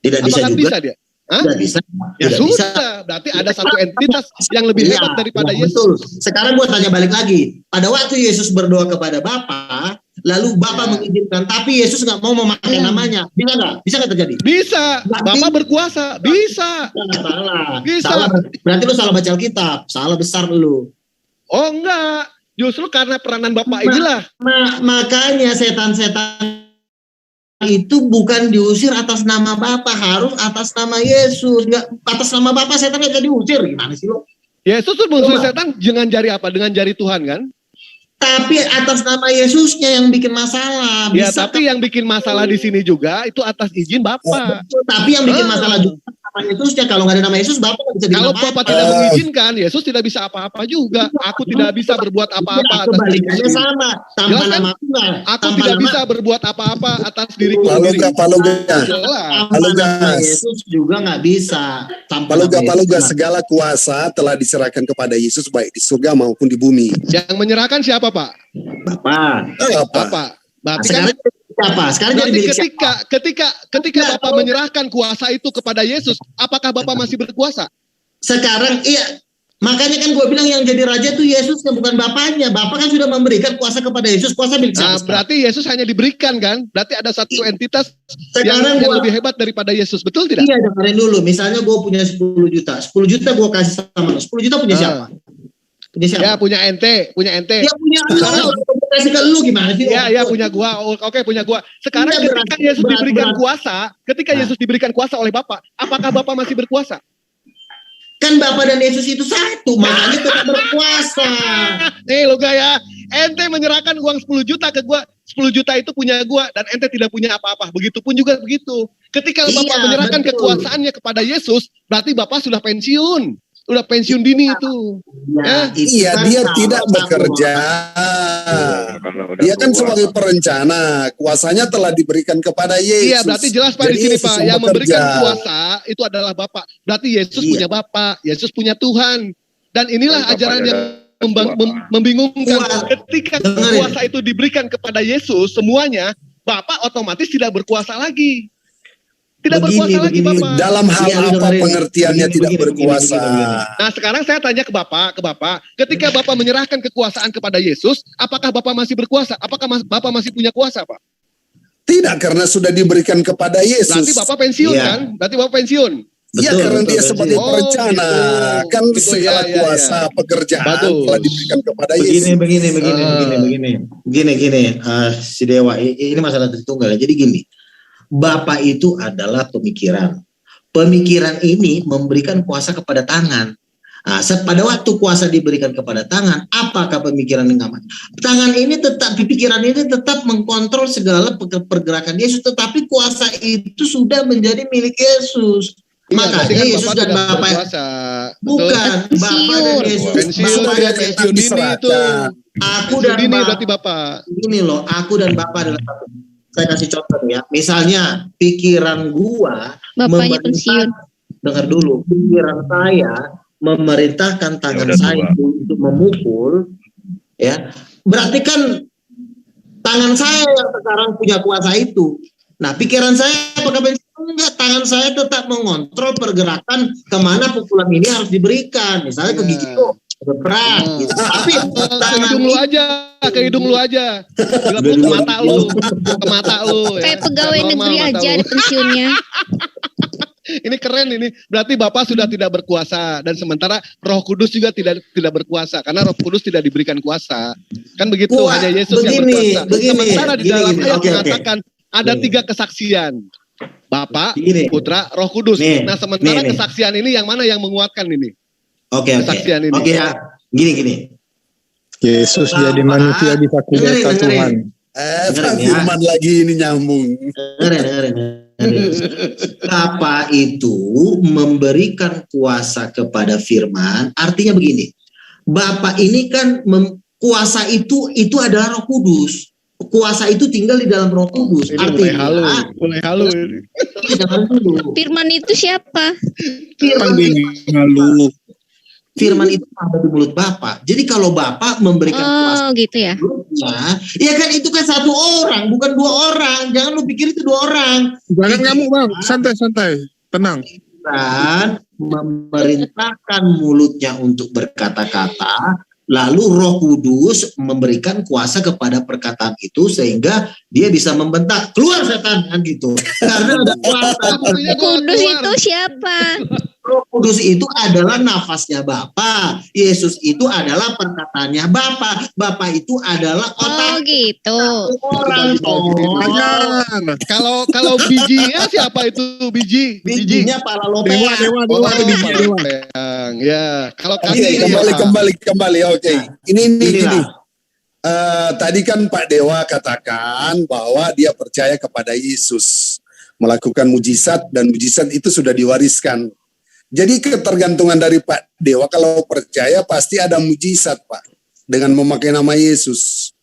Tidak bisa apakah juga. Bisa dia? Tidak bisa. Ya tidak sudah, bisa. Berarti ada satu entitas yang lebih hebat daripada Yesus. Betul. Sekarang gue tanya balik lagi. Pada waktu Yesus berdoa kepada Bapa, lalu Bapa mengizinkan, tapi Yesus nggak mau memakai namanya. Bisa nggak? Bisa nggak terjadi? Bisa. Bapa berkuasa. Bisa. Salah. Bisa. Salah. Berarti lu salah baca Alkitab. Salah besar lu. Oh enggak. Justru karena peranan Bapa inilah. Makanya setan-setan itu bukan diusir atas nama Bapa, harus atas nama Yesus. Nggak atas nama Bapa setan nggak jadi diusir. Gimana sih lo? Yesus tuh mengusir setan dengan jari apa? Dengan jari Tuhan kan? Tapi atas nama Yesusnya yang bikin masalah. Ya, tapi yang bikin masalah di sini juga itu atas izin Bapak. Tapi yang bikin masalah juga nama Yesusnya. Kalau nggak ada nama Yesus, Bapak nggak bisa bikin Kalau apa-apa. Bapak tidak mengizinkan, Yesus tidak bisa apa-apa juga. Aku tidak bisa berbuat apa-apa atas diriku Kebalikannya sendiri. sama. Tanpa Jelas kan? nama aku nggak. Aku Tanpa tidak nama- bisa berbuat apa-apa atas diriku Paluga, sendiri. paluga. Jelas. Tanpa nama Yesus juga nggak bisa. Tanpa Paluga, nama paluga, Yesus. segala kuasa telah diserahkan kepada Yesus baik di surga maupun di bumi. Yang menyerahkan siapa, Pak? Bapak. Bapak. Berarti kan Sekarang siapa? Sekarang jadi berarti milik siapa? ketika Bapak menyerahkan kuasa itu kepada Yesus, apakah Bapak masih berkuasa? Sekarang iya. Makanya kan gue bilang yang jadi raja itu Yesus bukan bapaknya. Bapak kan sudah memberikan kuasa kepada Yesus. Kuasa milik Nah, siapa? berarti Yesus hanya diberikan kan? Berarti ada satu entitas Sekarang yang gua- lebih hebat daripada Yesus, betul tidak? Iya, dengerin dulu. Misalnya gue punya 10 juta. 10 juta gue kasih sama lu. 10 juta punya siapa? Punya siapa? Ya, punya ente. Ya punya lu. Gue kasih ke lu gimana sih? Ya, punya gua. Oke, punya gua. Sekarang Iya, ketika Yesus berat. diberikan kuasa, Yesus diberikan kuasa oleh Bapak, apakah Bapak masih berkuasa? Kan Bapak dan Yesus itu satu, makanya tetap berkuasa. Nih lo ya, ente menyerahkan uang 10 juta ke gua, 10 juta itu punya gua dan ente tidak punya apa-apa. Begitupun juga begitu. Ketika Iya, Bapak menyerahkan betul. kekuasaannya kepada Yesus, berarti Bapak sudah pensiun. Udah pensiun dini itu. Ya, Iya, kan dia kalau tidak kamu- bekerja. Dia kan sebagai perencana, kuasanya telah diberikan kepada Yesus. Iya, berarti jelas Pak di Jadi sini Yesus Pak, yang memberikan bekerja. kuasa itu adalah Bapak. Berarti Yesus Iya. punya Bapak, Yesus punya Tuhan. Dan inilah Dan ajaran Bapaknya yang membingungkan. Wah, Ketika dengerin. kuasa itu diberikan kepada Yesus semuanya, Bapak otomatis tidak berkuasa lagi. Tidak berkuasa lagi Bapak. Dalam hal Iya, lu apa dengerin. pengertiannya Begini, tidak begini, berkuasa? begini. Nah, sekarang saya tanya ke Bapak, ketika Bapak menyerahkan kekuasaan kepada Yesus, apakah Bapak masih berkuasa? Apakah Bapak masih punya kuasa, Pak? Tidak, karena sudah diberikan kepada Yesus. Berarti Bapak pensiun Iya. kan? Berarti Bapak pensiun. Iya, Betul, karena betul, dia betul. sebagai Oh, perencana, gitu. kan Betul, segala iya, iya, kuasa iya. pekerjaan Bagus. telah diberikan kepada Begini, Yesus. begini. Si Dewa, ini masalah Tritunggal. Jadi gini, Bapak itu adalah pemikiran. Pemikiran ini memberikan kuasa kepada tangan. Nah, pada waktu kuasa diberikan kepada tangan, apakah pemikiran yang aman? Tangan ini tetap, pikiran ini tetap mengkontrol segala pergerakan Yesus, tetapi kuasa itu sudah menjadi milik Yesus. Iya, Makanya berarti kan Yesus Bapak dan tidak Bapak berkuasa. bukan Bapak dan Yesus. Pensiun Bapak dia dan pensiun Yesus. dini itu. Aku Pensiun dan dini Bapak. berarti Bapak. Ini loh, aku dan Bapak adalah satu. Saya kasih contoh ya. Misalnya pikiran gua Bapaknya pensiun. dengar dulu, pikiran saya memerintahkan tangan udah saya untuk memukul, ya. Berarti kan tangan saya yang sekarang punya kuasa itu. Nah, pikiran saya apakah pensiun? Enggak, tangan saya tetap mengontrol pergerakan kemana pukulan ini harus diberikan. Misalnya ke gigi tuh, berat gitu. Tapi Ke hidung lu aja, ke hidung lu aja. Dilebut ke mata lu, ke mata lu. Kayak pegawai Normal negeri mata aja lu. ada pensiunnya. Ini keren ini. Berarti Bapak sudah tidak berkuasa dan sementara Roh Kudus juga tidak berkuasa karena Roh Kudus tidak diberikan kuasa. Kan begitu, Wah, hanya Yesus yang begini, berkuasa. begini, Sementara di gini, dalam gini. ayat Oke, oke. mengatakan ada Gini. 3 kesaksian. Bapak, Gini. Putra, Roh Kudus. Nih, Nah, sementara nih. kesaksian ini yang mana yang menguatkan ini? Oke. Kesaksian ini. Oke ya. Gini. Yesus Bapak, jadi manusia di kudeta dengerin. Tuhan. Dengerin ya. Firman lagi ini nyambung. Dengerin. Bapak itu memberikan kuasa kepada firman, artinya begini. Bapak ini kan kuasa itu adalah Roh Kudus. Kuasa itu tinggal di dalam Roh Kudus. Ini mulai halu ini. Jangan dulu. Firman itu siapa? Firman itu ada di mulut Bapak. Jadi kalau Bapak memberikan kuasa, gitu ya. ya kan itu kan satu orang, bukan 2 orang. Jangan lu pikir itu 2 orang. Jangan ngamuk bang, santai, tenang. Dan memerintahkan mulutnya untuk berkata-kata, lalu Roh Kudus memberikan kuasa kepada perkataan itu sehingga dia bisa membentak, keluar setan, kan gitu. Karena ada kuasa. Kudus itu siapa? Roh Kudus itu adalah nafasnya Bapa. Yesus itu adalah perkataannya Bapa. Bapa itu adalah otak. Oh gitu. Orang Kalau bijinya siapa itu biji? Bijinya pala lopeang. Dewa. Ya, kalau Ini kembali. Oke. Ini. tadi kan Pak Dewa katakan bahwa dia percaya kepada Yesus, melakukan mujizat, dan mujizat itu sudah diwariskan. Jadi ketergantungan dari Pak Dewa, kalau percaya pasti ada mujizat, Pak, dengan memakai nama Yesus.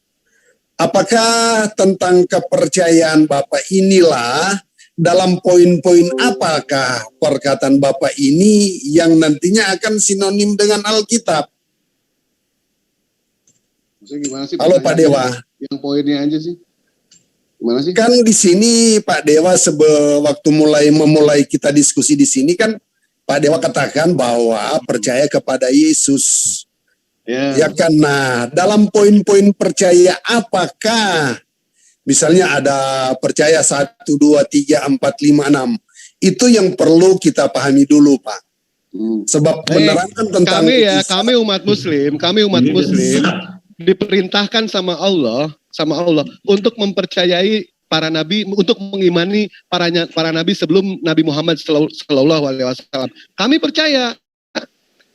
Apakah tentang kepercayaan Bapak inilah, dalam poin-poin apakah perkataan Bapak ini yang nantinya akan sinonim dengan Alkitab? Gimana sih? Halo Pak Dewa. Yang poinnya aja sih. Gimana sih? Kan di sini Pak Dewa waktu memulai kita diskusi di sini kan Pak Dewa katakan bahwa percaya kepada Yesus. Ya kan. Nah, dalam poin-poin percaya apakah misalnya ada percaya 1, 2, 3, 4, 5, 6. Itu yang perlu kita pahami dulu, Pak. Sebab menerangkan tentang kami umat Muslim diperintahkan sama Allah untuk mempercayai para nabi, untuk mengimani para nabi sebelum Nabi Muhammad Sallallahu Alaihi Wasallam. Kami percaya,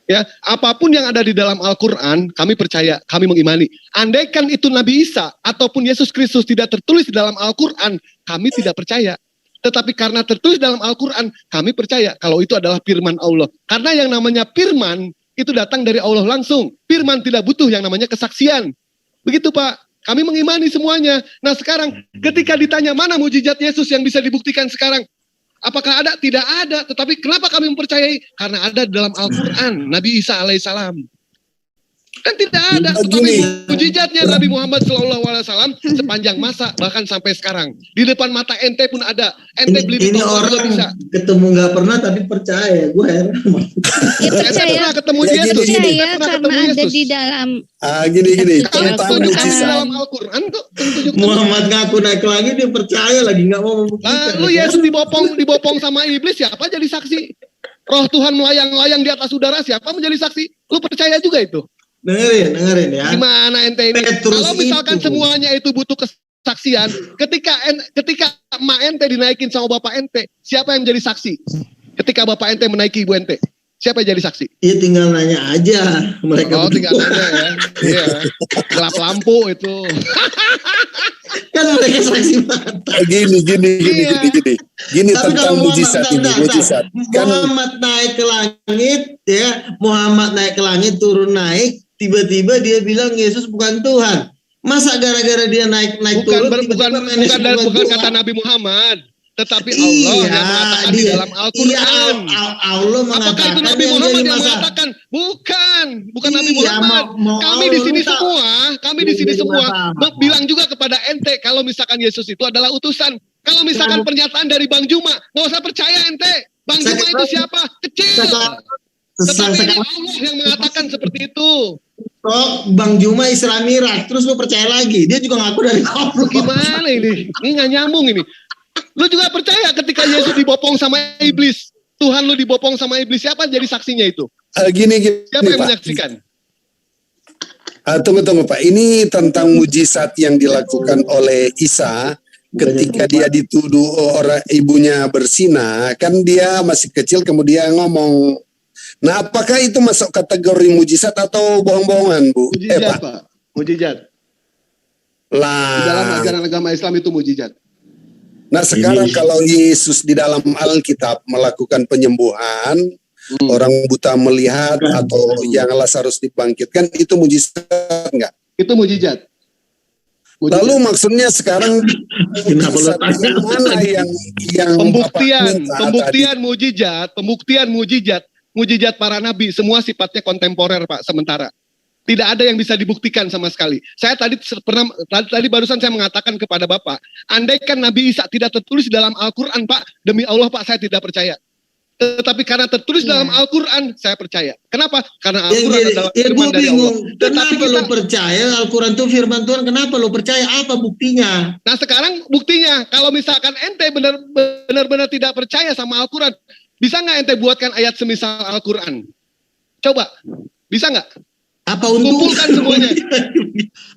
ya, apapun yang ada di dalam Al-Quran, kami percaya, kami mengimani. Andaikan itu Nabi Isa ataupun Yesus Kristus tidak tertulis di dalam Al-Quran, kami tidak percaya. Tetapi karena tertulis dalam Al-Quran, kami percaya kalau itu adalah firman Allah. Karena yang namanya firman itu datang dari Allah langsung. Firman tidak butuh yang namanya kesaksian. Begitu Pak, kami mengimani semuanya. Nah sekarang ketika ditanya mana mujizat Yesus yang bisa dibuktikan sekarang, apakah ada? Tidak ada. Tetapi kenapa kami mempercayai? Karena ada dalam Al-Quran, Nabi Isa alaihissalam. Kan tidak ada. Tetapi mujizatnya Nabi Muhammad SAW sepanjang masa, bahkan sampai sekarang. Di depan mata ente pun ada. Ente beli ini orang bisa ketemu nggak pernah tapi percaya. Gue heran. Ya, percaya pernah ketemu Yesus. Percaya karena ada di dalam. Gini. Tentang mujizat dalam Al-Quran kok. Muhammad ngaku naik lagi, dia percaya lagi, nggak mau membuktikan. Lu Yesus dibopong sama iblis, siapa jadi saksi? Roh Tuhan melayang-layang di atas udara, siapa menjadi saksi? Lu percaya juga itu? Dengerin ya. Gimana ente ini? Kalau misalkan semuanya itu butuh kesaksian, ketika emak ente dinaikin sama bapak ente, siapa yang menjadi saksi? Ketika bapak ente menaiki ibu ente, siapa yang jadi saksi? Iya, tinggal nanya aja mereka. Tinggal nanya ya. Iya. Gelap lampu itu. Kan mereka saksi mata. Gini. Gini tentang mujizat ini, mujizat. Muhammad naik ke langit, ya. Muhammad naik ke langit, turun naik, tiba-tiba dia bilang Yesus bukan Tuhan. Masa gara-gara dia naik turun bukan kata Nabi Muhammad, tetapi Allah yang mengatakan di dalam Al-Quran. Allah mengatakan. Apakah itu Nabi Muhammad yang mengatakan? Bukan Nabi Muhammad. Kami di sini semua bilang juga kepada ente kalau misalkan Yesus itu adalah utusan. Kalau misalkan pernyataan dari Bang Juma, nggak usah percaya ente. Bang Juma itu siapa? Kecil. Tetapi ini Allah yang mengatakan seperti itu. Bang Juma Isra Miraj, terus lu percaya lagi? Dia juga ngaku dari Allah. Gimana ini? Ini nggak nyambung ini. Lu juga percaya ketika Yesus dibopong sama iblis? Tuhan lu dibopong sama iblis, siapa jadi saksinya itu? Gini, siapa yang menyaksikan? Tunggu Pak, ini tentang mujizat yang dilakukan oleh Isa ketika dia dituduh orang ibunya berzina, kan dia masih kecil kemudian ngomong. Nah, apakah itu masuk kategori mujizat atau bohong-bohongan, Bu? Mujizat, Pak. Mujizat. Di dalam ajaran agama Islam itu mujizat. Nah, sekarang kalau Yesus di dalam Alkitab melakukan penyembuhan, orang buta melihat atau yang Lazarus dibangkitkan, itu mujizat enggak? Itu mujizat. Lalu maksudnya sekarang mana yang pembuktian mujizat para nabi semua sifatnya kontemporer Pak, sementara. Tidak ada yang bisa dibuktikan sama sekali. Saya tadi barusan saya mengatakan kepada Bapak, andaikan Nabi Isa tidak tertulis dalam Al-Quran Pak, demi Allah Pak saya tidak percaya. Tetapi karena tertulis dalam Al-Quran, saya percaya. Kenapa? Karena Al-Quran adalah firman dari Allah. Kenapa lo percaya Al-Quran itu firman Tuhan? Kenapa lo percaya? Apa buktinya? Nah sekarang buktinya, kalau misalkan ente benar-benar tidak percaya sama Al-Quran, bisa nggak ente buatkan ayat semisal Al-Quran? Coba, bisa nggak? Apa untungnya? Kumpulkan semuanya.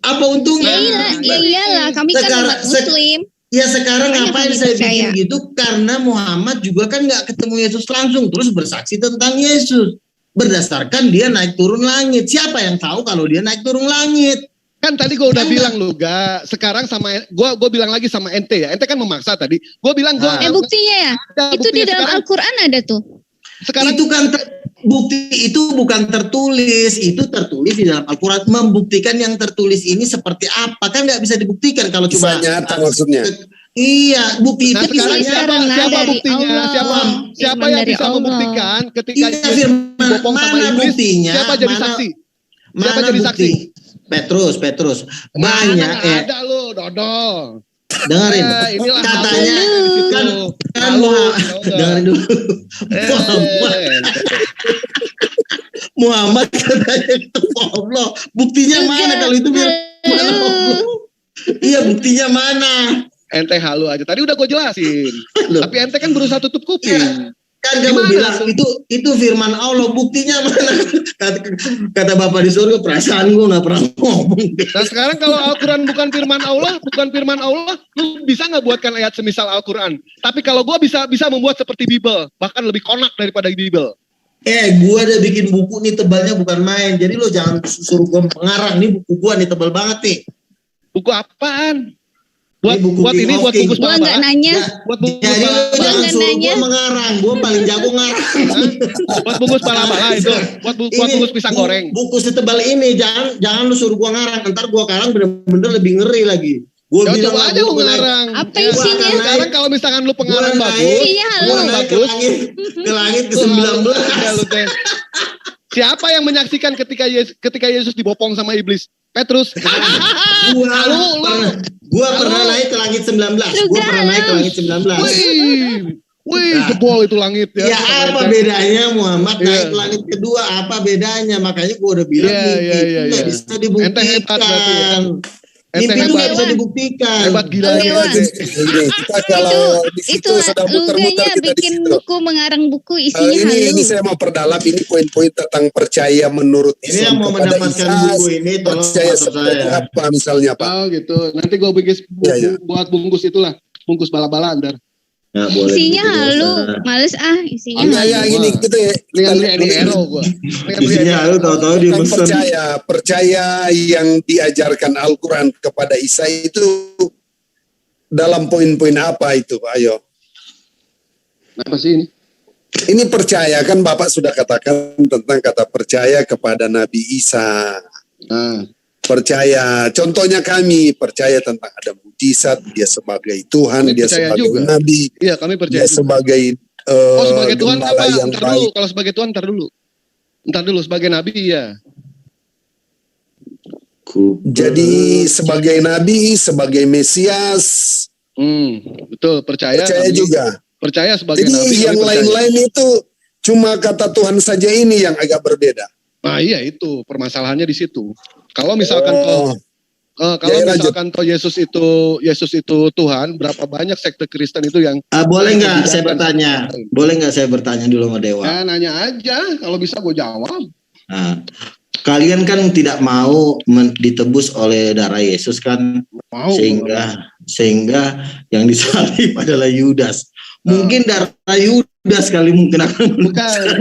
Apa untungnya? Ya iyalah, kami kan umat Muslim. Ya sekarang ngapain saya bikin gitu? Karena Muhammad juga kan nggak ketemu Yesus langsung, terus bersaksi tentang Yesus berdasarkan dia naik turun langit. Siapa yang tahu kalau dia naik turun langit? Kan tadi gue udah bilang lu gak. Sekarang sama gue bilang lagi sama ente ya. Ente kan memaksa tadi. Gue bilang gue. Buktinya ya. Itu di dalam Al-Quran ada tuh. Sekarang itu kan bukti itu bukan tertulis, itu tertulis di dalam Al-Quran. Membuktikan yang tertulis ini seperti apa kan nggak bisa dibuktikan kalau cuma nyata maksudnya. Iya, bukti itu sekarang siapa buktinya? Siapa yang bisa membuktikan ketika dibopong sama iblis? Buktinya, siapa jadi saksi? Siapa jadi saksi? Petrus. Banyak ya. Ada lo, Dodol. Dengerin, katanya kan dengerin dulu. Muhammad katanya ketemu Allah. Buktinya mana kalau itu firman Allah? Iya, buktinya mana? Ente halu aja. Tadi udah gue jelasin. Tapi ente kan berusaha tutup kuping. Kan kamu bilang itu firman Allah, buktinya mana? Kata Bapak di surga, perasaan gue nggak pernah ngomong. Nah sekarang kalau Al-Quran bukan firman Allah, lu bisa nggak buatkan ayat semisal Al-Quran? Tapi kalau gue bisa membuat seperti Bible, bahkan lebih konak daripada Bible. Gue udah bikin buku nih tebalnya bukan main. Jadi lo jangan suruh gue pengarang. Nih buku gue nih tebal banget nih. Buku apaan? Buat ini buat bungkus bala-bala. Gua nggak nanya. Buat bungkus jadi bala-bala. lu jangan suruh gue mengarang. Gue paling jago ngarang. Buat bungkus bala-bala itu. Buat bungkus pisang goreng. Buku setebal ini jangan lu suruh gue ngarang. Ntar gue karang bener-bener lebih ngeri lagi. Gue bilang coba aja lu ngarang. Apa isinya? Sekarang kalau misalkan lu pengarang bagus, isinya halus. Ke langit ke 19. Siapa yang menyaksikan ketika Yesus dibopong sama iblis? Petrus. Gua pernah naik ke langit 19. Wih, jebol itu langit ya. Ya apa bedanya Muhammad naik ke langit kedua? Apa bedanya? Makanya gua udah bilang nggak bisa dibuktikan. Ente hebat berarti ya. Mimpi itu nggak bisa dibuktikan. Hebat gila Kita kalau di situ sedang muter-muter kita di situ. Buku mengarang buku isinya halus. Ini saya mau perdalam ini poin-poin tentang percaya menurut Islam. Ini yang mau mendapatkan buku ini tolong percaya seperti apa misalnya Pak? Oh gitu. Nanti gue bikin buat bungkus itulah, bungkus bala-bala ntar. Nah, boleh isinya halus, males isinya halus. Ya ini gitu ya. Kita beli Ero gua. Isinya halus tahu-tahu di percaya yang diajarkan Al-Quran kepada Isa itu dalam poin-poin apa itu Pak? Ayo. Apa sih ini? Ini percaya kan Bapak sudah katakan tentang kata percaya kepada Nabi Isa. Percaya, contohnya kami percaya tentang ada mujizat, dia sebagai Tuhan, dia sebagai juga. Nabi, iya, kami percaya dia sebagai sebagai Tuhan apa? Yang Ntar dulu, kalau sebagai Tuhan ntar dulu sebagai Nabi ya. Jadi sebagai Nabi, sebagai Mesias, betul percaya juga. Percaya sebagai Jadi Nabi. Yang lain-lain itu cuma kata Tuhan saja ini yang agak berbeda. Nah iya itu permasalahannya di situ. Kalau misalkan Yesus itu Tuhan, berapa banyak sekte Kristen itu yang boleh nggak saya bertanya? Boleh nggak saya bertanya dulu sama Dewa? Nanya aja, kalau bisa gue jawab. Nah, kalian kan tidak mau ditebus oleh darah Yesus kan? Mau. Sehingga yang disalib adalah Yudas. Mungkin darah Yudas kali mungkin akan bukan.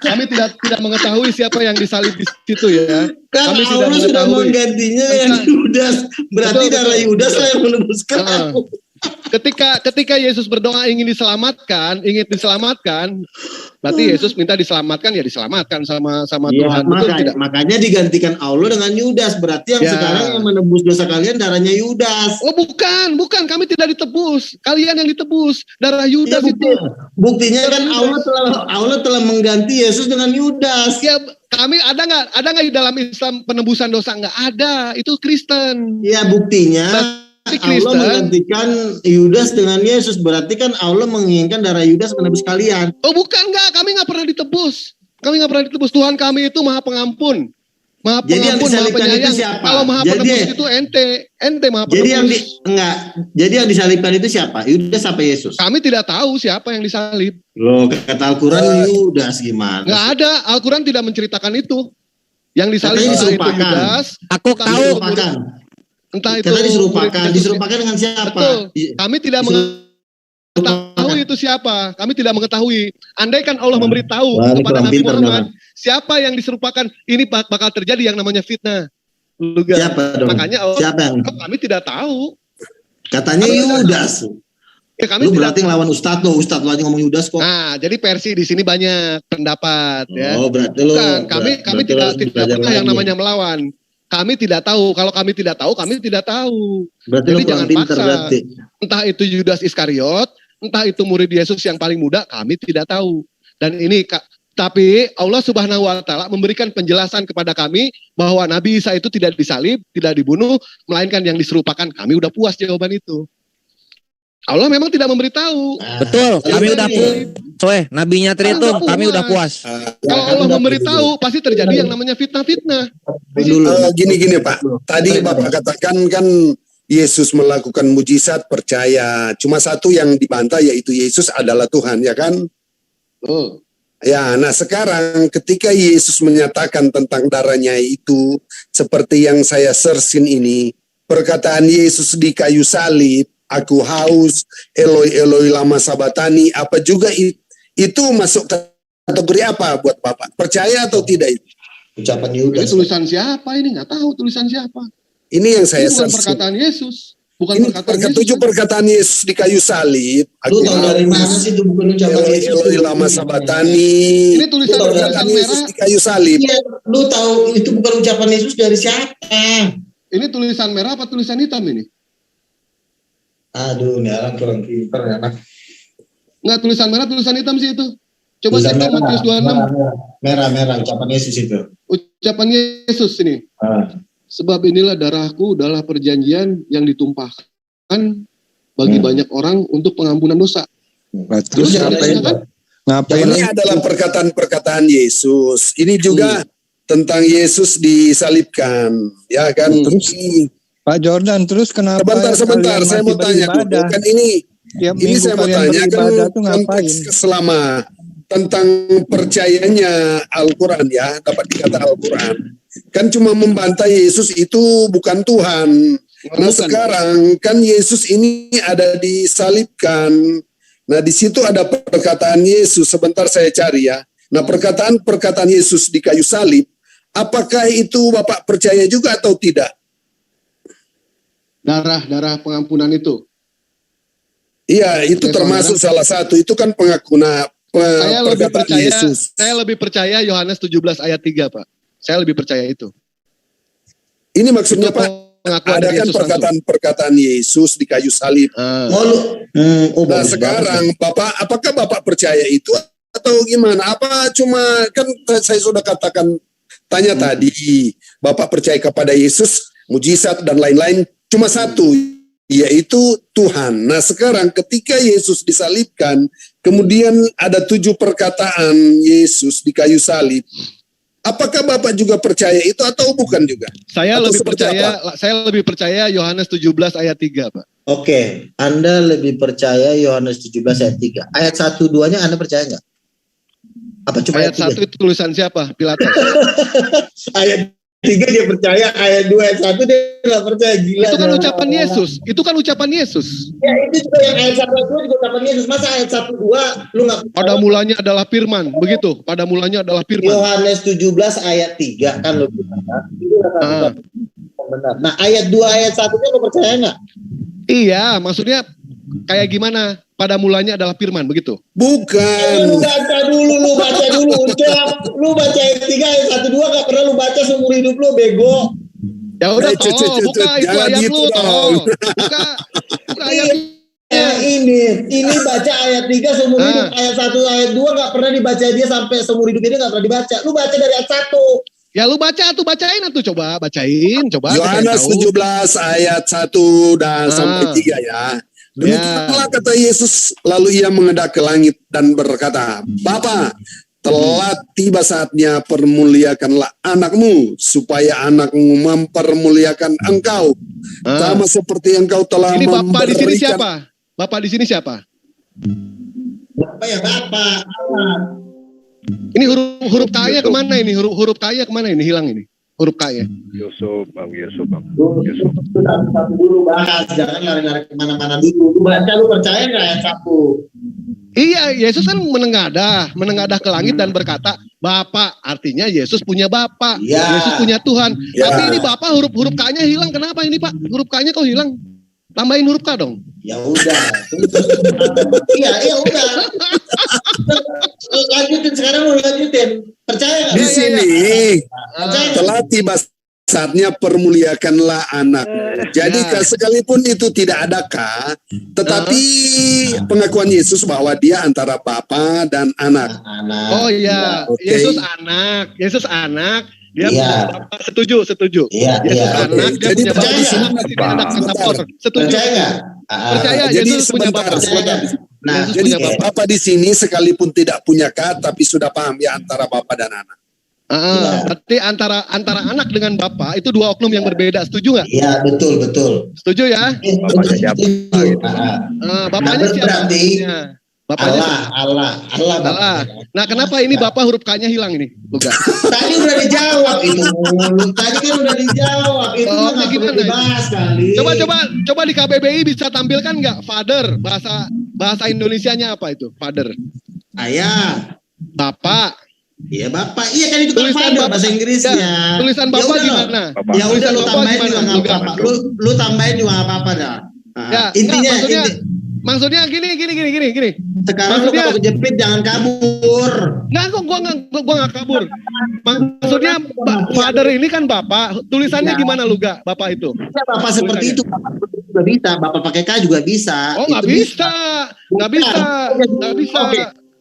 Kami tidak mengetahui siapa yang disalib di situ ya. Kami Allah sudah menggantinya yang Yudas. Berarti darah Yudas lah yang menembuskan aku. Ketika Yesus berdoa ingin diselamatkan, berarti Yesus minta diselamatkan ya diselamatkan sama Tuhan. Makanya digantikan Allah dengan Yudas. Berarti yang sekarang yang menebus dosa kalian darahnya Yudas. Oh bukan, kami tidak ditebus. Kalian yang ditebus. Darah Yudas itu. Buktinya kan Allah telah mengganti Yesus dengan Yudas. Ya, kami ada nggak di dalam Islam penebusan dosa? Nggak ada. Itu Kristen. Ya buktinya. Allah menggantikan Yudas dengan Yesus, berarti kan Allah menginginkan darah Yudas menebus kalian. Oh bukan, kami nggak pernah ditebus. Tuhan kami itu Maha Pengampun, Maha Pengampun, Maha Penyayang. Kalau Maha Penebus itu ente Maha Penebus. Jadi yang disalibkan itu siapa? Yudas apa Yesus? Kami tidak tahu siapa yang disalib. Loh, kata Al-Quran Yudas gimana? Nggak ada, Al-Quran tidak menceritakan itu. Yang disalib itu Yudas. Aku tahu. Entah itu diserupakan dengan siapa? Betul. Kami tidak mengetahui itu siapa. Kami tidak mengetahui. Andaikan Allah memberitahu kepada Nabi Muhammad siapa yang diserupakan, ini bakal terjadi yang namanya fitnah. Siapa dong? Makanya Allah, Siapa yang? kami tidak tahu. Katanya Yudas. Ya, kami Lu tidak berarti ngelawan Ustadz lo aja ngomong Yudas kok. Nah, jadi versi di sini banyak pendapat ya. Oh, berarti lo. Bukan, kami tidak pernah yang namanya melawan. Kami tidak tahu. Kalau kami tidak tahu, kami tidak tahu. Berarti jadi lo jangan pinter paksa. berarti. Entah itu Yudas Iskariot, entah itu murid Yesus yang paling muda, kami tidak tahu. Dan ini tapi Allah Subhanahu wa taala memberikan penjelasan kepada kami bahwa Nabi Isa itu tidak disalib, tidak dibunuh, melainkan yang diserupakan. Kami udah puas jawaban itu. Allah memang tidak memberitahu. Betul, kami udah puas. Nabinya terhitung, kami udah puas. Kalau Allah memberitahu, pasti terjadi yang namanya fitnah-fitnah. Gini Pak, tadi Bapak katakan kan Yesus melakukan mujizat, percaya. Cuma satu yang dibantah yaitu Yesus adalah Tuhan, ya kan? Ya, nah sekarang ketika Yesus menyatakan tentang darahnya itu, seperti yang saya searchin ini, perkataan Yesus di kayu salib, aku haus, Eloi Eloi lama sabatani, apa juga itu masuk kategori apa buat Bapak? Percaya atau tidak itu? Ucapan Yudas. Ini tulisan siapa ini? Nggak tahu tulisan siapa. Ini yang saya bukan searching. perkataan Yesus. Bukan Ini perkataan Yesus. 7 perkataan Yesus di kayu salib. Lu tahu dari mana sih itu bukan ucapan Yesus? Eloi lama sabatani. Ini tulisan Yesus di kayu salib. Iya, lu tahu itu bukan ucapan Yesus dari siapa? Ini tulisan merah apa tulisan hitam ini? Aduh, ini orang kurang pinter ya, Nak. Enggak, tulisan merah, tulisan hitam sih itu. Coba cek Matius 26. Merah, ucapan Yesus itu. Ucapan Yesus ini. Sebab inilah darahku adalah perjanjian yang ditumpahkan bagi banyak orang untuk pengampunan dosa. Terus ngapain? Ini adalah perkataan-perkataan Yesus. Ini juga tentang Yesus disalibkan, ya kan? Terus Pak Jordan, terus kenapa? Sebentar, saya mau tanya dulu. Kan ini saya mau tanya kan konteks selama tentang percayanya Al-Quran ya, dapat dikata Al-Quran. Kan cuma membantah Yesus itu bukan Tuhan. Nah sekarang kan Yesus ini ada disalibkan. Nah di situ ada perkataan Yesus, sebentar saya cari ya. Nah perkataan Yesus di kayu salib, apakah itu Bapak percaya juga atau tidak? Darah pengampunan itu. Iya, itu termasuk salah satu. Itu kan pengakuan perkataan Yesus. Saya lebih percaya Yohanes 17 ayat 3, Pak. Saya lebih percaya itu. Ini maksudnya Pak, ada kan perkataan Yesus di kayu salib. Nah sekarang Bapak, apakah Bapak percaya itu atau gimana? Apa cuma kan saya sudah katakan tanya tadi, Bapak percaya kepada Yesus, mujizat dan lain-lain, cuma satu, yaitu Tuhan. Nah sekarang ketika Yesus disalibkan, kemudian ada 7 perkataan Yesus di kayu salib. Apakah Bapak juga percaya itu atau bukan juga? Saya lebih percaya Yohanes 17 ayat 3, Pak. Oke, Anda lebih percaya Yohanes 17 ayat 3. Ayat 1-2-nya Anda percaya nggak? Apa cuma ayat 1 itu tulisan siapa? Pilatus. Ayat 3 dia percaya, ayat 2 ayat 1 dia nggak percaya. Gila. Itu kan ucapan Yesus. Itu kan ucapan Yesus. Ya itu juga yang ayat 1 ayat 2 juga ucapan Yesus. Masa ayat 1 2 lu nggak? Pada mulanya adalah firman, begitu. Pada mulanya adalah firman. Yohanes 17 ayat 3 kan lu bilang. Benar. Nah ayat 2 ayat 1-nya lu percaya nggak? Iya, maksudnya kayak gimana? Pada mulanya adalah firman, begitu? Bukan. Lu baca dulu. Lu baca ayat 3 ayat 1 2 gak pernah lu baca seumur hidup lu, bego. Ya udah tolong buka itu ayat lu, tolong. Buka ayat. Ya ini baca ayat 3 seumur hidup, ayat 1 ayat 2 gak pernah dibaca dia sampai seumur hidup ini, gak pernah dibaca. Lu baca dari ayat 1. Ya lu baca tuh, bacain tuh, bacain. Yohanes 17 ayat 1 dan sampai 3 ya. Demikianlah kata Yesus, lalu ia menghadap ke langit dan berkata, Bapa, telah tiba saatnya permuliakanlah anakmu, supaya anakmu mempermuliakan engkau, sama seperti engkau telah ini memberikan. Bapak di sini siapa? Bapak di sini siapa? Bapak ya Bapak. Ini huruf K-nya kemana ini? Huruf K-nya kemana ini? Hilang ini. Huruf K-nya. Yusuf, Bang. Yusuf. Satu dulu bahas, jangan lari-lari kemana-mana dulu. Lu baca, lu percaya nggak ayat 1? Iya, Yesus kan menengadah ke langit dan berkata, Bapa, artinya Yesus punya Bapa, Yesus punya Tuhan. Tapi ini Bapa huruf K-nya hilang, kenapa ini Pak? Huruf K-nya kok hilang? Tambahin huruf K dong. Ya udah. Iya udah. Lanjutin sekarang, mau lanjutin. Percaya nggak? Di sini telah tiba saatnya permuliakanlah anak. Jadi sekalipun itu tidak ada K, tetapi pengakuan Yesus bahwa dia antara Bapa dan anak. Oh iya, Yesus anak. Dia punya Bapa. Setuju. Yesus anak, dia jadi punya Bapa. Setuju. Percaya Jadi Yesus punya Bapa. Jadi Bapa di sini sekalipun tidak punya K, tapi sudah paham ya antara Bapa dan anak. Berarti antara anak dengan Bapa itu dua oknum yang berbeda, setuju nggak? Iya, betul. Setuju ya? Bapaknya siapa? Bapaknya siapa? Berarti Bapaknya Allah. Nah, kenapa ini Bapak huruf K-nya hilang ini? Tadi udah dijawab itu. Tadi kan udah dijawab. Itu nggak perlu dibahas kali. Coba di KBBI bisa tampilkan nggak father, bahasa Indonesianya apa itu? Father. Ayah. Bapak. Iya Bapak, iya kan itu kan father bahasa Inggrisnya. Tulisan Bapak gimana? Ya udah lu tambahin juga nggak apa-apa. Lu tambahin juga nggak apa-apa dah. Intinya maksudnya gini. Sekarang lu kalau kejepit jangan kabur. Nggak, gua nggak kabur. Maksudnya father ini kan Bapak. Tulisannya gimana lu gak Bapak itu? Ya, Bapak seperti itu. Bapak juga bisa. Bapak pakai K juga bisa. Oh nggak bisa.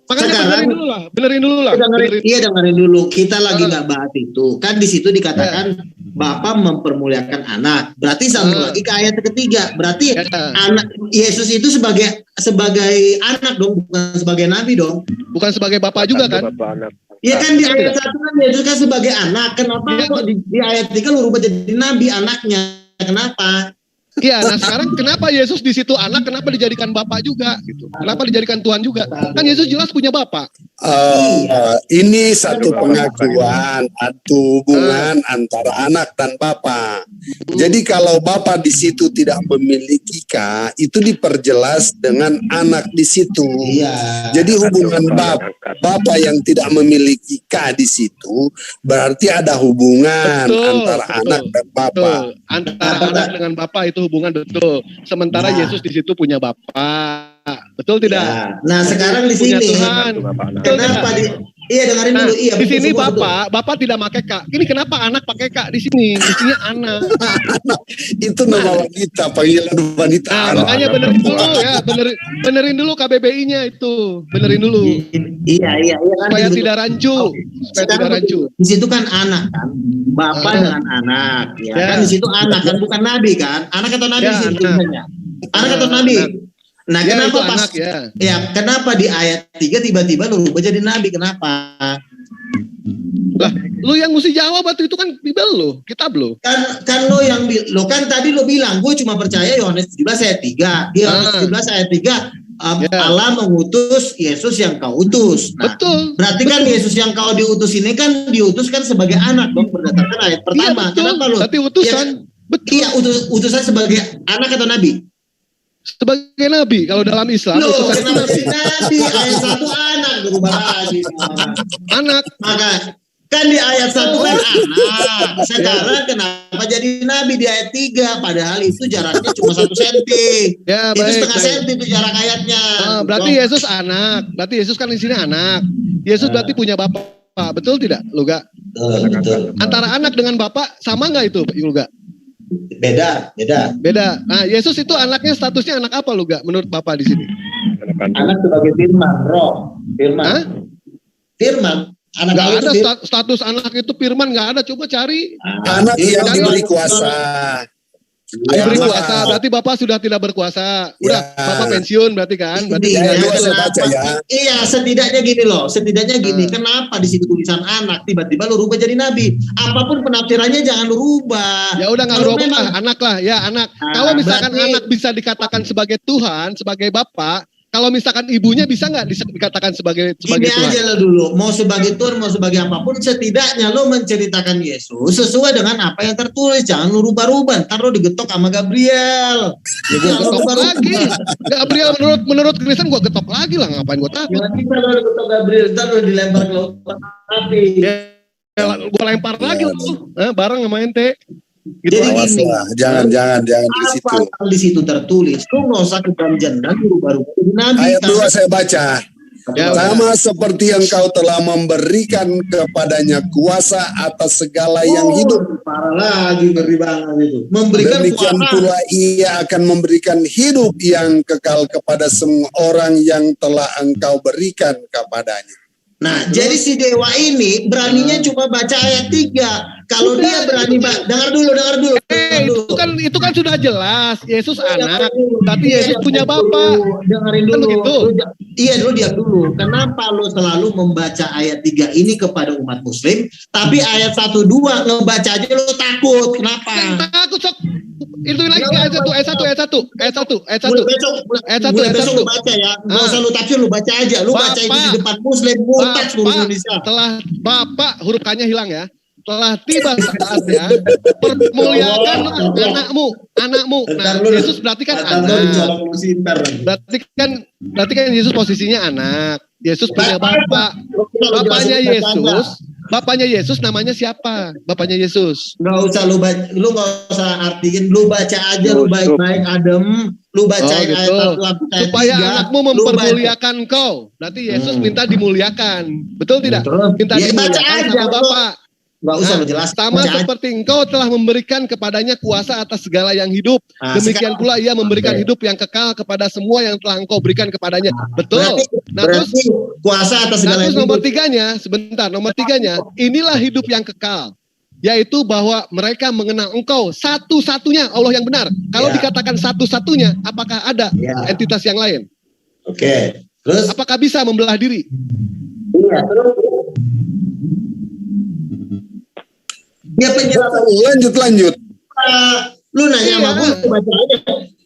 Makanya benerin dulu lah. Dengerin dulu. Kita lagi nggak bahas itu. Kan di situ dikatakan Bapa mempermuliakan anak. Berarti sambung lagi ke ayat ketiga. Berarti anak Yesus itu sebagai anak dong, bukan sebagai nabi dong. Bukan sebagai Bapa juga kan? Iya kan di ayat 1 kan Yesus kan sebagai anak. Kenapa kok di ayat 3 lu rubah jadi nabi anaknya? Kenapa? Iya, nah sekarang kenapa Yesus di situ anak, kenapa dijadikan Bapak juga gitu? Kenapa dijadikan Tuhan juga? Kan Yesus jelas punya Bapak. Ini satu pengakuan atau hubungan antara anak dan Bapa. Jadi kalau Bapa di situ tidak memiliki K, itu diperjelas dengan anak di situ. Jadi hubungan Bapa yang tidak memiliki K di situ berarti ada hubungan antara anak dan Bapa. Antara anak dengan Bapa itu hubungan betul. Sementara Yesus di situ punya Bapa. Betul tidak? Nah, sekarang di sini kenapa dengerin dulu. Iya, di sini Bapak tidak pakai K. Ini kenapa anak pakai K di sini? Di sini anak. Itu nama wanita, panggilan wanita. Makanya benerin dulu KBBI-nya itu. Benerin dulu. Iya kan. Supaya tidak rancu. Di situ kan anak kan. Bapak dengan anak, kan di situ anak kan, bukan nabi kan? Anak atau nabi sih tulisannya? Anak atau nabi? Nah, kenapa pas kenapa di ayat 3 tiba-tiba lu rubah jadi nabi? Kenapa? Lah, lu yang mesti jawab waktu itu kan Bibel lu, kitab lu. Kan lo yang kan tadi lo bilang gue cuma percaya Yohanes 17 ayat 3. Yohanes 17 ayat 3 Allah mengutus Yesus yang kau utus. Nah, betul. Berarti kan Yesus yang kau diutus ini kan diutuskan sebagai anak dong berdasarkan ayat pertama. Kenapa lo? Berarti utusan. Iya, utusan sebagai anak atau nabi? Sebagai nabi kalau dalam Islam. Loh, kenapa sih nabi? Ayat 1 anak berubah lagi. Anak. Maka kan di ayat 1 kan anak. Sekarang kenapa jadi nabi di ayat 3? Padahal itu jaraknya cuma 1 senti. Itu setengah senti itu jarak ayatnya. Berarti Yesus anak. Berarti Yesus kan di sini anak. Yesus berarti punya Bapak. Betul tidak, Luga? Betul. Antara anak dengan Bapak sama nggak itu, Luga? Beda. Nah, Yesus itu anaknya statusnya anak apa, Luga? Menurut Bapak di sini? Anak sebagai firman, roh. Firman. Anak nggak ada status anak itu firman, nggak ada. Coba cari. Anak yang diberi kuasa. Diberi kuasa, berarti Bapak sudah tidak berkuasa. Udah, Bapak pensiun berarti kan? Berarti iya, setidaknya gini loh. Setidaknya gini, kenapa di situ tulisan anak tiba-tiba lu rubah jadi nabi? Apapun penafsirannya jangan lu rubah. Ya udah nggak rubah lah, anak lah, ya anak. Kalau misalkan anak bisa dikatakan sebagai Tuhan, sebagai Bapak, kalau misalkan ibunya bisa nggak dikatakan sebagai Gini Tuhan? aja lah dulu, mau sebagai Tuhan, mau sebagai apapun, setidaknya lo menceritakan Yesus sesuai dengan apa yang tertulis. Jangan lo rubah-rubah, ntar lo digetok sama Gabriel. Ya gue getok lagi. Gabriel menurut Kristen gue getok lagi lah, ngapain gue takut? Jangan bisa lo digetok Gabriel, ntar lo dilempar ke lautan api. Gue lempar lagi lo, bareng sama ente. Gitu. Jadi gini, jangan di situ. apa yang di situ tertulis, lu nggak usah keganjangan rubah-rubah jadi nabi. Ayat 2 saya baca. Sama seperti engkau telah memberikan kepadanya kuasa atas segala yang hidup. Parah lagi, ngeri banget itu. Memberikan demikian kuasa. pula ia akan memberikan hidup yang kekal kepada semua orang yang telah engkau berikan kepadanya. Nah, jadi si dewa ini beraninya cuma baca ayat 3. Kalau dia berani, dengar dulu. Itu kan sudah jelas. Yesus anak, tapi Yesus punya bapak. Dengerin dulu. Kan begitu. Iya, diam dulu. Kenapa lo selalu membaca ayat 3 ini kepada umat muslim, tapi ayat 1-2 ngebaca aja lo takut? Kenapa? Takut, sok. Itu lagi ayat 1. Besok lu baca ya. Nggak usah lu tafsir, lu baca aja. Lu baca itu di depan muslim, murtad seluruh Indonesia. Setelah Bapak, huruf K-nya hilang ya. Telah tiba saatnya permuliakan anakmu. Nah, Yesus berarti kan anak. Berarti kan Yesus posisinya anak. Yesus punya bapak. Bapaknya Yesus namanya siapa? Bapaknya Yesus. Nggak usah lu nggak usah artiin. Lu baca aja, lu baik-baik adem. Lu bacain ayat 1 supaya anakmu mempermuliakan kau. Berarti Yesus minta dimuliakan. Betul tidak? Minta dimuliakan sama Bapak. Nggak usah lu jelas. Sama seperti engkau telah memberikan kepadanya kuasa atas segala yang hidup. Demikian pula ia memberikan hidup yang kekal kepada semua yang telah engkau berikan kepadanya. Betul. Terus kuasa atas segala yang hidup. Nomor tiganya, inilah hidup yang kekal. Yaitu bahwa mereka mengenal engkau satu-satunya Allah yang benar. Kalau dikatakan satu-satunya, apakah ada entitas yang lain? Oke. Terus apakah bisa membelah diri? Iya, terus dia penjelasan. Lanjut. Lu nanya sama gue, baca aja.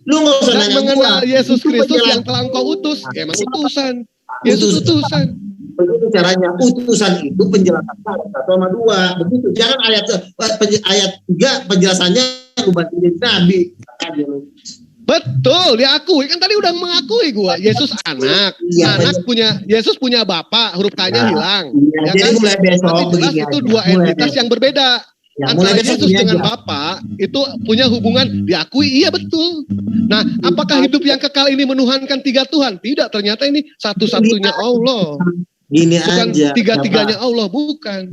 Lu nggak usah nanya mengenal Yesus Kristus yang telah engkau utus. Emang utusan. Yesus utusan. Begitu caranya. Utusan itu penjelasan ayat 1 sama 2. Begitu. Jangan ayat 3 penjelasannya lu baca jadi nabi. Betul, diakui. Kan tadi udah mengakui gua. Yesus anak. Yesus punya bapak, huruf K-nya hilang. Ya, jadi kan? Mulai besok begini itu dua entitas yang berbeda. Antara Yesus dengan Bapa itu punya hubungan, diakui, iya betul. Nah, apakah hidup yang kekal ini menuhankan 3 Tuhan? Tidak, ternyata ini satu-satunya Allah. Gini bukan aja. Tiga-tiganya Allah, bukan.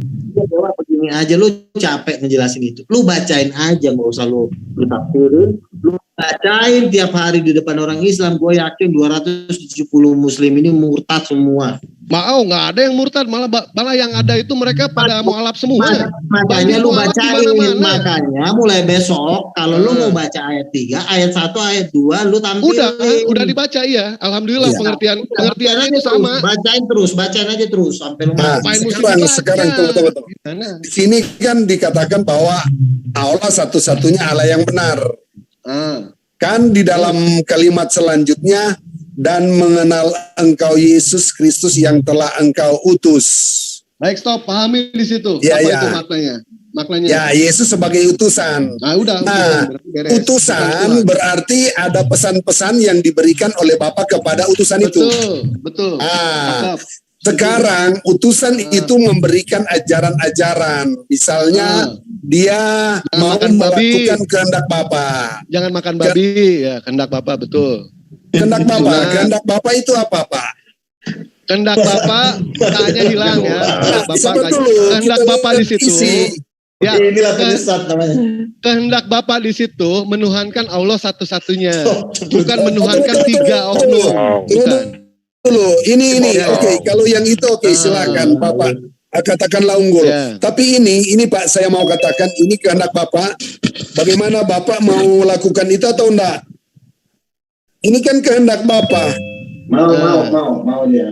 Begini aja, lu capek ngejelasin itu. Lu bacain aja, nggak usah lu tafsirin. Lu bacain tiap hari di depan orang Islam. Gue yakin 270 muslim ini murtad semua. Nggak ada yang murtad, malah yang ada itu mereka pada mualaf semua. Makanya lu bacain, makanya mulai besok kalau lu mau baca ayat 3, ayat 1, ayat 2 lu tampilin. Udah dibaca ya. Alhamdulillah pengertiannya itu sama. Bacain aja terus sampai lu sekarang tunggu. Di sini kan dikatakan bahwa Allah satu-satunya Allah yang benar. Kan di dalam kalimat selanjutnya, dan mengenal engkau Yesus Kristus yang telah engkau utus. Baik, stop, pahami di situ. Apa itu maknanya? Ya, Yesus sebagai utusan. Utusan berarti ada pesan-pesan yang diberikan oleh Bapa kepada utusan itu. Betul. Sekarang utusan itu memberikan ajaran-ajaran. Misalnya dia mau melakukan kehendak Bapa. Jangan makan babi, ya kehendak Bapa, betul. Kehendak Bapak itu apa, Pak? Kehendak Bapak K-nya hilang ya. Kehendak Bapak di situ. Ya, inilah penyesat namanya. Kehendak Bapak di situ menuhankan Allah satu-satunya. Bukan menuhankan 3 oknum. Bukan. Dulu, ini. Oke, kalau yang itu silakan Bapak katakanlah unggul. Tapi ini Pak, saya mau katakan ini kehendak Bapak. Bagaimana Bapak mau lakukan itu atau enggak? Ini kan kehendak Bapa.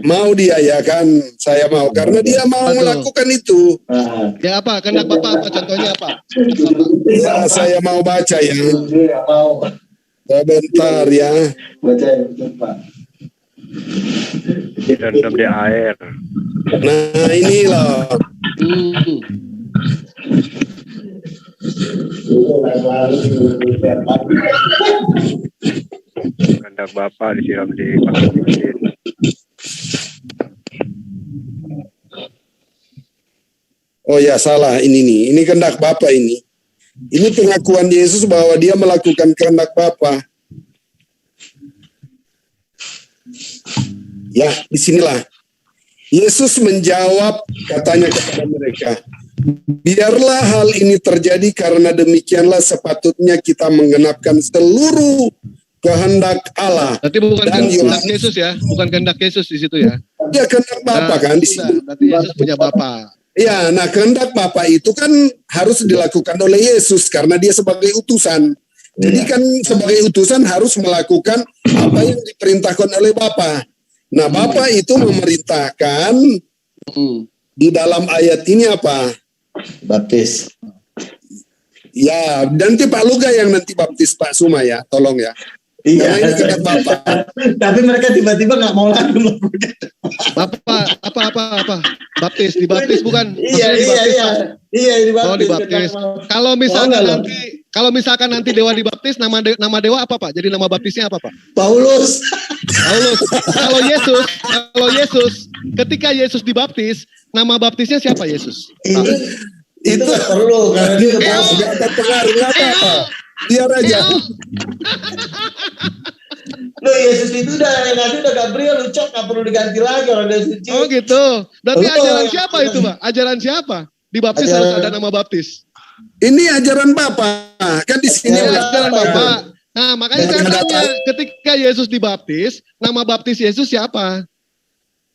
Mau dia ya kan, saya mau karena dia mau melakukan itu. Ya apa kehendak Bapa? Apa contohnya apa? Ya, saya mau baca ya. Sebentar ya. Baca Pak. Direndam di air. Nah ini loh. Kehendak Bapa disiram di pasir. Oh ya salah ini nih. Ini kehendak Bapa ini. Ini pengakuan Yesus bahwa dia melakukan kehendak Bapa. Ya, disinilah. Yesus menjawab, katanya kepada mereka, biarlah hal ini terjadi karena demikianlah sepatutnya kita menggenapkan seluruh kehendak Allah. Berarti bukan kehendak Yesus ya, bukan kehendak Yesus di situ ya. Dia kehendak Bapa kan di situ. Berarti Yesus punya Bapa. Ya, nah kehendak Bapa itu kan harus dilakukan oleh Yesus karena dia sebagai utusan. Jadi kan sebagai utusan harus melakukan apa yang diperintahkan oleh Bapa. Nah, Bapa itu memerintahkan di dalam ayat ini apa? Baptis. Ya, nanti Pak Luga yang nanti baptis Pak Suma ya, tolong ya. Iya. Karena ini kehendak Bapa. Tapi mereka tiba-tiba nggak mau lagi melakukan. Apa? Baptis, dibaptis bukan? Iya, dibaptis. Oh, dibaptis. Kalau misalkan nanti Dewa dibaptis, nama Dewa apa Pak? Jadi nama baptisnya apa Pak? Paulus. Kalau Yesus, ketika Yesus dibaptis, nama baptisnya siapa Yesus? Itu perlu karena dia nggak ada pengaruh apa. Biar aja. Loh, Yesus itu udah Gabriel, Lucok, nggak perlu diganti lagi orang dia suci. Oh gitu. Berarti ajaran siapa itu Pak? Ajaran siapa? Dibaptis harus ada nama baptis. Ini ajaran Bapa. Kan di sini ajaran Bapa. Nah, makanya saya tanya, ketika Yesus dibaptis, nama baptis Yesus siapa?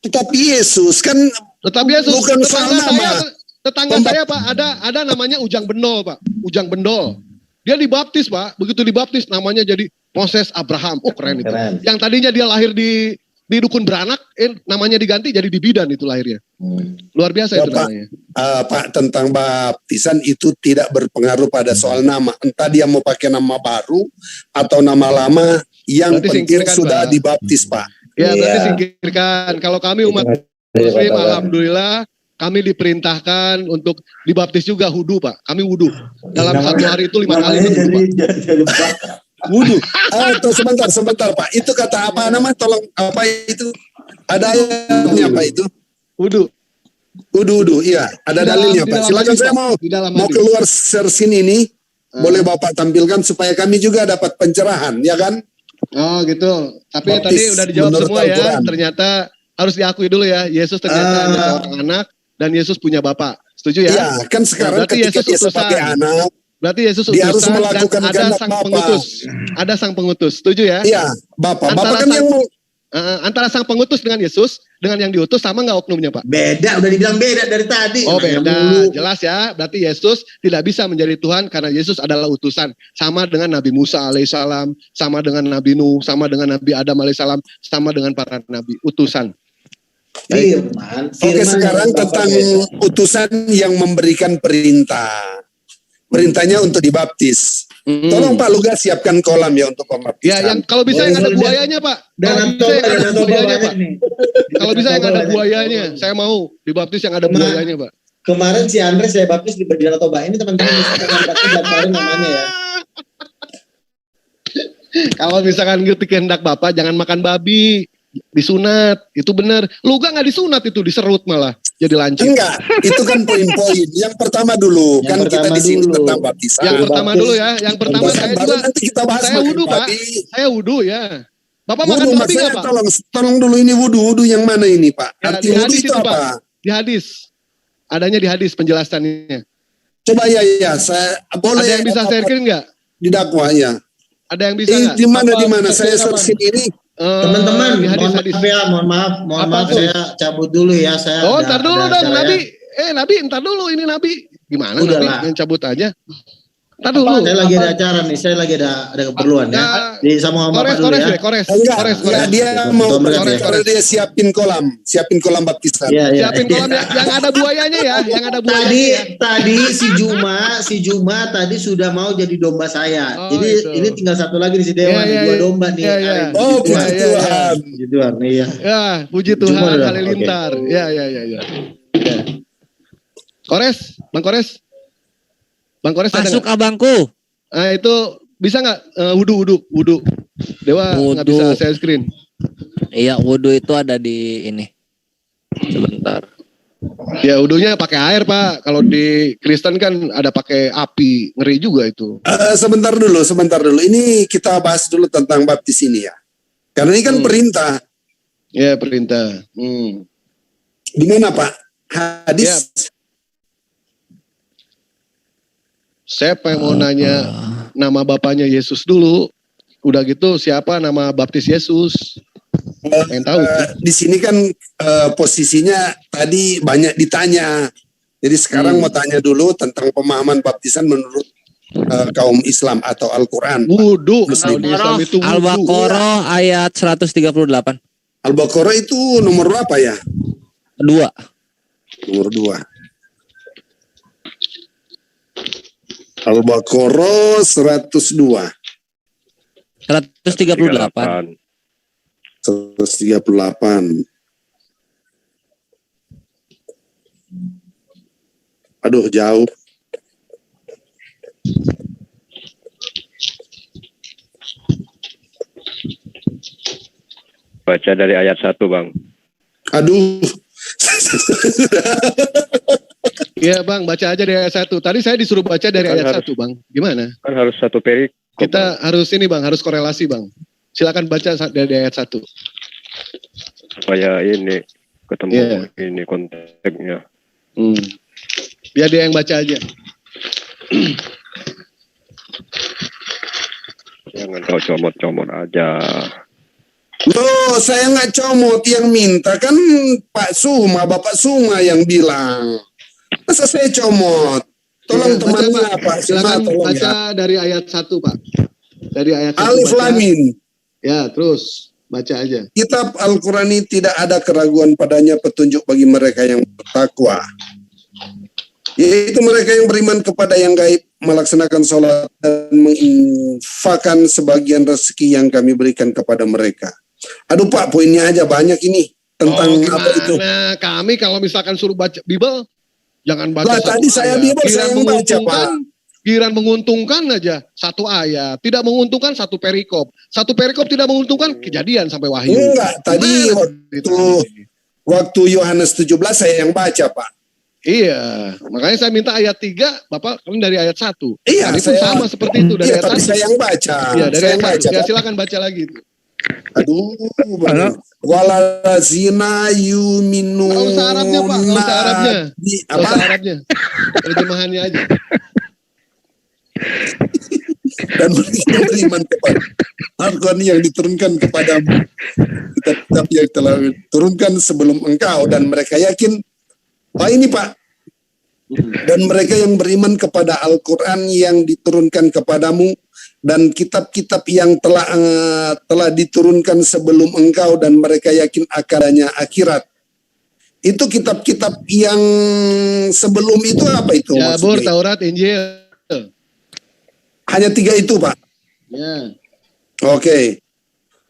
Tetapi Yesus kan bukan soal nama. Tetangga saya Pak, ada namanya Ujang Bendol Pak. Ujang Bendol. Dia dibaptis Pak, begitu dibaptis namanya jadi Moses Abraham. Oh keren itu. Yang tadinya dia lahir di dukun beranak, namanya diganti jadi di bidan itu lahirnya. Luar biasa itu namanya. Pak, tentang baptisan itu tidak berpengaruh pada soal nama. Entah dia mau pakai nama baru atau nama lama, yang penting sudah Pak. Dibaptis Pak. Ya berarti singkirkan. Kalau kami umat Muslim, alhamdulillah kami diperintahkan untuk dibaptis juga wudu Pak. Kami wudu. Dalam satu hari itu 5 kali wudu Pak. Wudu. Sebentar Pak. Itu kata apa nama? Tolong apa itu? Ada ayatnya Pak itu? Wudu. Iya. Ada dalilnya Pak. Silakan saya mau keluar sersin ini. Boleh Bapak tampilkan supaya kami juga dapat pencerahan, ya kan? Oh gitu. Tapi Baptis, tadi udah dijawab semua ya. Al-Quran. Ternyata harus diakui dulu ya. Yesus ternyata ada seorang anak dan Yesus punya Bapa. Setuju ya? Iya, kan sekarang ketika Yesus dia sebagai anak, berarti Yesus dia harus utusan melakukan dan ada sang pengutus. Ada sang pengutus. Setuju ya? Iya, Bapak kan yang antara sang pengutus dengan Yesus, dengan yang diutus sama nggak oknumnya Pak? Beda, udah dibilang beda dari tadi. Oh beda, jelas ya. Berarti Yesus tidak bisa menjadi Tuhan karena Yesus adalah utusan. Sama dengan Nabi Musa alaihissalam, sama dengan Nabi Nuh, sama dengan Nabi Adam alaihissalam, sama dengan para nabi, utusan. Oke, sekarang tentang utusan yang memberikan perintah. Perintahnya untuk dibaptis. Tolong Pak Luga siapkan kolam ya untuk pembaptisan. Ya, yang kalau bisa yang ada buayanya Pak. Kalau bisa yang ada buayanya, saya mau dibaptis yang ada buayanya Pak. Kemarin si Andre saya baptis di Danau Toba. Ini teman-teman misalkan namanya ya. Kalau misalkan gitu kehendak Bapak, jangan makan babi. Disunat, itu benar. Luga nggak disunat itu, diserut malah jadi lancip. Enggak, itu kan poin-poin. Yang pertama dulu, yang kan pertama kita di sini tentang baptisan. Yang pertama dulu ya, yang pertama saya juga. Nanti kita bahas saya wudu Pak, saya wudu ya. Bapak makan babi nggak Pak? Tolong dulu ini wudu yang mana ini Pak? Arti wudu itu apa? Pak. Di hadis, adanya di hadis penjelasannya. Coba ya, saya boleh. Ada yang bisa sharekan nggak? Di dakwah ya. Ada yang bisa nggak? Di mana saya search ini. Teman-teman, mohon maaf, saya cabut dulu ya. Ntar dulu dong, Nabi. Nabi, ntar dulu ini Nabi. Gimana Nabi? Yang cabut aja. Ntar dulu. Saya lagi ada acara nih, saya lagi ada keperluan ya. Di sama Bapak dulu ya. Kores. Enggak, dia mau karena dia siapin kolam baptisan. Siapin kolam yang ada buayanya ya, yang ada buayanya. Tadi si Juma tadi sudah mau jadi domba saya. Jadi ini tinggal satu lagi di si Dewa, dua domba nih. Oh, puji Tuhan. Puji Tuhan, iya. Ya, puji Tuhan, halilintar. Ya. Kores, Bang Kores. Bang Kores masuk abangku. Nah itu bisa nggak wudhu? Dewa nggak bisa share screen. Iya, wudhu itu ada di ini. Sebentar. Ya wudhunya pakai air Pak. Kalau di Kristen kan ada pakai api, ngeri juga itu. Sebentar dulu. Ini kita bahas dulu tentang baptis ini ya. Karena ini kan perintah. Ya perintah. Di mana Pak? Hadis. Ya. Saya mau nanya nama bapaknya Yesus dulu. Udah gitu siapa nama baptis Yesus? Pengen tahu. Di sini kan posisinya tadi banyak ditanya. Jadi sekarang mau tanya dulu tentang pemahaman baptisan menurut kaum Islam atau Al-Quran. Wudhu. Al-Baqarah ayat 138. Al-Baqarah itu nomor berapa ya? 2. Nomor 2. Al-Baqarah 102. 138. 138. Aduh, jauh. Baca dari ayat 1, Bang. Aduh. Iya Bang, baca aja dari ayat 1. Tadi saya disuruh baca dari ayat 1 Bang. Gimana? Kan harus satu perikop. Kita harus ini Bang, harus korelasi Bang. Silakan baca dari ayat 1. Supaya ini ketemu ini konteksnya. Biar dia yang baca aja. Jangan kau comot-comot aja. Loh, saya nggak comot, yang minta kan Pak Suma, Bapak Suma yang bilang. Masa saya comot? Tolong temannya Pak. Silakan baca dari ayat 1 Pak. Dari ayat 1 Alif Lam Mim. Ya, terus baca aja. Kitab Al-Quran ini tidak ada keraguan padanya, petunjuk bagi mereka yang bertakwa. Yaitu mereka yang beriman kepada yang gaib, melaksanakan sholat dan menginfakkan sebagian rezeki yang kami berikan kepada mereka. Aduh Pak, poinnya aja banyak ini tentang apa itu. Nah, kami kalau misalkan suruh baca Bible, jangan baca lah, tadi saya Bible saya yang baca Pak. Giliran menguntungkan aja satu ayat, tidak menguntungkan satu perikop. Satu perikop tidak menguntungkan Kejadian sampai Wahyu. Enggak, tadi waktu Yohanes 17 saya yang baca Pak. Iya, makanya saya minta ayat 3, Bapak kan dari ayat 1. Iya, itu sama seperti itu dari ayat 1. Saya yang baca. Iya, dari saya ayat 1. baca, Ya, silakan baca lagi. Aduh, walazina yuminu. Nggak usah Arabnya Pak, nggak usah Arabnya. Apa? Nggak usah Arabnya. Terjemahannya aja. Dan mereka beriman kepada Al-Quran yang diturunkan kepadamu, kitab yang telah diturunkan sebelum engkau, dan mereka yakin. Ini Pak, dan mereka yang beriman kepada Al-Quran yang diturunkan kepadamu dan kitab-kitab yang telah diturunkan sebelum engkau, dan mereka yakin akannya akhirat. Itu kitab-kitab yang sebelum itu apa itu? Zabur, Taurat, Injil. Hanya 3 itu Pak? Ya. Oke.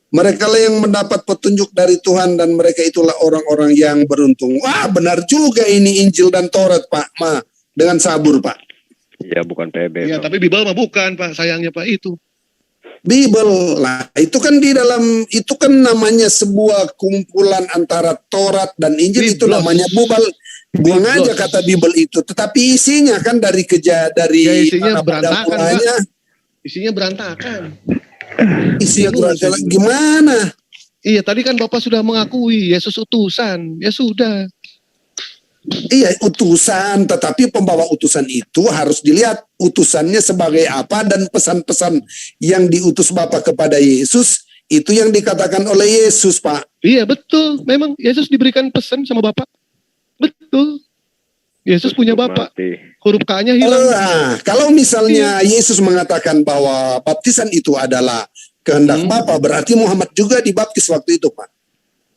Mereka lah yang mendapat petunjuk dari Tuhan, dan mereka itulah orang-orang yang beruntung. Wah, benar juga ini Injil dan Taurat Pak, dengan Zabur Pak. Iya, bukan PB. Iya, tapi Bible mah bukan Pak, sayangnya Pak itu. Bible lah, itu kan di dalam, itu kan namanya sebuah kumpulan antara Taurat dan Injil. Biblos. Itu namanya buang aja kata Bible itu, tetapi isinya kan dari isinya berantakan. Isinya berantakan. Isinya berantakan gimana? Iya, tadi kan Bapak sudah mengakui Yesus utusan. Ya sudah. Iya, utusan, tetapi pembawa utusan itu harus dilihat utusannya sebagai apa, dan pesan-pesan yang diutus Bapak kepada Yesus itu yang dikatakan oleh Yesus, Pak. Iya, betul. Memang Yesus diberikan pesan sama Bapak. Betul. Yesus punya Bapa. Huruf K-nya hilang. Kalau misalnya Yesus mengatakan bahwa baptisan itu adalah kehendak Bapa, berarti Muhammad juga dibaptis waktu itu, Pak.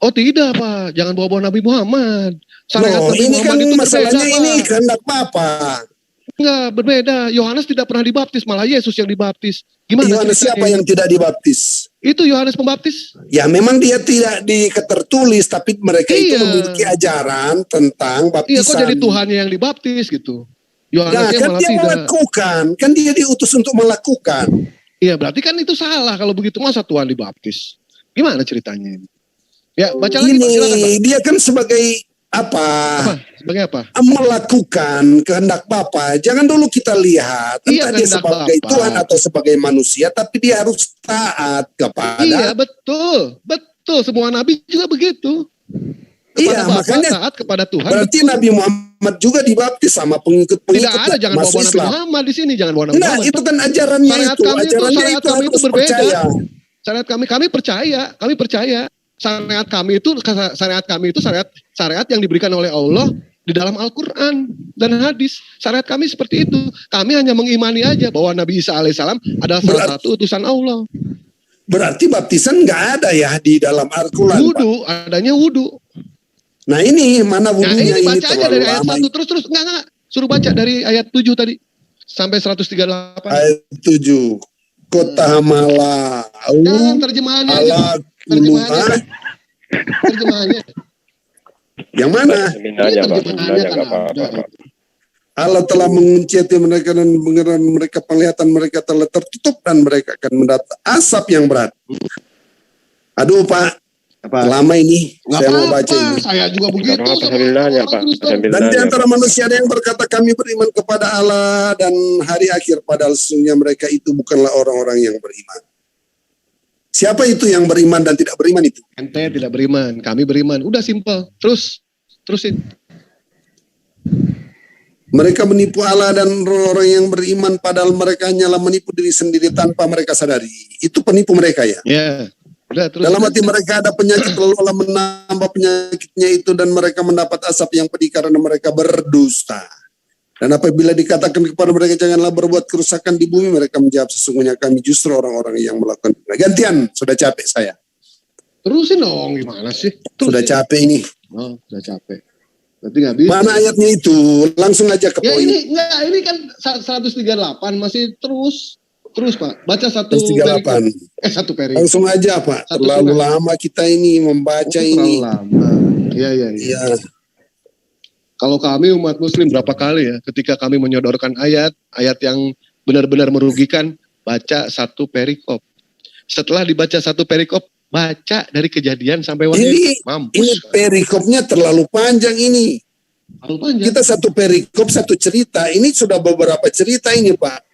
Oh tidak, Pak. Jangan bawa-bawa Nabi Muhammad. Syariat Nabi ini Muhammad kan itu masalahnya berbeda, ini Pak. kehendak Bapa. Enggak, berbeda. Yohanes tidak pernah dibaptis, malah Yesus yang dibaptis. Gimana Yohanes siapa yang tidak dibaptis? Itu Yohanes Pembaptis. Ya memang dia tidak tertulis, tapi mereka itu memiliki ajaran tentang baptisan. Iya, kok jadi Tuhannya yang dibaptis gitu? Yohanesnya kan malah dia tidak. melakukan, kan dia diutus untuk melakukan. Iya, berarti kan itu salah kalau begitu, masa Tuhan dibaptis. Gimana ceritanya ini? Ya, baca lagi, Pak. Silakan, Pak. Dia kan sebagai apa? Sebagai apa? Melakukan kehendak Bapa. Jangan dulu kita lihat entah dia sebagai Bapa. Tuhan atau sebagai manusia, tapi dia harus taat kepada. Iya, betul. Betul, semua nabi juga begitu. Iya, Bapa, makanya taat kepada Tuhan. Berarti betul. Nabi Muhammad juga dibaptis sama pengikut-pengikut. Tidak ada, jangan bawa Nabi Muhammad di sini, jangan bawa Nabi Muhammad. Itu kan ajarannya itu. Syariat kami itu berbeda. Percaya. Syariat kami percaya. Syariat kami itu syariat yang diberikan oleh Allah di dalam Al-Quran dan hadis. Syariat kami seperti itu. Kami hanya mengimani aja bahwa Nabi Isa alaihissalam adalah salah satu utusan Allah. Berarti baptisan nggak ada ya di dalam Al-Quran. Wudu, adanya wudu. Nah ini mana wudunya ini baca ini aja dari ayat 1 terus enggak. Suruh baca dari ayat 7 tadi sampai 138. Ayat 7. Kota Mala. Terjemahannya aja. Terjemahannya. Yang mana? Allah telah mengunci hati mereka dan pengeran mereka, penglihatan mereka telah tertutup dan mereka akan mendapat asap yang berat. Aduh Pak, lama ini saya mau baca ini. Saya juga begitu. Dan di antara manusia ada yang berkata kami beriman kepada Allah dan hari akhir, padahal sesungguhnya mereka itu bukanlah orang-orang yang beriman. Siapa itu yang beriman dan tidak beriman itu? Ente tidak beriman, kami beriman. Udah simpel. Terusin. Mereka menipu Allah dan orang yang beriman, padahal mereka hanyalah menipu diri sendiri tanpa mereka sadari. Itu penipu mereka ya. Ya. Udah, terus. Dalam hati mereka ada penyakit, lalu Allah menambah penyakitnya itu dan mereka mendapat asap yang pedih karena mereka berdusta. Dan apabila dikatakan kepada mereka janganlah berbuat kerusakan di bumi, mereka menjawab sesungguhnya kami justru orang-orang yang melakukan. Gantian, sudah capek saya. Terusin dong, gimana sih? Sudah capek ini. Oh, sudah capek. Berarti nggak bisa. Mana ayatnya itu? Langsung aja ke poin. Ini kan 138 masih terus Pak. Baca 138. Satu peri. Langsung aja Pak. Terlalu lama kita ini membaca ini. Terlalu lama. Iya. Kalau kami umat muslim berapa kali ya ketika kami menyodorkan ayat yang benar-benar merugikan, baca satu perikop. Setelah dibaca satu perikop, baca dari Kejadian sampai Wahyu. Ini perikopnya terlalu panjang ini. Terlalu panjang. Kita satu perikop, satu cerita. Ini sudah beberapa cerita ini Pak.